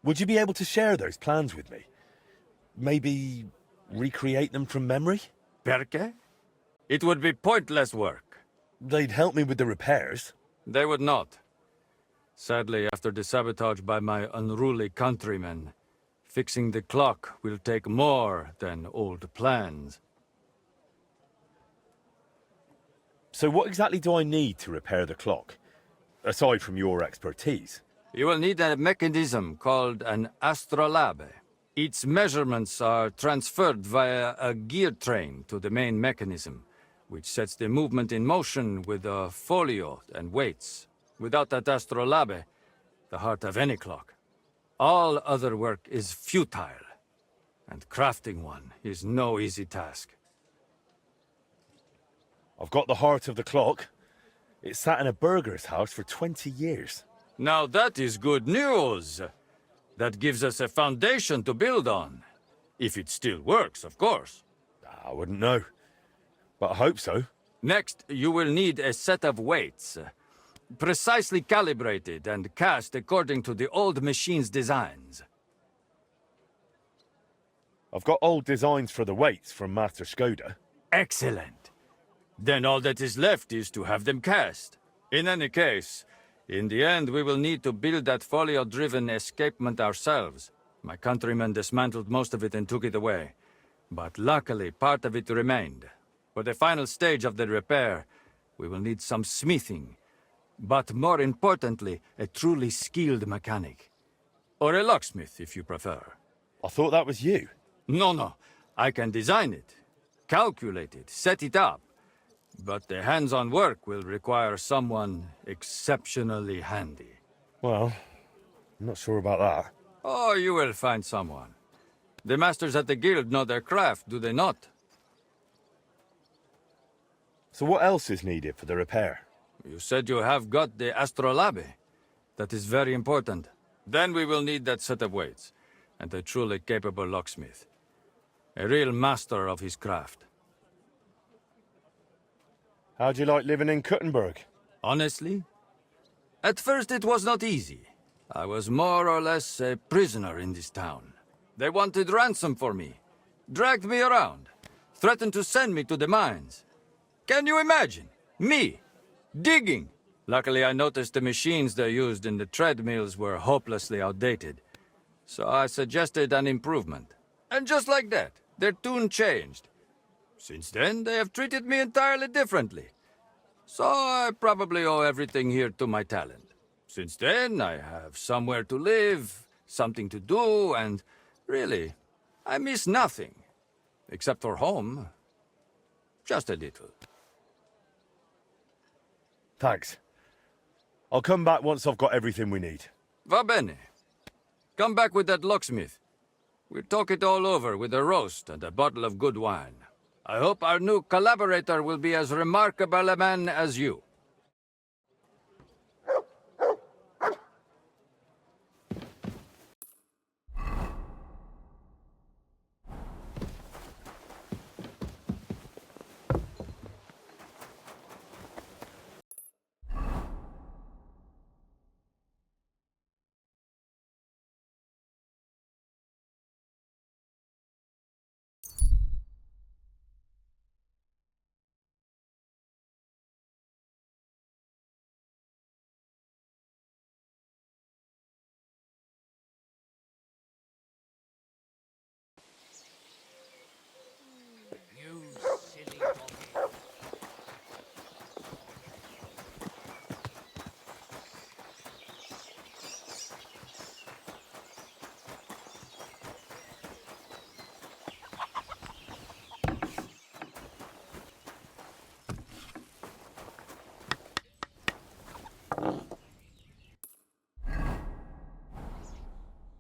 Would you be able to share those plans with me? Maybe recreate them from memory? Perché? It would be pointless work. They'd help me with the repairs. They would not. Sadly, after the sabotage by my unruly countrymen, fixing the clock will take more than old plans. So what exactly do I need to repair the clock? Aside from your expertise. You will need a mechanism called an astrolabe. Its measurements are transferred via a gear train to the main mechanism, which sets the movement in motion with a folio and weights. Without that astrolabe, the heart of any clock, all other work is futile, and crafting one is no easy task. I've got the heart of the clock. It sat in a burgher's house for 20 years. Now that is good news. That gives us a foundation to build on. If it still works, of course. I wouldn't know, but I hope so. Next, you will need a set of weights. Precisely calibrated and cast according to the old machine's designs. I've got old designs for the weights from Master Skoda. Excellent. Then all that is left is to have them cast. In any case, in the end we will need to build that folio-driven escapement ourselves. My countrymen dismantled most of it and took it away. But luckily, part of it remained. For the final stage of the repair, we will need some smithing. But more importantly, a truly skilled mechanic. Or a locksmith, if you prefer. I thought that was you. No. I can design it, calculate it, set it up. But the hands-on work will require someone exceptionally handy. Well, I'm not sure about that. Oh, you will find someone. The masters at the guild know their craft, do they not? So what else is needed for the repair? You said you have got the astrolabe. That is very important. Then we will need that set of weights, and a truly capable locksmith. A real master of his craft. How'd you like living in Kuttenberg? Honestly? At first it was not easy. I was more or less a prisoner in this town. They wanted ransom for me, dragged me around, threatened to send me to the mines. Can you imagine? Me, digging, Luckily, I noticed the machines they used in the treadmills were hopelessly outdated. So I suggested an improvement. And just like that, their tune changed. Since then, they have treated me entirely differently. So I probably owe everything here to my talent. Since then, I have somewhere to live, something to do, and really, I miss nothing. Except for home. Just a little. Thanks. I'll come back once I've got everything we need. Va bene. Come back with that locksmith. We'll talk it all over with a roast and a bottle of good wine. I hope our new collaborator will be as remarkable a man as you.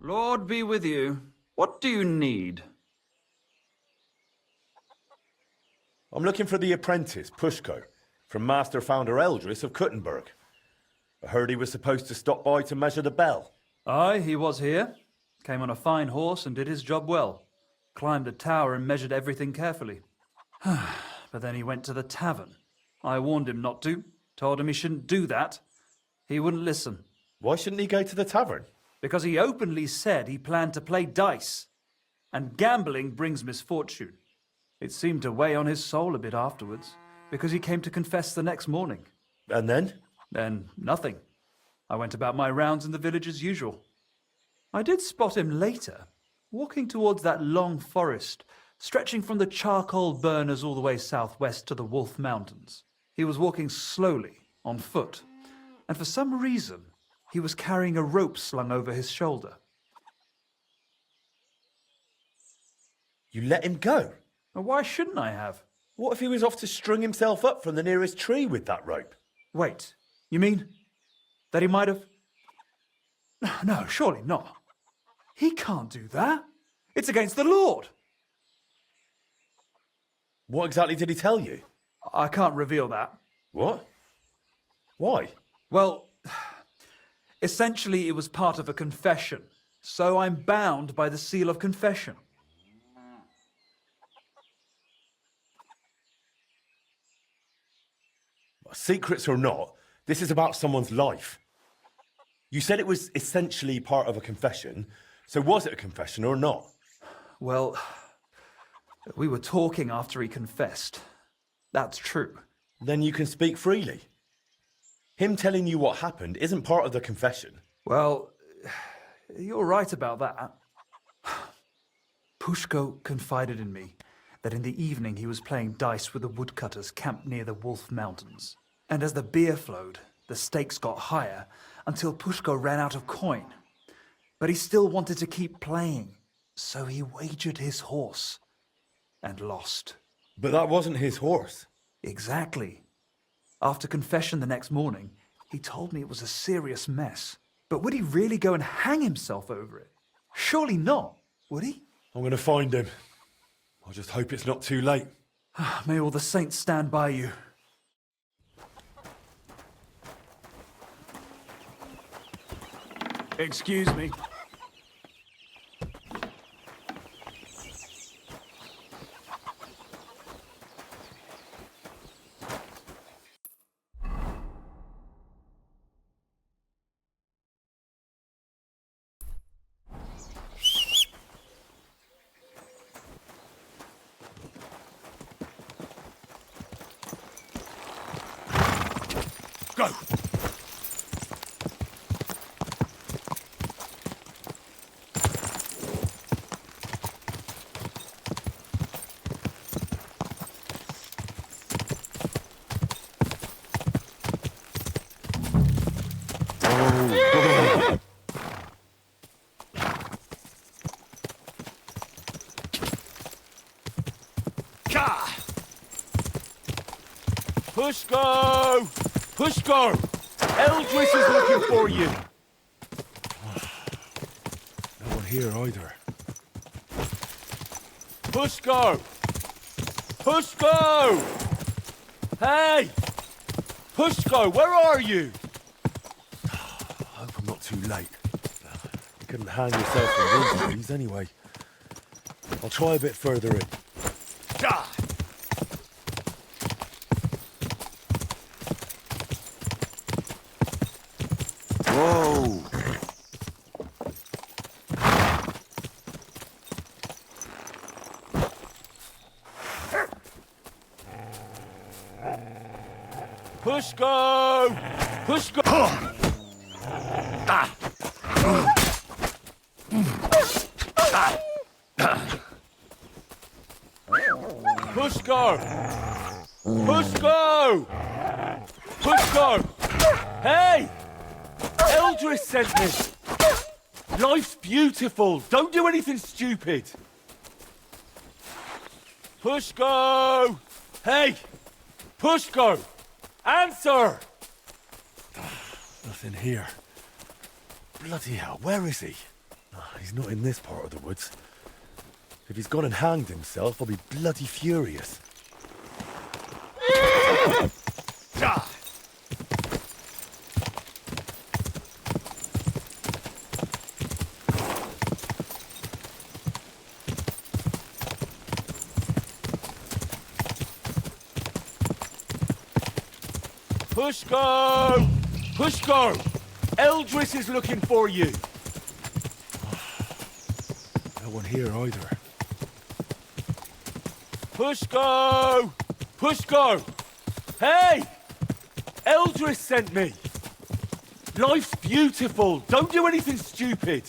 Lord be with you. What do you need? I'm looking for the apprentice, Pushko, from Master Founder Eldris of Kuttenberg. I heard he was supposed to stop by to measure the bell. Aye, he was here. Came on a fine horse and did his job well. Climbed the tower and measured everything carefully. But then he went to the tavern. I warned him not to. Told him he shouldn't do that. He wouldn't listen. Why shouldn't he go to the tavern? Because he openly said he planned to play dice. And gambling brings misfortune. It seemed to weigh on his soul a bit afterwards, because he came to confess the next morning. And then? Then nothing. I went about my rounds in the village as usual. I did spot him later, walking towards that long forest, stretching from the charcoal burners all the way southwest to the Wolf Mountains. He was walking slowly, on foot, and for some reason, he was carrying a rope slung over his shoulder. You let him go? Why shouldn't I have? What if he was off to string himself up from the nearest tree with that rope? Wait, you mean that he might have... No, surely not. He can't do that. It's against the Lord. What exactly did he tell you? I can't reveal that. What? Why? Well, essentially it was part of a confession, so I'm bound by the seal of confession. Secrets or not, this is about someone's life. You said it was essentially part of a confession, so was it a confession or not? Well, we were talking after he confessed. That's true. Then you can speak freely. Him telling you what happened isn't part of the confession. Well, you're right about that. Pushko confided in me that in the evening he was playing dice with the woodcutters camped near the Wolf Mountains. And as the beer flowed, the stakes got higher until Pushko ran out of coin. But he still wanted to keep playing, so he wagered his horse and lost. But that wasn't his horse. Exactly. After confession the next morning, he told me it was a serious mess. But would he really go and hang himself over it? Surely not, would he? I'm going to find him. I just hope it's not too late. May all the saints stand by you. Excuse me. Go! Pushko! Pushko! Eldris is looking for you! No one here either. Pushko! Pushko! Hey! Pushko, where are you? I hope I'm not too late. You couldn't hang yourself from these trees anyway. I'll try a bit further in. Die! Whoa! Pushko! Pushko! Pushko! Pushko! Pushko! Hey! Eldris sent me! Life's beautiful! Don't do anything stupid! Pushko! Hey! Pushko! Answer! Nothing here. Bloody hell, where is he? He's not in this part of the woods. If he's gone and hanged himself, I'll be bloody furious. Pushko! Pushko! Eldris is looking for you! No one here either. Pushko! Pushko! Hey! Eldris sent me! Life's beautiful! Don't do anything stupid!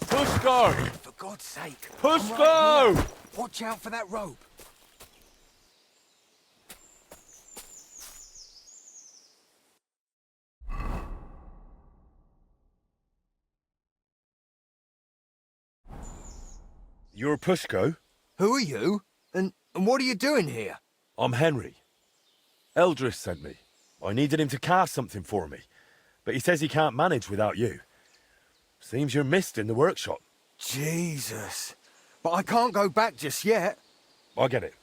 Pushko! For God's sake! Pushko! Right, watch out for that rope! You're Pushko? Who are you? And what are you doing here? I'm Henry. Eldris sent me. I needed him to cast something for me, but he says he can't manage without you. Seems you're missed in the workshop. Jesus. But I can't go back just yet. I get it.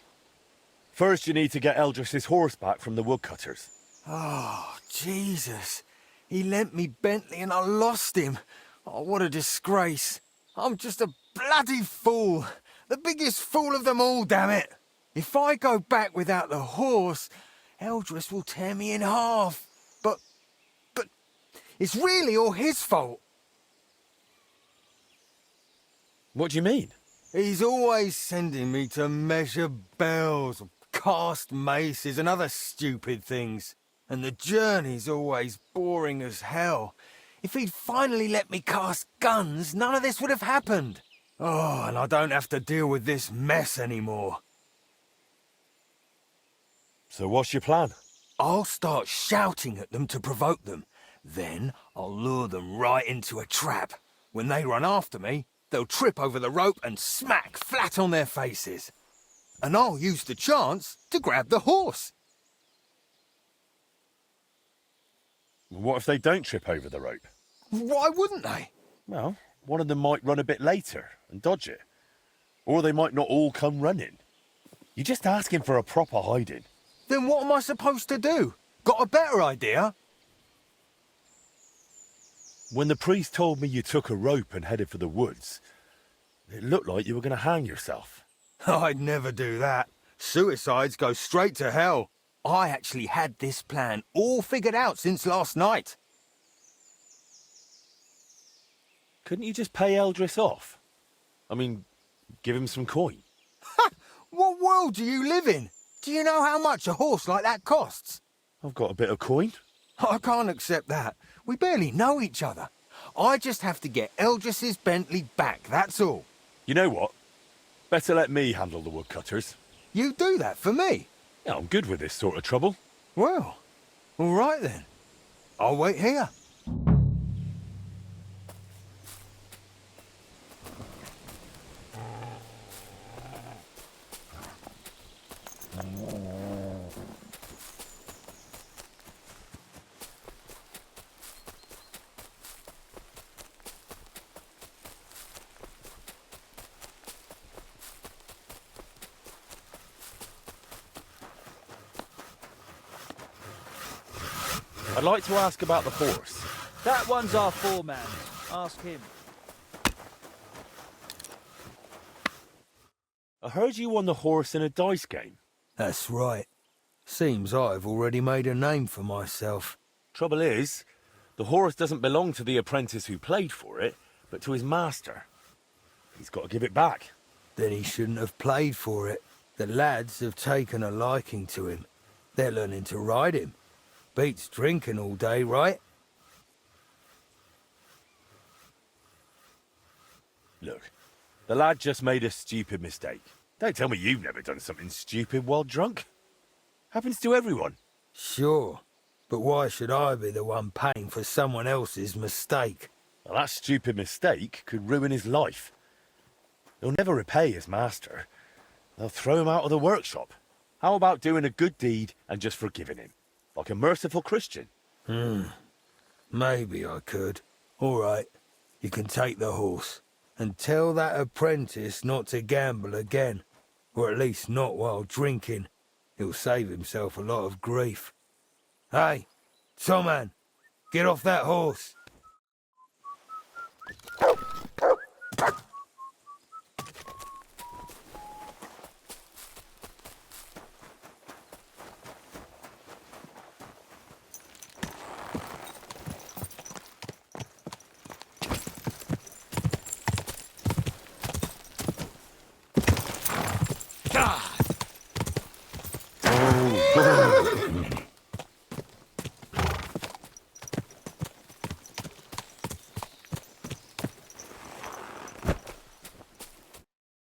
First you need to get Eldris's horse back from the woodcutters. Oh, Jesus. He lent me Bentley and I lost him. Oh, what a disgrace. I'm just a bloody fool. The biggest fool of them all, damn it. If I go back without the horse, Eldris will tear me in half. But it's really all his fault. What do you mean? He's always sending me to measure bells, cast maces and other stupid things. And the journey's always boring as hell. If he'd finally let me cast guns, none of this would have happened. Oh, and I don't have to deal with this mess anymore. So what's your plan? I'll start shouting at them to provoke them. Then I'll lure them right into a trap. When they run after me, they'll trip over the rope and smack flat on their faces. And I'll use the chance to grab the horse. What if they don't trip over the rope? Why wouldn't they? Well, one of them might run a bit later and dodge it. Or they might not all come running. You're just asking for a proper hiding. Then what am I supposed to do? Got a better idea? When the priest told me you took a rope and headed for the woods, it looked like you were going to hang yourself. I'd never do that. Suicides go straight to hell. I actually had this plan all figured out since last night. Couldn't you just pay Eldris off? I mean, give him some coin. Ha! What world do you live in? Do you know how much a horse like that costs? I've got a bit of coin. I can't accept that. We barely know each other. I just have to get Eldris's Bentley back, that's all. You know what? Better let me handle the woodcutters. You do that for me? Yeah, I'm good with this sort of trouble. Well, all right then. I'll wait here. I'd like to ask about the horse. That one's our foreman. Ask him. I heard you won the horse in a dice game. That's right. Seems I've already made a name for myself. Trouble is, the horse doesn't belong to the apprentice who played for it, but to his master. He's got to give it back. Then he shouldn't have played for it. The lads have taken a liking to him. They're learning to ride him. Beats drinking all day, right? Look, the lad just made a stupid mistake. Don't tell me you've never done something stupid while drunk. Happens to everyone. Sure, but why should I be the one paying for someone else's mistake? Well, that stupid mistake could ruin his life. He'll never repay his master. They'll throw him out of the workshop. How about doing a good deed and just forgiving him? Like a merciful Christian. Maybe I could. All right, you can take the horse. And tell that apprentice not to gamble again. Or at least not while drinking. He'll save himself a lot of grief. Hey, Toman, get off that horse.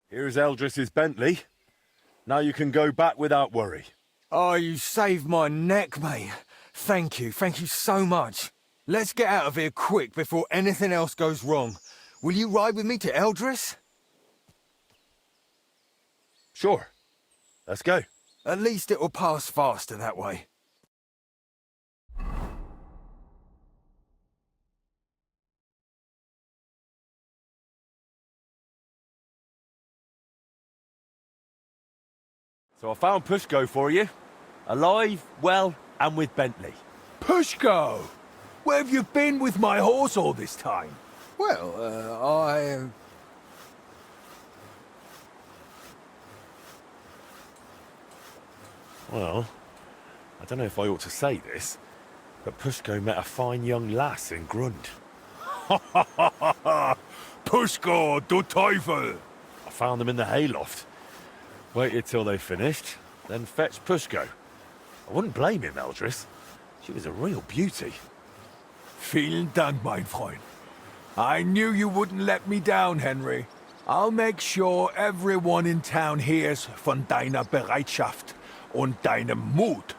Here's Eldris's Bentley. Now you can go back without worry. Oh, you saved my neck, mate. Thank you so much. Let's get out of here quick before anything else goes wrong. Will you ride with me to Eldris? Sure. Let's go. At least it'll pass faster that way. So I found Pushko for you. Alive, well, and with Bentley. Pushko! Where have you been with my horse all this time? Well, Well, I don't know if I ought to say this, but Pushko met a fine young lass in Grund. Pushko, du Teufel! I found them in the hayloft. Waited till they finished, then fetched Pushko. I wouldn't blame him, Eldris. She was a real beauty. Vielen Dank, mein Freund. I knew you wouldn't let me down, Henry. I'll make sure everyone in town hears von deiner Bereitschaft und deinem Mut.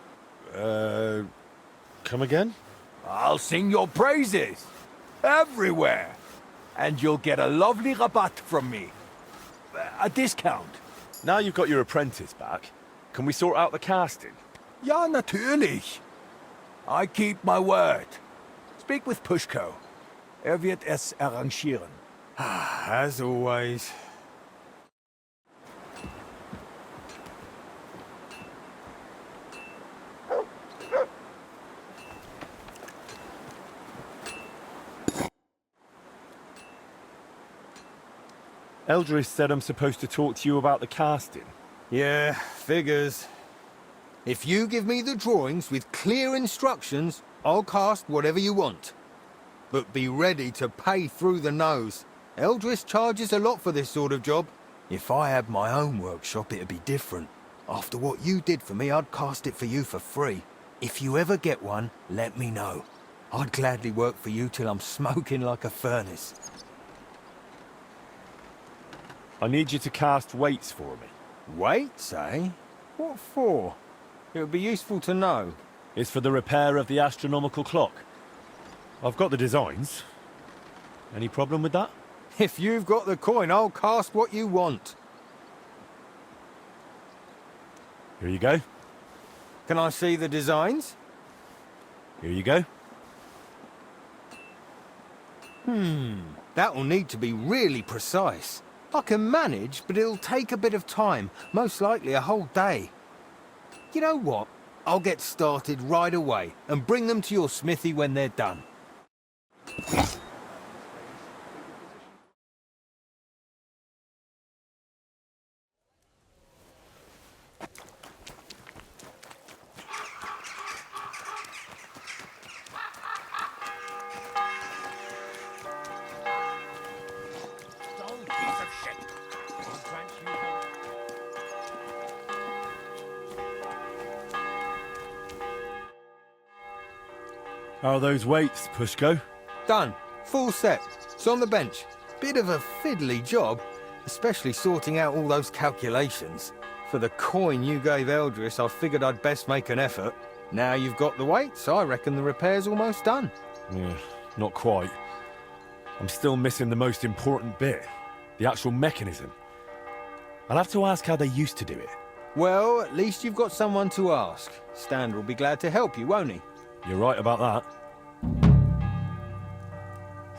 Come again? I'll sing your praises. Everywhere. And you'll get a lovely rabatt from me. A discount. Now you've got your apprentice back, can we sort out the casting? Ja, natürlich. I keep my word. Speak with Pushko. Wird es arrangieren. as always. Eldris said I'm supposed to talk to you about the casting. Yeah, figures. If you give me the drawings with clear instructions, I'll cast whatever you want. But be ready to pay through the nose. Eldris charges a lot for this sort of job. If I had my own workshop, it'd be different. After what you did for me, I'd cast it for you for free. If you ever get one, let me know. I'd gladly work for you till I'm smoking like a furnace. I need you to cast weights for me. Weights, eh? What for? It would be useful to know. It's for the repair of the astronomical clock. I've got the designs. Any problem with that? If you've got the coin, I'll cast what you want. Here you go. Can I see the designs? Here you go. That'll need to be really precise. I can manage, but it'll take a bit of time, most likely a whole day. You know what? I'll get started right away and bring them to your smithy when they're done. How are those weights, Pushko? Done. Full set. It's on the bench. Bit of a fiddly job, especially sorting out all those calculations. For the coin you gave Eldris, I figured I'd best make an effort. Now you've got the weights, I reckon the repair's almost done. Yeah, not quite. I'm still missing the most important bit. The actual mechanism. I'll have to ask how they used to do it. Well, at least you've got someone to ask. Stander will be glad to help you, won't he? You're right about that.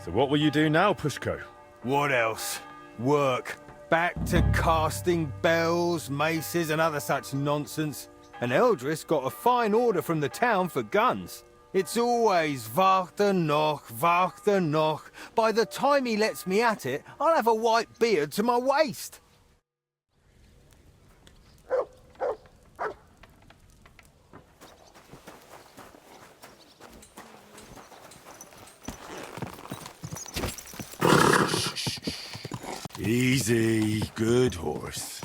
So what will you do now, Pushko? What else? Work. Back to casting bells, maces and other such nonsense. And Eldris got a fine order from the town for guns. It's always wachte noch, wachte noch. By the time he lets me at it, I'll have a white beard to my waist. Easy, good horse.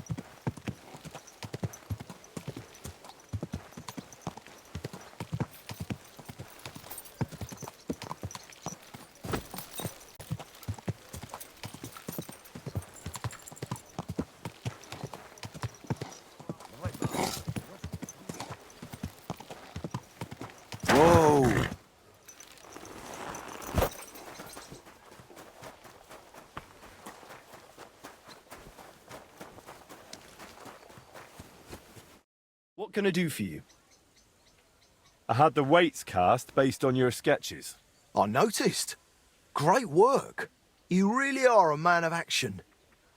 Whoa! What can I do for you? I had the weights cast based on your sketches. I noticed. Great work. You really are a man of action.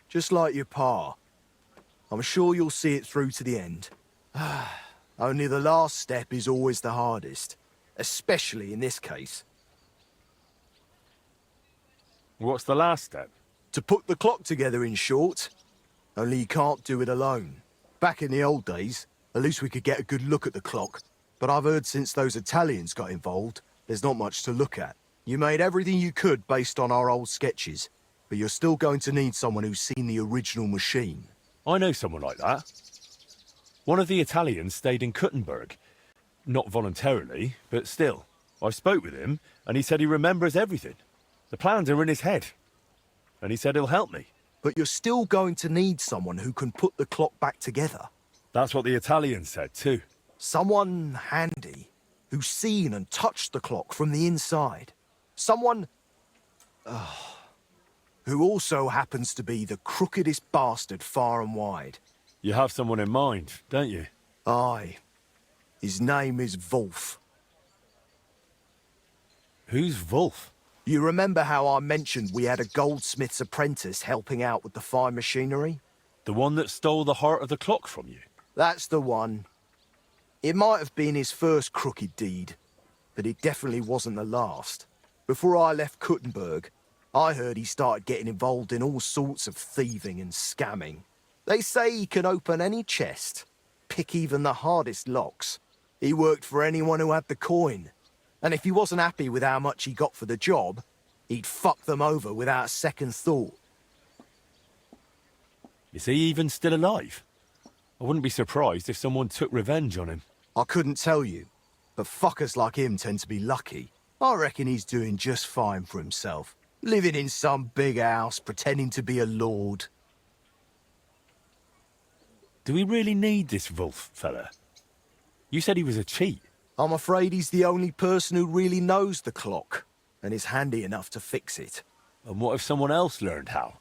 Just like your pa. I'm sure you'll see it through to the end. Only the last step is always the hardest. Especially in this case. What's the last step? To put the clock together, in short. Only you can't do it alone. Back in the old days, at least we could get a good look at the clock. But I've heard since those Italians got involved, there's not much to look at. You made everything you could based on our old sketches, but you're still going to need someone who's seen the original machine. I know someone like that. One of the Italians stayed in Kuttenberg. Not voluntarily, but still. I spoke with him, and he said he remembers everything. The plans are in his head. And he said he'll help me. But you're still going to need someone who can put the clock back together. That's what the Italian said, too. Someone handy, who's seen and touched the clock from the inside. Someone... who also happens to be the crookedest bastard far and wide. You have someone in mind, don't you? Aye. His name is Wolf. Who's Wolf? You remember how I mentioned we had a goldsmith's apprentice helping out with the fine machinery? The one that stole the heart of the clock from you? That's the one. It might have been his first crooked deed, but it definitely wasn't the last. Before I left Kuttenberg, I heard he started getting involved in all sorts of thieving and scamming. They say he can open any chest, pick even the hardest locks. He worked for anyone who had the coin. And if he wasn't happy with how much he got for the job, he'd fuck them over without a second thought. Is he even still alive? I wouldn't be surprised if someone took revenge on him. I couldn't tell you, but fuckers like him tend to be lucky. I reckon he's doing just fine for himself. Living in some big house, pretending to be a lord. Do we really need this Wolf fella? You said he was a cheat. I'm afraid he's the only person who really knows the clock, and is handy enough to fix it. And what if someone else learned how?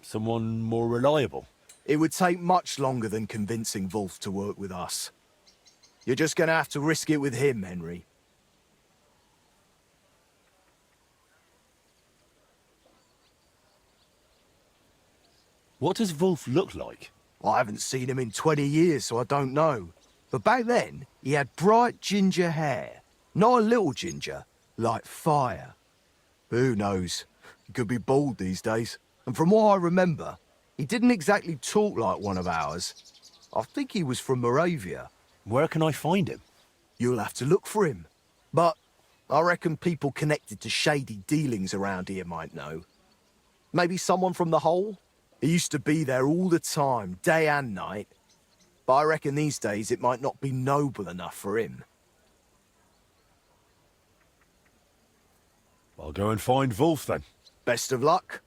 Someone more reliable? It would take much longer than convincing Wolf to work with us. You're just gonna have to risk it with him, Henry. What does Wolf look like? I haven't seen him in 20 years, so I don't know. But back then, he had bright ginger hair. Not a little ginger, like fire. Who knows? He could be bald these days. And from what I remember, he didn't exactly talk like one of ours. I think he was from Moravia. Where can I find him? You'll have to look for him. But I reckon people connected to shady dealings around here might know. Maybe someone from the Hole? He used to be there all the time, day and night. But I reckon these days it might not be noble enough for him. I'll go and find Wolf then. Best of luck.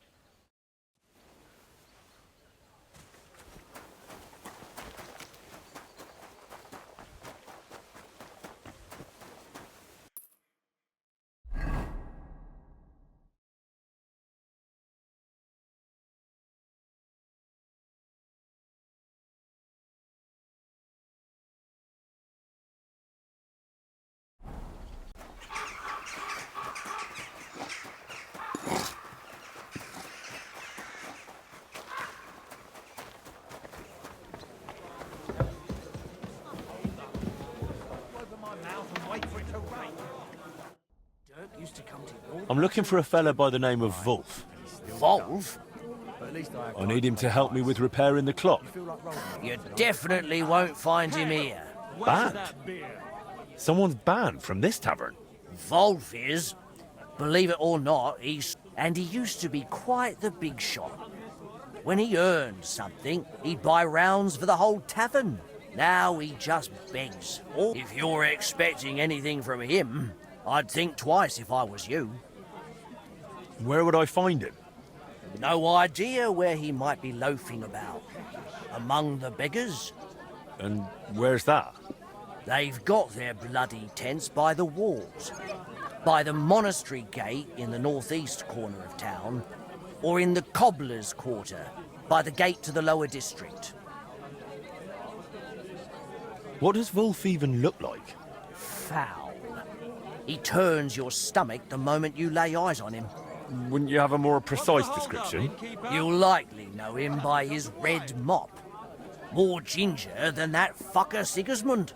I'm looking for a fella by the name of Wolf. Wolf? I need him to help me with repairing the clock. You definitely won't find him here. Banned? Someone's banned from this tavern? Wolf is. Believe it or not, and he used to be quite the big shot. When he earned something, he'd buy rounds for the whole tavern. Now he just begs. Or if you're expecting anything from him, I'd think twice if I was you. Where would I find him? No idea where he might be loafing about. Among the beggars. And where's that? They've got their bloody tents by the walls. By the monastery gate in the northeast corner of town, or in the cobbler's quarter, by the gate to the lower district. What does Wolf even look like? Foul. He turns your stomach the moment you lay eyes on him. Wouldn't you have a more precise description? You'll likely know him by his red mop. More ginger than that fucker Sigismund.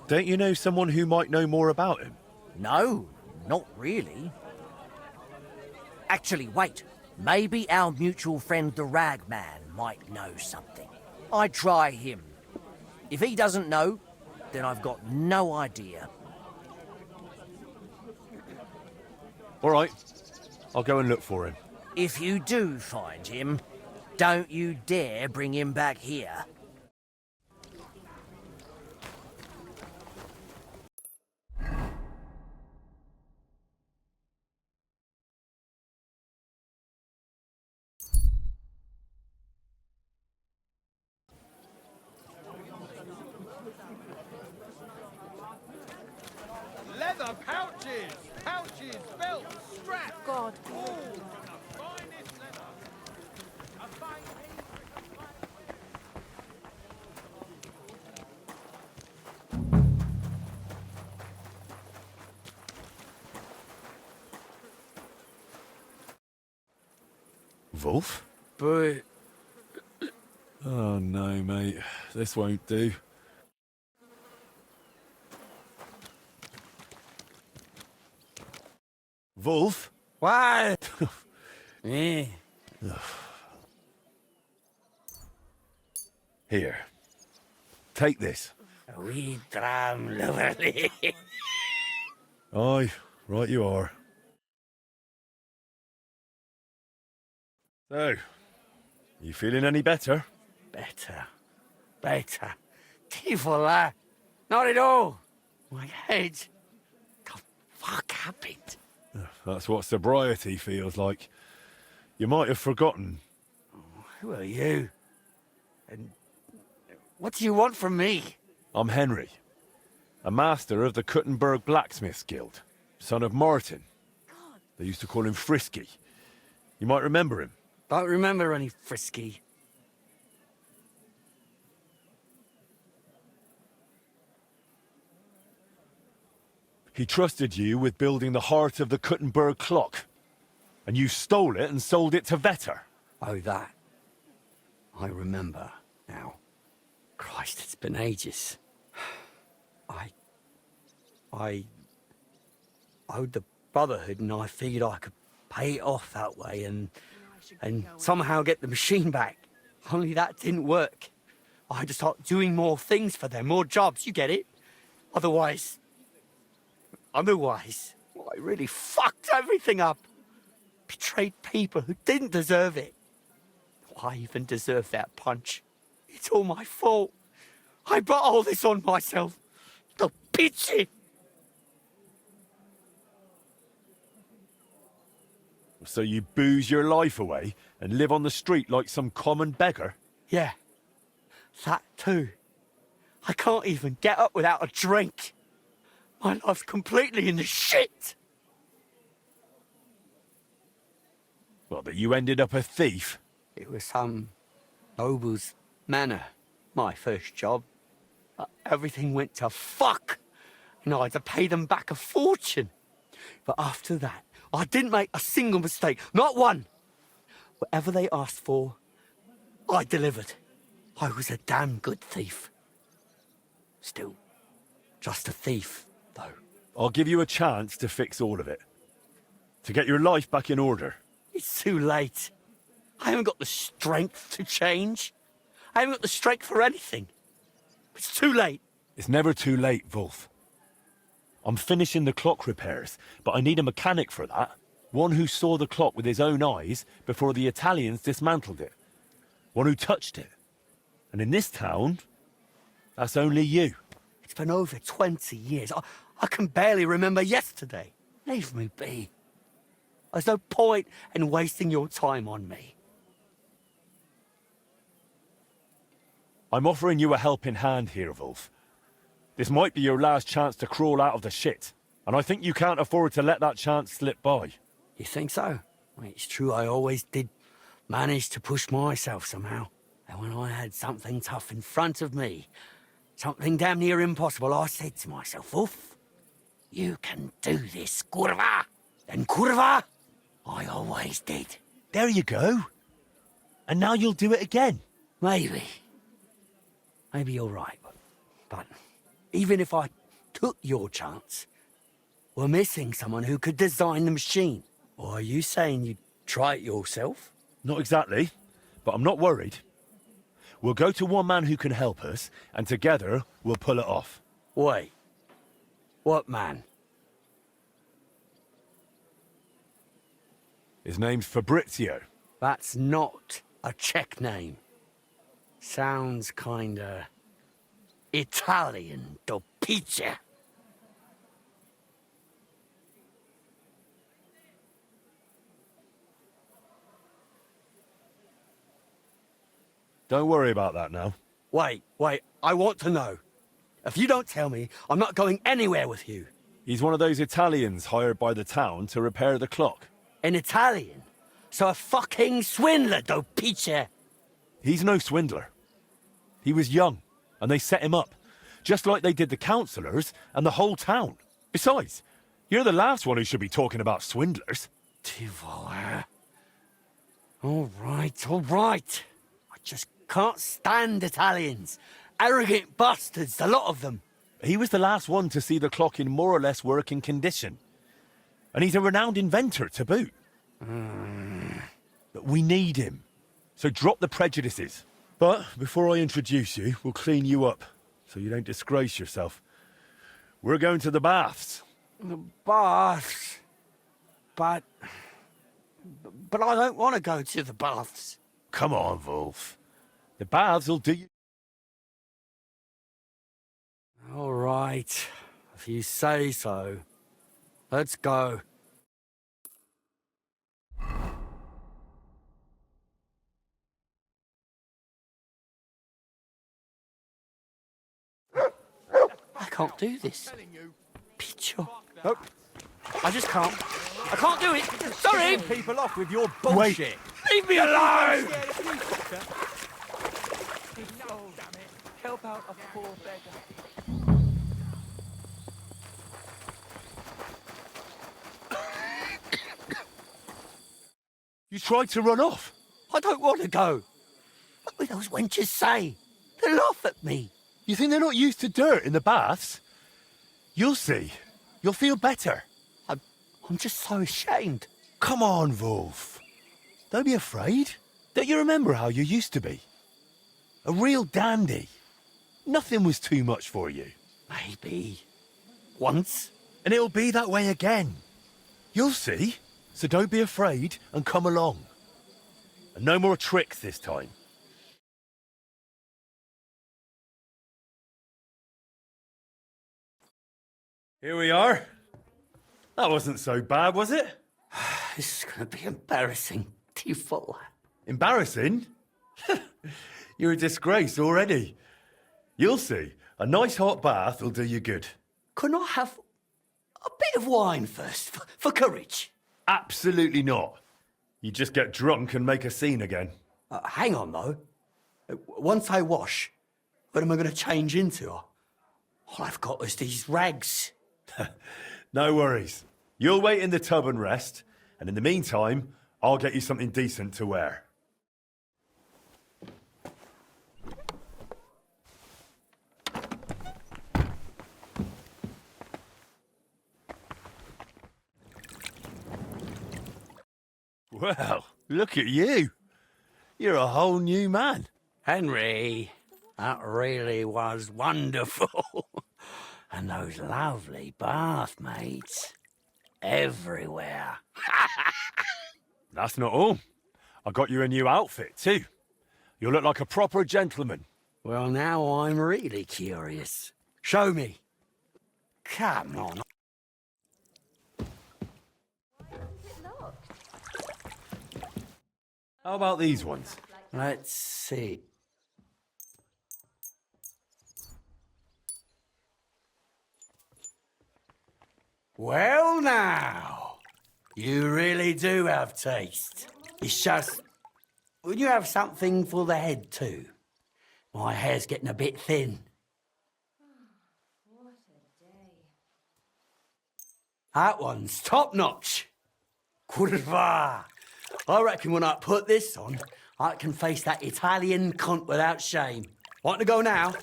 Don't you know someone who might know more about him? No, not really. Actually, wait. Maybe our mutual friend the Ragman might know something. I'd try him. If he doesn't know, then I've got no idea. All right, I'll go and look for him. If you do find him, don't you dare bring him back here. Leather pouches! Pouches, belts, straps! God. All the finest leather. A fine Wolf? But... Oh no, mate. This won't do. Wolf? What? Eh. Here. Take this. We dram lovely. Aye, right you are. So, you feeling any better? Better. Tifola. Not at all. My head. The fuck happened? That's what sobriety feels like. You might have forgotten. Who are you? And what do you want from me? I'm Henry, a master of the Kuttenberg Blacksmiths Guild, son of Martin. They used to call him Frisky. You might remember him. Don't remember any Frisky. He trusted you with building the heart of the Kuttenberg clock. And you stole it and sold it to Vetter. Oh, that. I remember now. Christ, it's been ages. I owed the Brotherhood, and I figured I could pay it off that way and somehow get the machine back. Only that didn't work. I had to start doing more things for them, more jobs, you get it? Otherwise, I really fucked everything up. Betrayed people who didn't deserve it. I even deserve that punch. It's all my fault. I brought all this on myself. The bitchy. So you booze your life away and live on the street like some common beggar? Yeah, that too. I can't even get up without a drink. My life's completely in the shit. Well, but you ended up a thief? It was some noble's manor, my first job. Everything went to fuck, and I had to pay them back a fortune. But after that, I didn't make a single mistake, not one. Whatever they asked for, I delivered. I was a damn good thief. Still, just a thief, though. I'll give you a chance to fix all of it. To get your life back in order. It's too late. I haven't got the strength to change. I haven't got the strength for anything. It's too late. It's never too late, Wolf. I'm finishing the clock repairs, but I need a mechanic for that. One who saw the clock with his own eyes before the Italians dismantled it. One who touched it. And in this town, that's only you. It's been over 20 years. I can barely remember yesterday. Leave me be. There's no point in wasting your time on me. I'm offering you a helping hand here, Wolf. This might be your last chance to crawl out of the shit, and I think you can't afford to let that chance slip by. You think so? It's true, I always did manage to push myself somehow. And when I had something tough in front of me, something damn near impossible, I said to myself, Wolf, you can do this, kurva. And kurva, I always did. There you go. And now you'll do it again. Maybe. Maybe you're right, but even if I took your chance, we're missing someone who could design the machine. Or are you saying you'd try it yourself? Not exactly, but I'm not worried. We'll go to one man who can help us, and together we'll pull it off. Wait. What man? His name's Fabrizio. That's not a Czech name. Sounds kinda Italian, do pizza. Don't worry about that now. Wait, I want to know. If you don't tell me, I'm not going anywhere with you. He's one of those Italians hired by the town to repair the clock. An Italian? So a fucking swindler, do pizza. He's no swindler. He was young, and they set him up, just like they did the councillors and the whole town. Besides, you're the last one who should be talking about swindlers. All right. I just can't stand Italians. Arrogant bastards, a lot of them. He was the last one to see the clock in more or less working condition. And he's a renowned inventor to boot. But we need him. So drop the prejudices. But before I introduce you, we'll clean you up, so you don't disgrace yourself. We're going to the baths. The baths? But I don't want to go to the baths. Come on, Wolf. The baths will do you. All right, if you say so. Let's go. I can't do this. Picho. Nope. I just can't. I can't do it. Sorry. People off with your bullshit. Leave me alone. Help out a poor beggar. You tried to run off. I don't want to go. What will those wenches say? They'll laugh at me. You think they're not used to dirt in the baths? You'll see. You'll feel better. I'm just so ashamed. Come on, Wolf. Don't be afraid. Don't you remember how you used to be? A real dandy. Nothing was too much for you. Maybe. Once. And it'll be that way again. You'll see. So don't be afraid and come along. And no more tricks this time. Here we are. That wasn't so bad, was it? This is going to be embarrassing. Do you follow? Embarrassing? You're a disgrace already. You'll see. A nice hot bath will do you good. Couldn't I have a bit of wine first, for courage? Absolutely not. You just get drunk and make a scene again. Hang on, though. Once I wash, what am I going to change into? All I've got is these rags. No worries. You'll wait in the tub and rest, and in the meantime, I'll get you something decent to wear. Well, look at you. You're a whole new man. Henry, that really was wonderful. And those lovely bathmates. Everywhere. That's not all. I got you a new outfit, too. You'll look like a proper gentleman. Well, now I'm really curious. Show me. Come on. How about these ones? Let's see. Well, now, you really do have taste. It's just, would you have something for the head too? My hair's getting a bit thin. What a day. That one's top notch. Curva. I reckon when I put this on, I can face that Italian cunt without shame. Want to go now?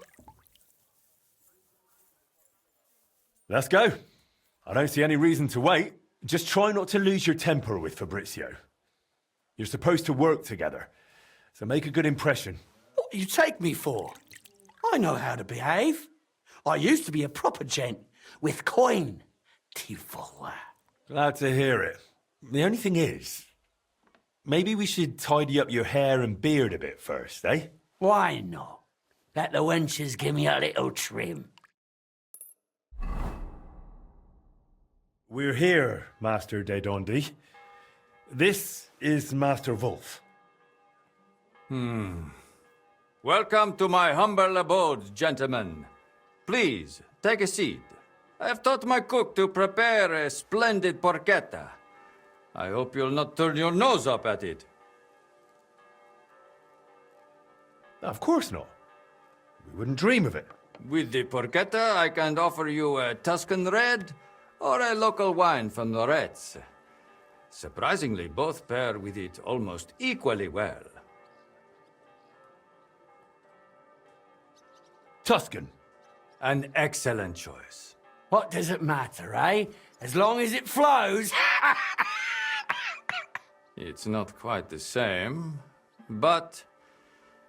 Let's go. I don't see any reason to wait. Just try not to lose your temper with Fabrizio. You're supposed to work together, so make a good impression. What do you take me for? I know how to behave. I used to be a proper gent with coin. Do you follow? Glad to hear it. The only thing is, maybe we should tidy up your hair and beard a bit first, eh? Why not? Let the wenches give me a little trim. We're here, Master de Dondi. This is Master Wolf. Welcome to my humble abode, gentlemen. Please, take a seat. I have taught my cook to prepare a splendid porchetta. I hope you'll not turn your nose up at it. Of course not. We wouldn't dream of it. With the porchetta, I can offer you a Tuscan red or a local wine from Loretz. Surprisingly, both pair with it almost equally well. Tuscan. An excellent choice. What does it matter, eh? As long as it flows. It's not quite the same, but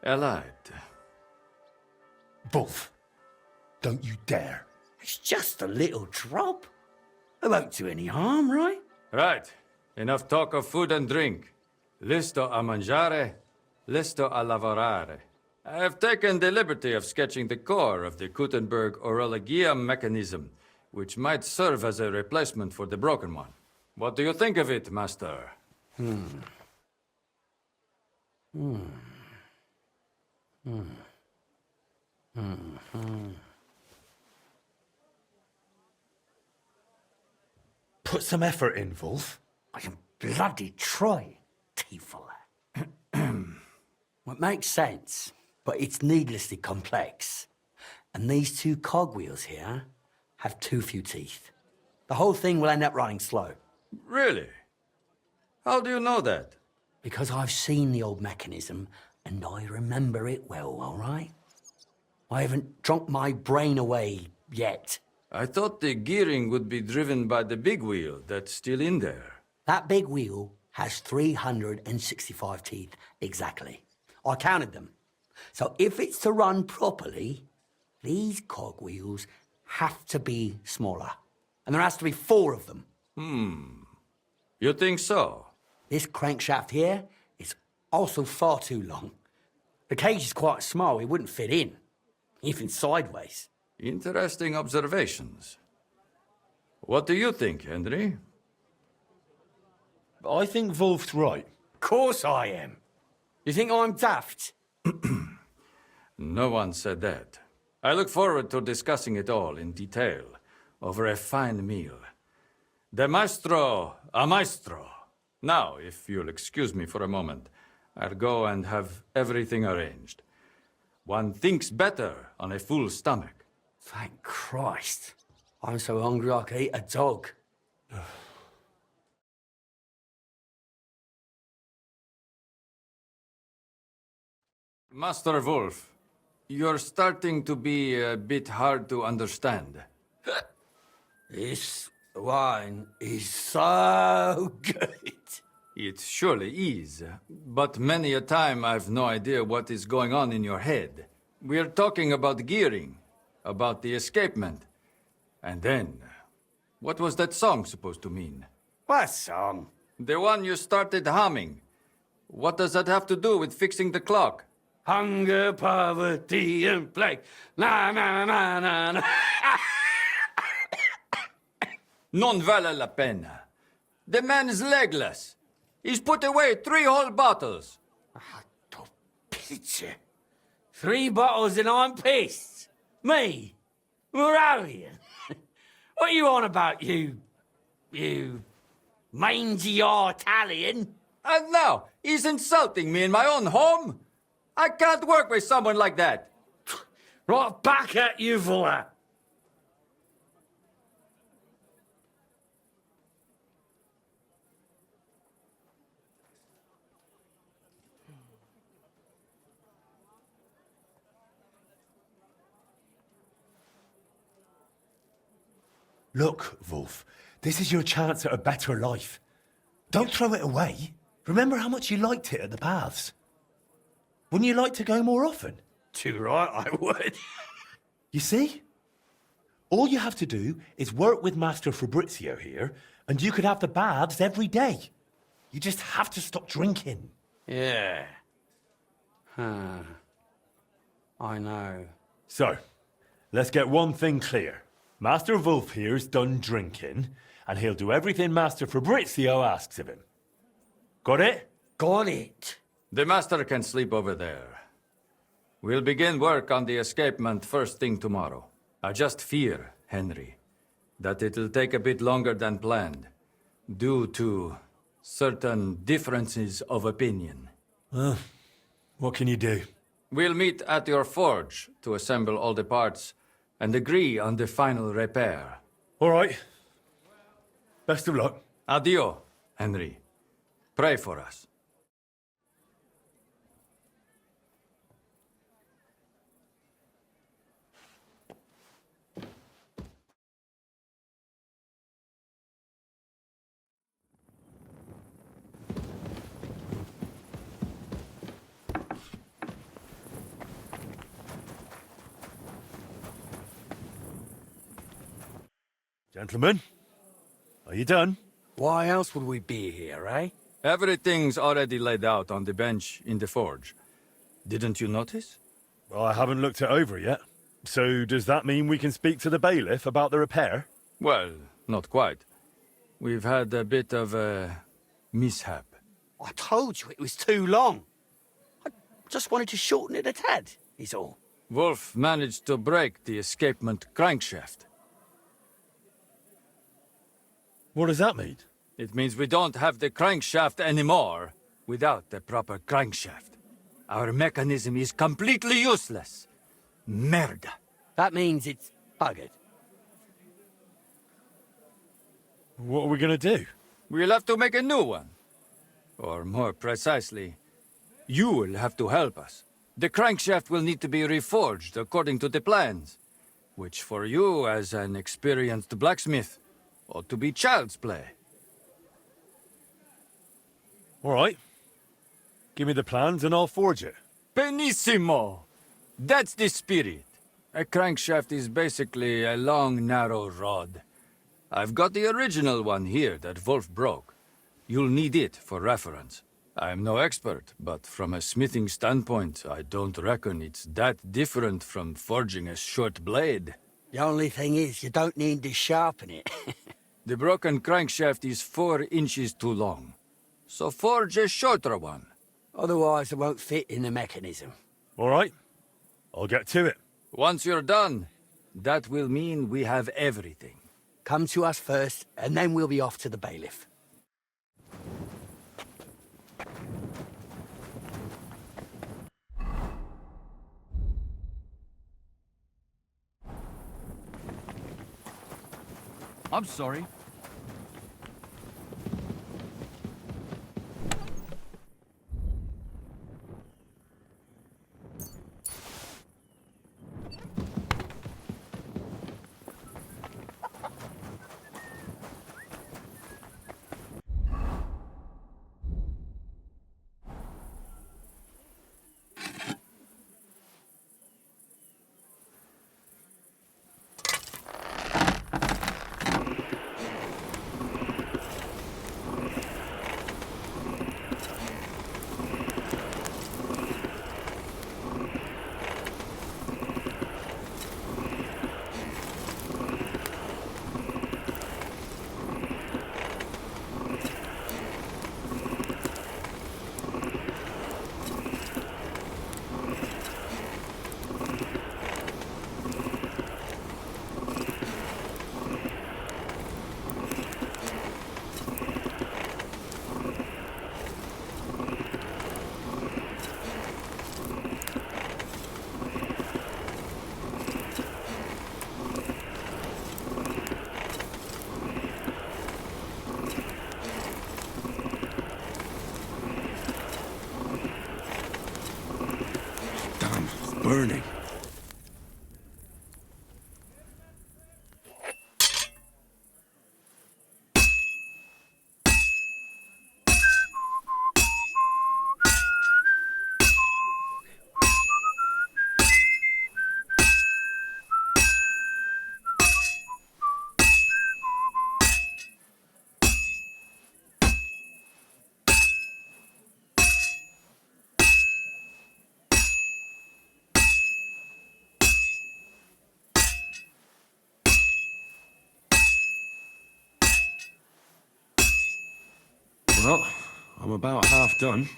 allied. Wolf, don't you dare. It's just a little drop. It won't do any harm, right? Right. Enough talk of food and drink. Listo a mangiare, listo a lavorare. I have taken the liberty of sketching the core of the Kuttenberg orologia mechanism, which might serve as a replacement for the broken one. What do you think of it, Master? Put some effort in, Wolf. I can bloody try, Tiefel. It makes sense, but it's needlessly complex. And these two cogwheels here have too few teeth. The whole thing will end up running slow. Really? How do you know that? Because I've seen the old mechanism and I remember it well, all right? I haven't drunk my brain away yet. I thought the gearing would be driven by the big wheel that's still in there. That big wheel has 365 teeth exactly. I counted them. So if it's to run properly, these cogwheels have to be smaller. And there has to be 4 of them. You think so? This crankshaft here is also far too long. The cage is quite small, it wouldn't fit in, even sideways. Interesting observations. What do you think, Henry? I think Wolf's right. Of course I am. You think I'm daft? No one said that. I look forward to discussing it all in detail over a fine meal. De maestro a maestro. Now, if you'll excuse me for a moment, I'll go and have everything arranged. One thinks better on a full stomach. Thank Christ. I'm so hungry I could eat a dog. Master Wolf, you're starting to be a bit hard to understand. This wine is so good. It surely is, but many a time I've no idea what is going on in your head. We're talking about gearing, about the escapement. And then, what was that song supposed to mean? What song? The one you started humming. What does that have to do with fixing the clock? Hunger, poverty, and plague. Na na na na na. Non vale la pena. The man is legless. He's put away 3 whole bottles. Picture. 3 bottles and I'm pissed. Me? Moravian? What are you on about, you mangy Italian? And now, he's insulting me in my own home? I can't work with someone like that. Right back at you, Fuller. Look, Wolf, this is your chance at a better life. Don't throw it away. Remember how much you liked it at the baths. Wouldn't you like to go more often? Too right, I would. You see? All you have to do is work with Master Fabrizio here, and you could have the baths every day. You just have to stop drinking. Yeah. I know. So, let's get one thing clear. Master Wolf here's done drinking, and he'll do everything Master Fabrizio asks of him. Got it? Got it. The master can sleep over there. We'll begin work on the escapement first thing tomorrow. I just fear, Henry, that it'll take a bit longer than planned, due to certain differences of opinion. What can you do? We'll meet at your forge to assemble all the parts and agree on the final repair. All right. Best of luck. Adio, Henry. Pray for us. Gentlemen, are you done? Why else would we be here, eh? Everything's already laid out on the bench in the forge. Didn't you notice? Well, I haven't looked it over yet. So does that mean we can speak to the bailiff about the repair? Well, not quite. We've had a bit of a mishap. I told you it was too long. I just wanted to shorten it a tad, is all. Wolf managed to break the escapement crankshaft. What does that mean? It means we don't have the crankshaft anymore without the proper crankshaft. Our mechanism is completely useless. Merda. That means it's buggered. What are we gonna do? We'll have to make a new one. Or more precisely, You will have to help us. The crankshaft will need to be reforged according to the plans, which for you, as an experienced blacksmith, ought to be child's play. All right. Give me the plans and I'll forge it. Benissimo! That's the spirit. A crankshaft is basically a long, narrow rod. I've got the original one here that Wolf broke. You'll need it for reference. I'm no expert, but from a smithing standpoint, I don't reckon it's that different from forging a short blade. The only thing is, you don't need to sharpen it. The broken crankshaft is 4 inches too long, so forge a shorter one. Otherwise, it won't fit in the mechanism. All right. I'll get to it. Once you're done, that will mean we have everything. Come to us first, and then we'll be off to the bailiff. I'm sorry. Burning. Well, I'm about half done.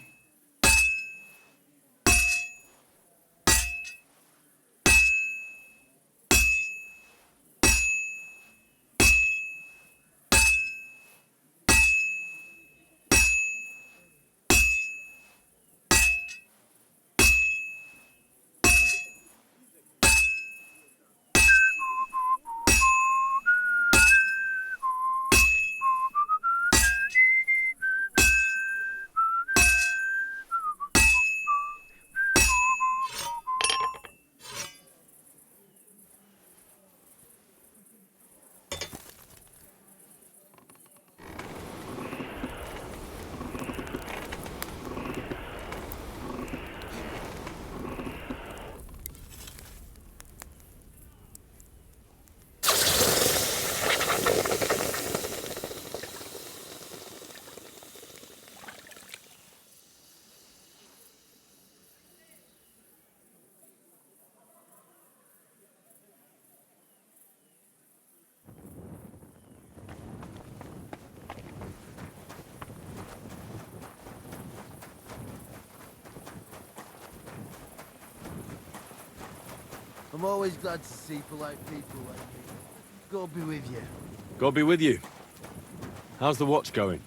I'm always glad to see polite people like you. God be with you. God be with you. How's the watch going?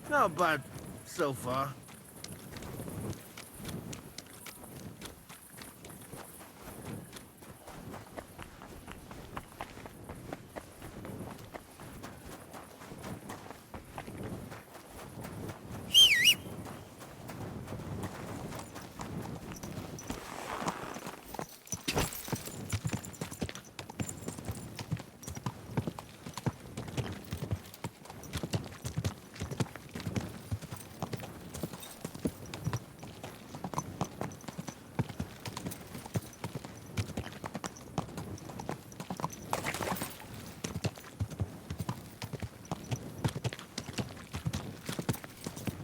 Not bad, so far.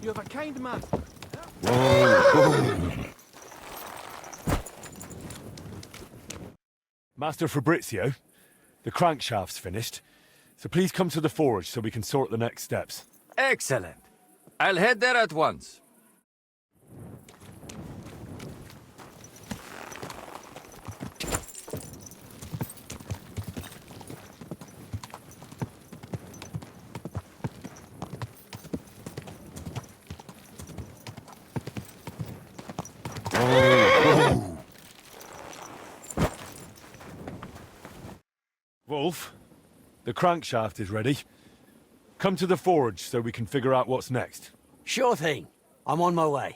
You have a kind man. Master Fabrizio, the crankshaft's finished, so please come to the forge so we can sort the next steps. Excellent. I'll head there at once. Wolf, the crankshaft is ready. Come to the forge so we can figure out what's next. Sure thing. I'm on my way.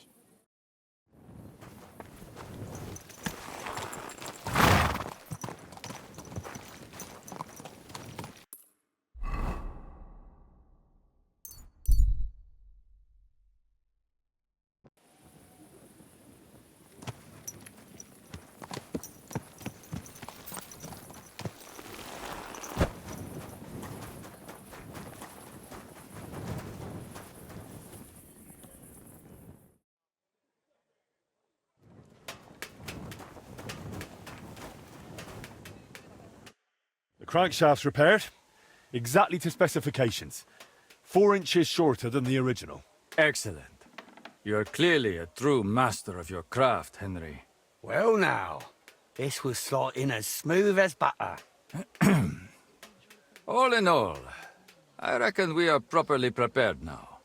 The crankshaft's repaired, exactly to specifications. 4 inches shorter than the original. Excellent. You're clearly a true master of your craft, Henry. Well now, this was slotting as smooth as butter. All in all, I reckon we are properly prepared now.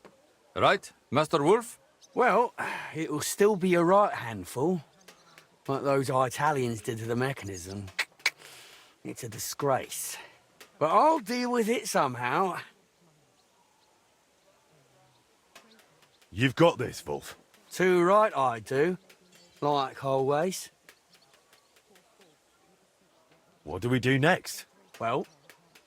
Right, Master Wolf? Well, it'll still be a right handful. Like those Italians did to the mechanism. It's a disgrace. But I'll deal with it somehow. You've got this, Wolf. Too right I do. Like always. What do we do next? Well,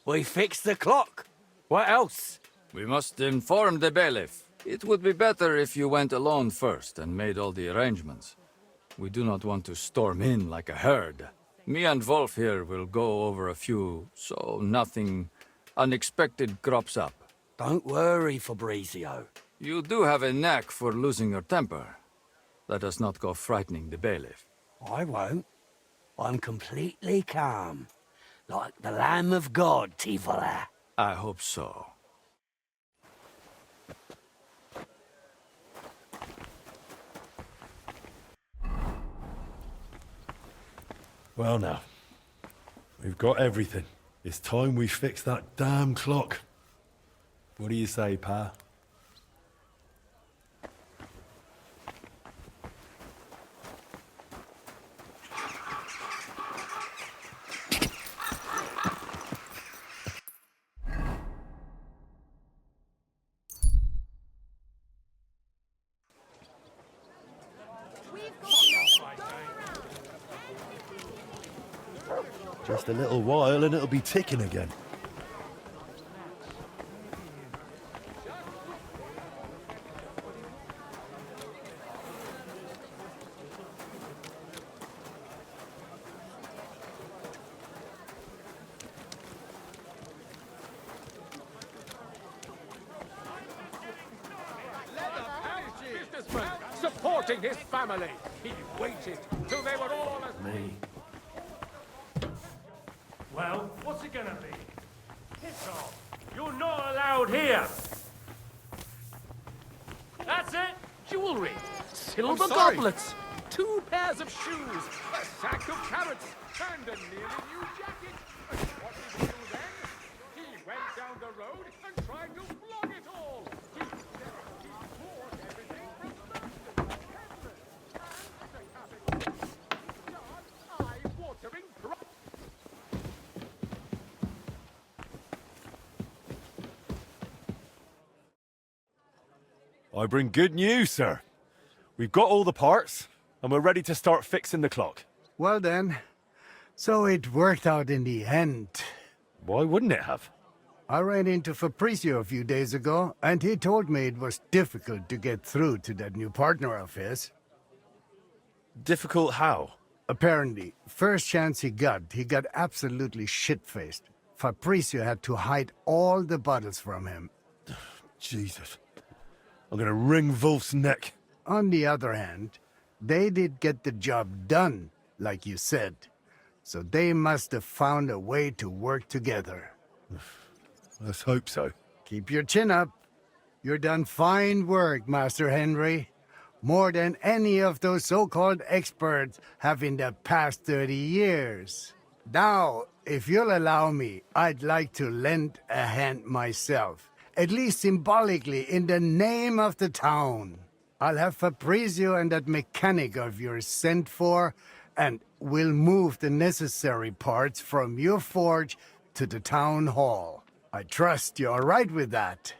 we fix the clock. What else? We must inform the bailiff. It would be better if you went alone first and made all the arrangements. We do not want to storm in like a herd. Me and Wolf here will go over a few, so nothing unexpected crops up. Don't worry, Fabrizio. You do have a knack for losing your temper. Let us not go frightening the bailiff. I won't. I'm completely calm. Like the Lamb of God, Tivola. I hope so. Well now, we've got everything. It's time we fix that damn clock. What do you say, Pa? Just a little while and it'll be ticking again. Supporting his family. He waited till they were all as me. Well, what's it gonna be? Piss off. You're not allowed here. That's it. Jewelry. Silver goblets. 2 pairs of shoes. A sack of carrots. And a nearly new jacket. And what did he do then? He went down the road and tried to flog it all. He bought everything from London. Eye-watering I bring good news, sir. We've got all the parts, and we're ready to start fixing the clock. Well then, so it worked out in the end. Why wouldn't it have? I ran into Fabrizio a few days ago, and he told me it was difficult to get through to that new partner of his. Difficult how? Apparently, first chance he got absolutely shit-faced. Fabrizio had to hide all the bottles from him. Jesus. I'm gonna wring Wolf's neck. On the other hand, they did get the job done, like you said. So they must have found a way to work together. Let's hope so. Keep your chin up. You're done fine work, Master Henry. More than any of those so-called experts have in the past 30 years. Now, if you'll allow me, I'd like to lend a hand myself. At least symbolically, in the name of the town. I'll have Fabrizio and that mechanic of yours sent for, and we'll move the necessary parts from your forge to the town hall. I trust you're all right with that.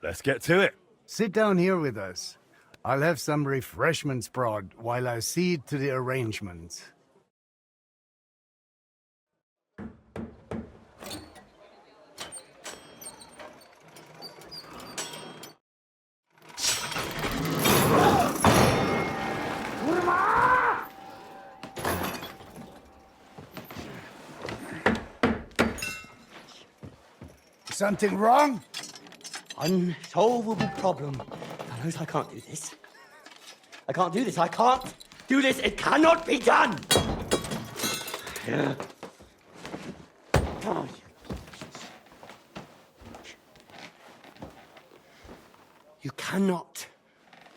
Let's get to it. Sit down here with us. I'll have some refreshments brought while I see to the arrangements. Something wrong? Unsolvable problem. Fellows, I can't do this. I can't do this. I can't do this. It cannot be done. Oh. You cannot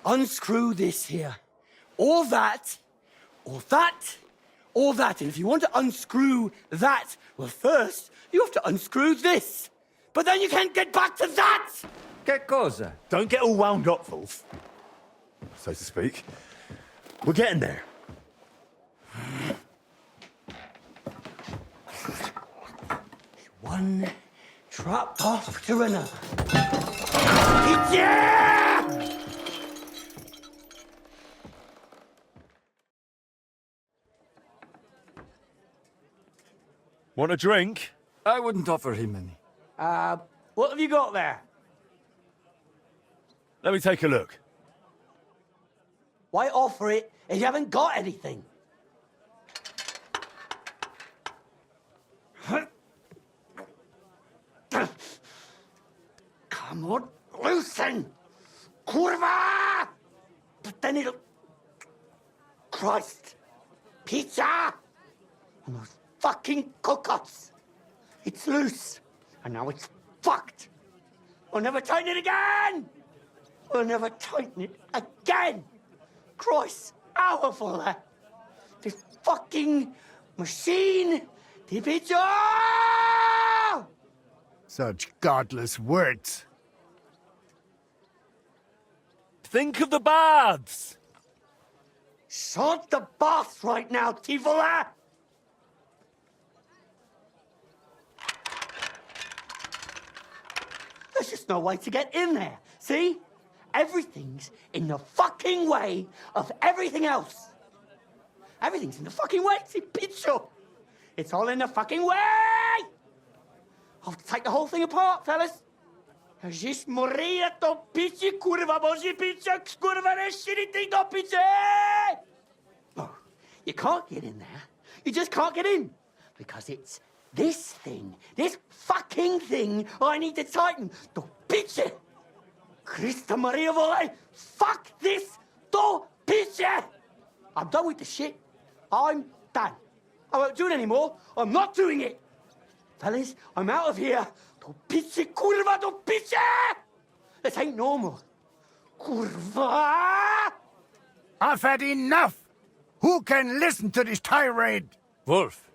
unscrew this here. Or that, or that, or that. And if you want to unscrew that, well, first, you have to unscrew this. But then you can't get back to that! Che cosa? Don't get all wound up, Wolf. So to speak. We're getting there. One trap after another. Yeah! Want a drink? I wouldn't offer him any. What have you got there? Let me take a look. Why offer it if you haven't got anything? Come on, loosen! Kurva! But then it'll... Christ! Pizza! And those fucking cocottes! It's loose, and now it's fucked! I'll never tighten it again! I'll never tighten it again! Christ, hourful! This fucking machine! The pizza! Such godless words. Think of the baths! Sod the baths right now, Tivola! There's just no way to get in there, see? Everything's in the fucking way of everything else. Everything's in the fucking way, see, picture. It's all in the fucking way! I'll have to take the whole thing apart, fellas. Just morire to pici, kurva, boži piča, kurva, reširiti do piče! Oh, you can't get in there. You just can't get in. Because it's this thing, this fucking thing I need to tighten. To piče! Christa Maria Vole, fuck this to piče! I'm done with the shit. I'm done. I won't do it anymore. I'm not doing it. Fellas, I'm out of here. To piče, kurva, to piče! This ain't normal. Kurva! I've had enough! Who can listen to this tirade? Wolf,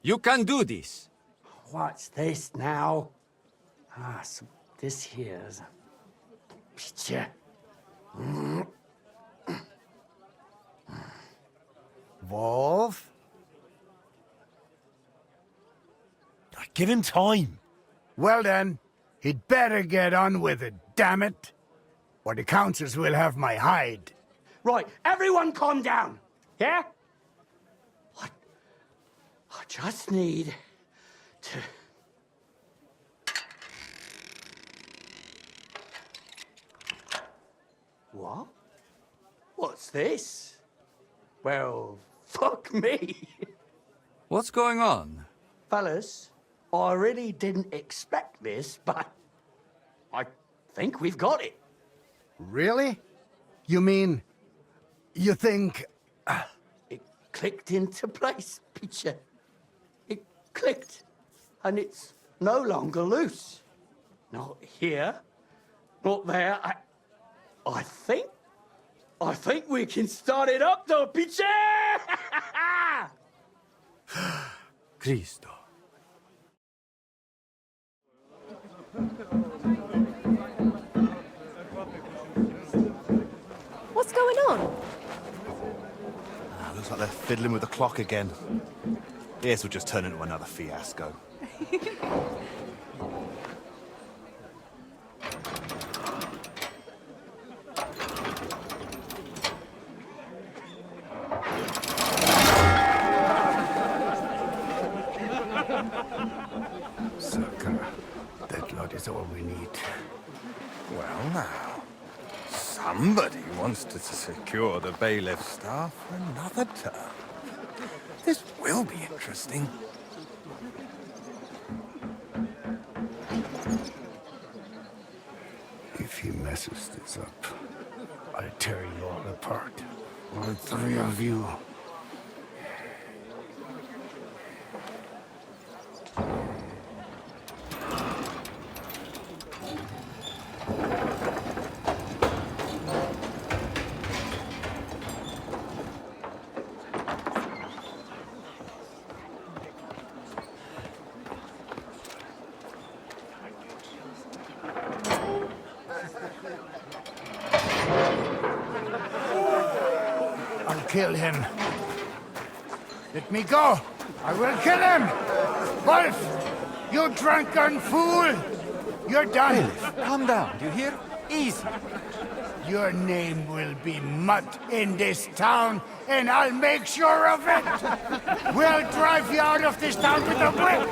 you can do this. What's this now? Ah, so this here's a picture. Wolf? Give him time. Well then, he'd better get on with it, damn it. Or the councils will have my hide. Right, everyone calm down, yeah? What? I just need to... What? What's this? Well, fuck me. What's going on? Fellas, I really didn't expect this, but I think we've got it. Really? You mean... you think... It clicked into place, Peter. It clicked, and it's no longer loose. Not here, not there. I think we can start it up, though, Peter! Cristo. What's going on? Looks like they're fiddling with the clock again. This will just turn into another fiasco. Sucker, that lot is all we need. Well, now, somebody wants to secure the bailiff's staff for another term. This will be interesting. If he messes this up, I'll tear you all apart. All three of you. I'll kill him. Let me go. I will kill him. Wolf, you drunken fool. You're done. Calm down, do you hear? Easy. Your name will be mud in this town, and I'll make sure of it. We'll drive you out of this town with a whip.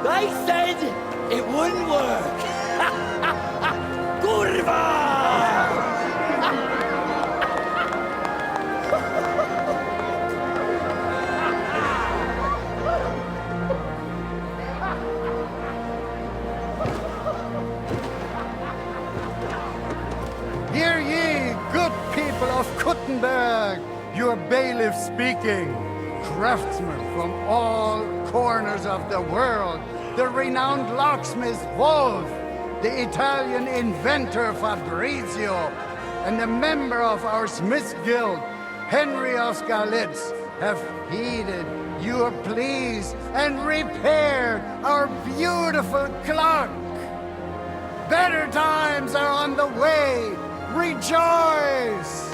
They said it wouldn't work. Kurva! Hear ye, good people of Kuttenberg, your bailiff speaking. Craftsmen from all corners of the world, the renowned locksmith Wolf, the Italian inventor Fabrizio, and the member of our Smiths Guild, Henry of Skalitz, have heeded your pleas and repaired our beautiful clock. Better times are on the way. Rejoice!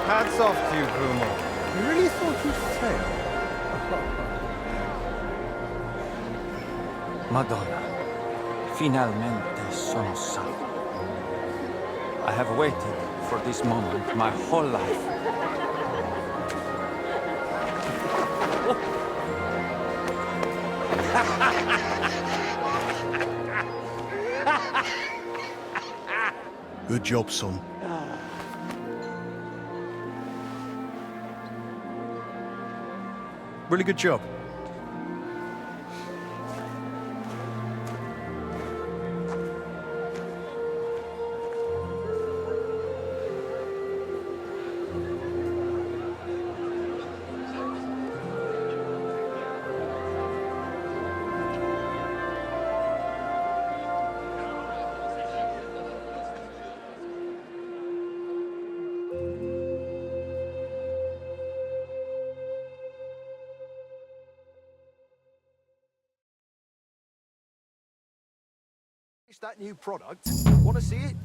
Hats off to you, Bruno. You really thought you'd fail? Madonna, finalmente sono salvo. I have waited for this moment my whole life. Good job, son. Really good job. That new product. Want to see it?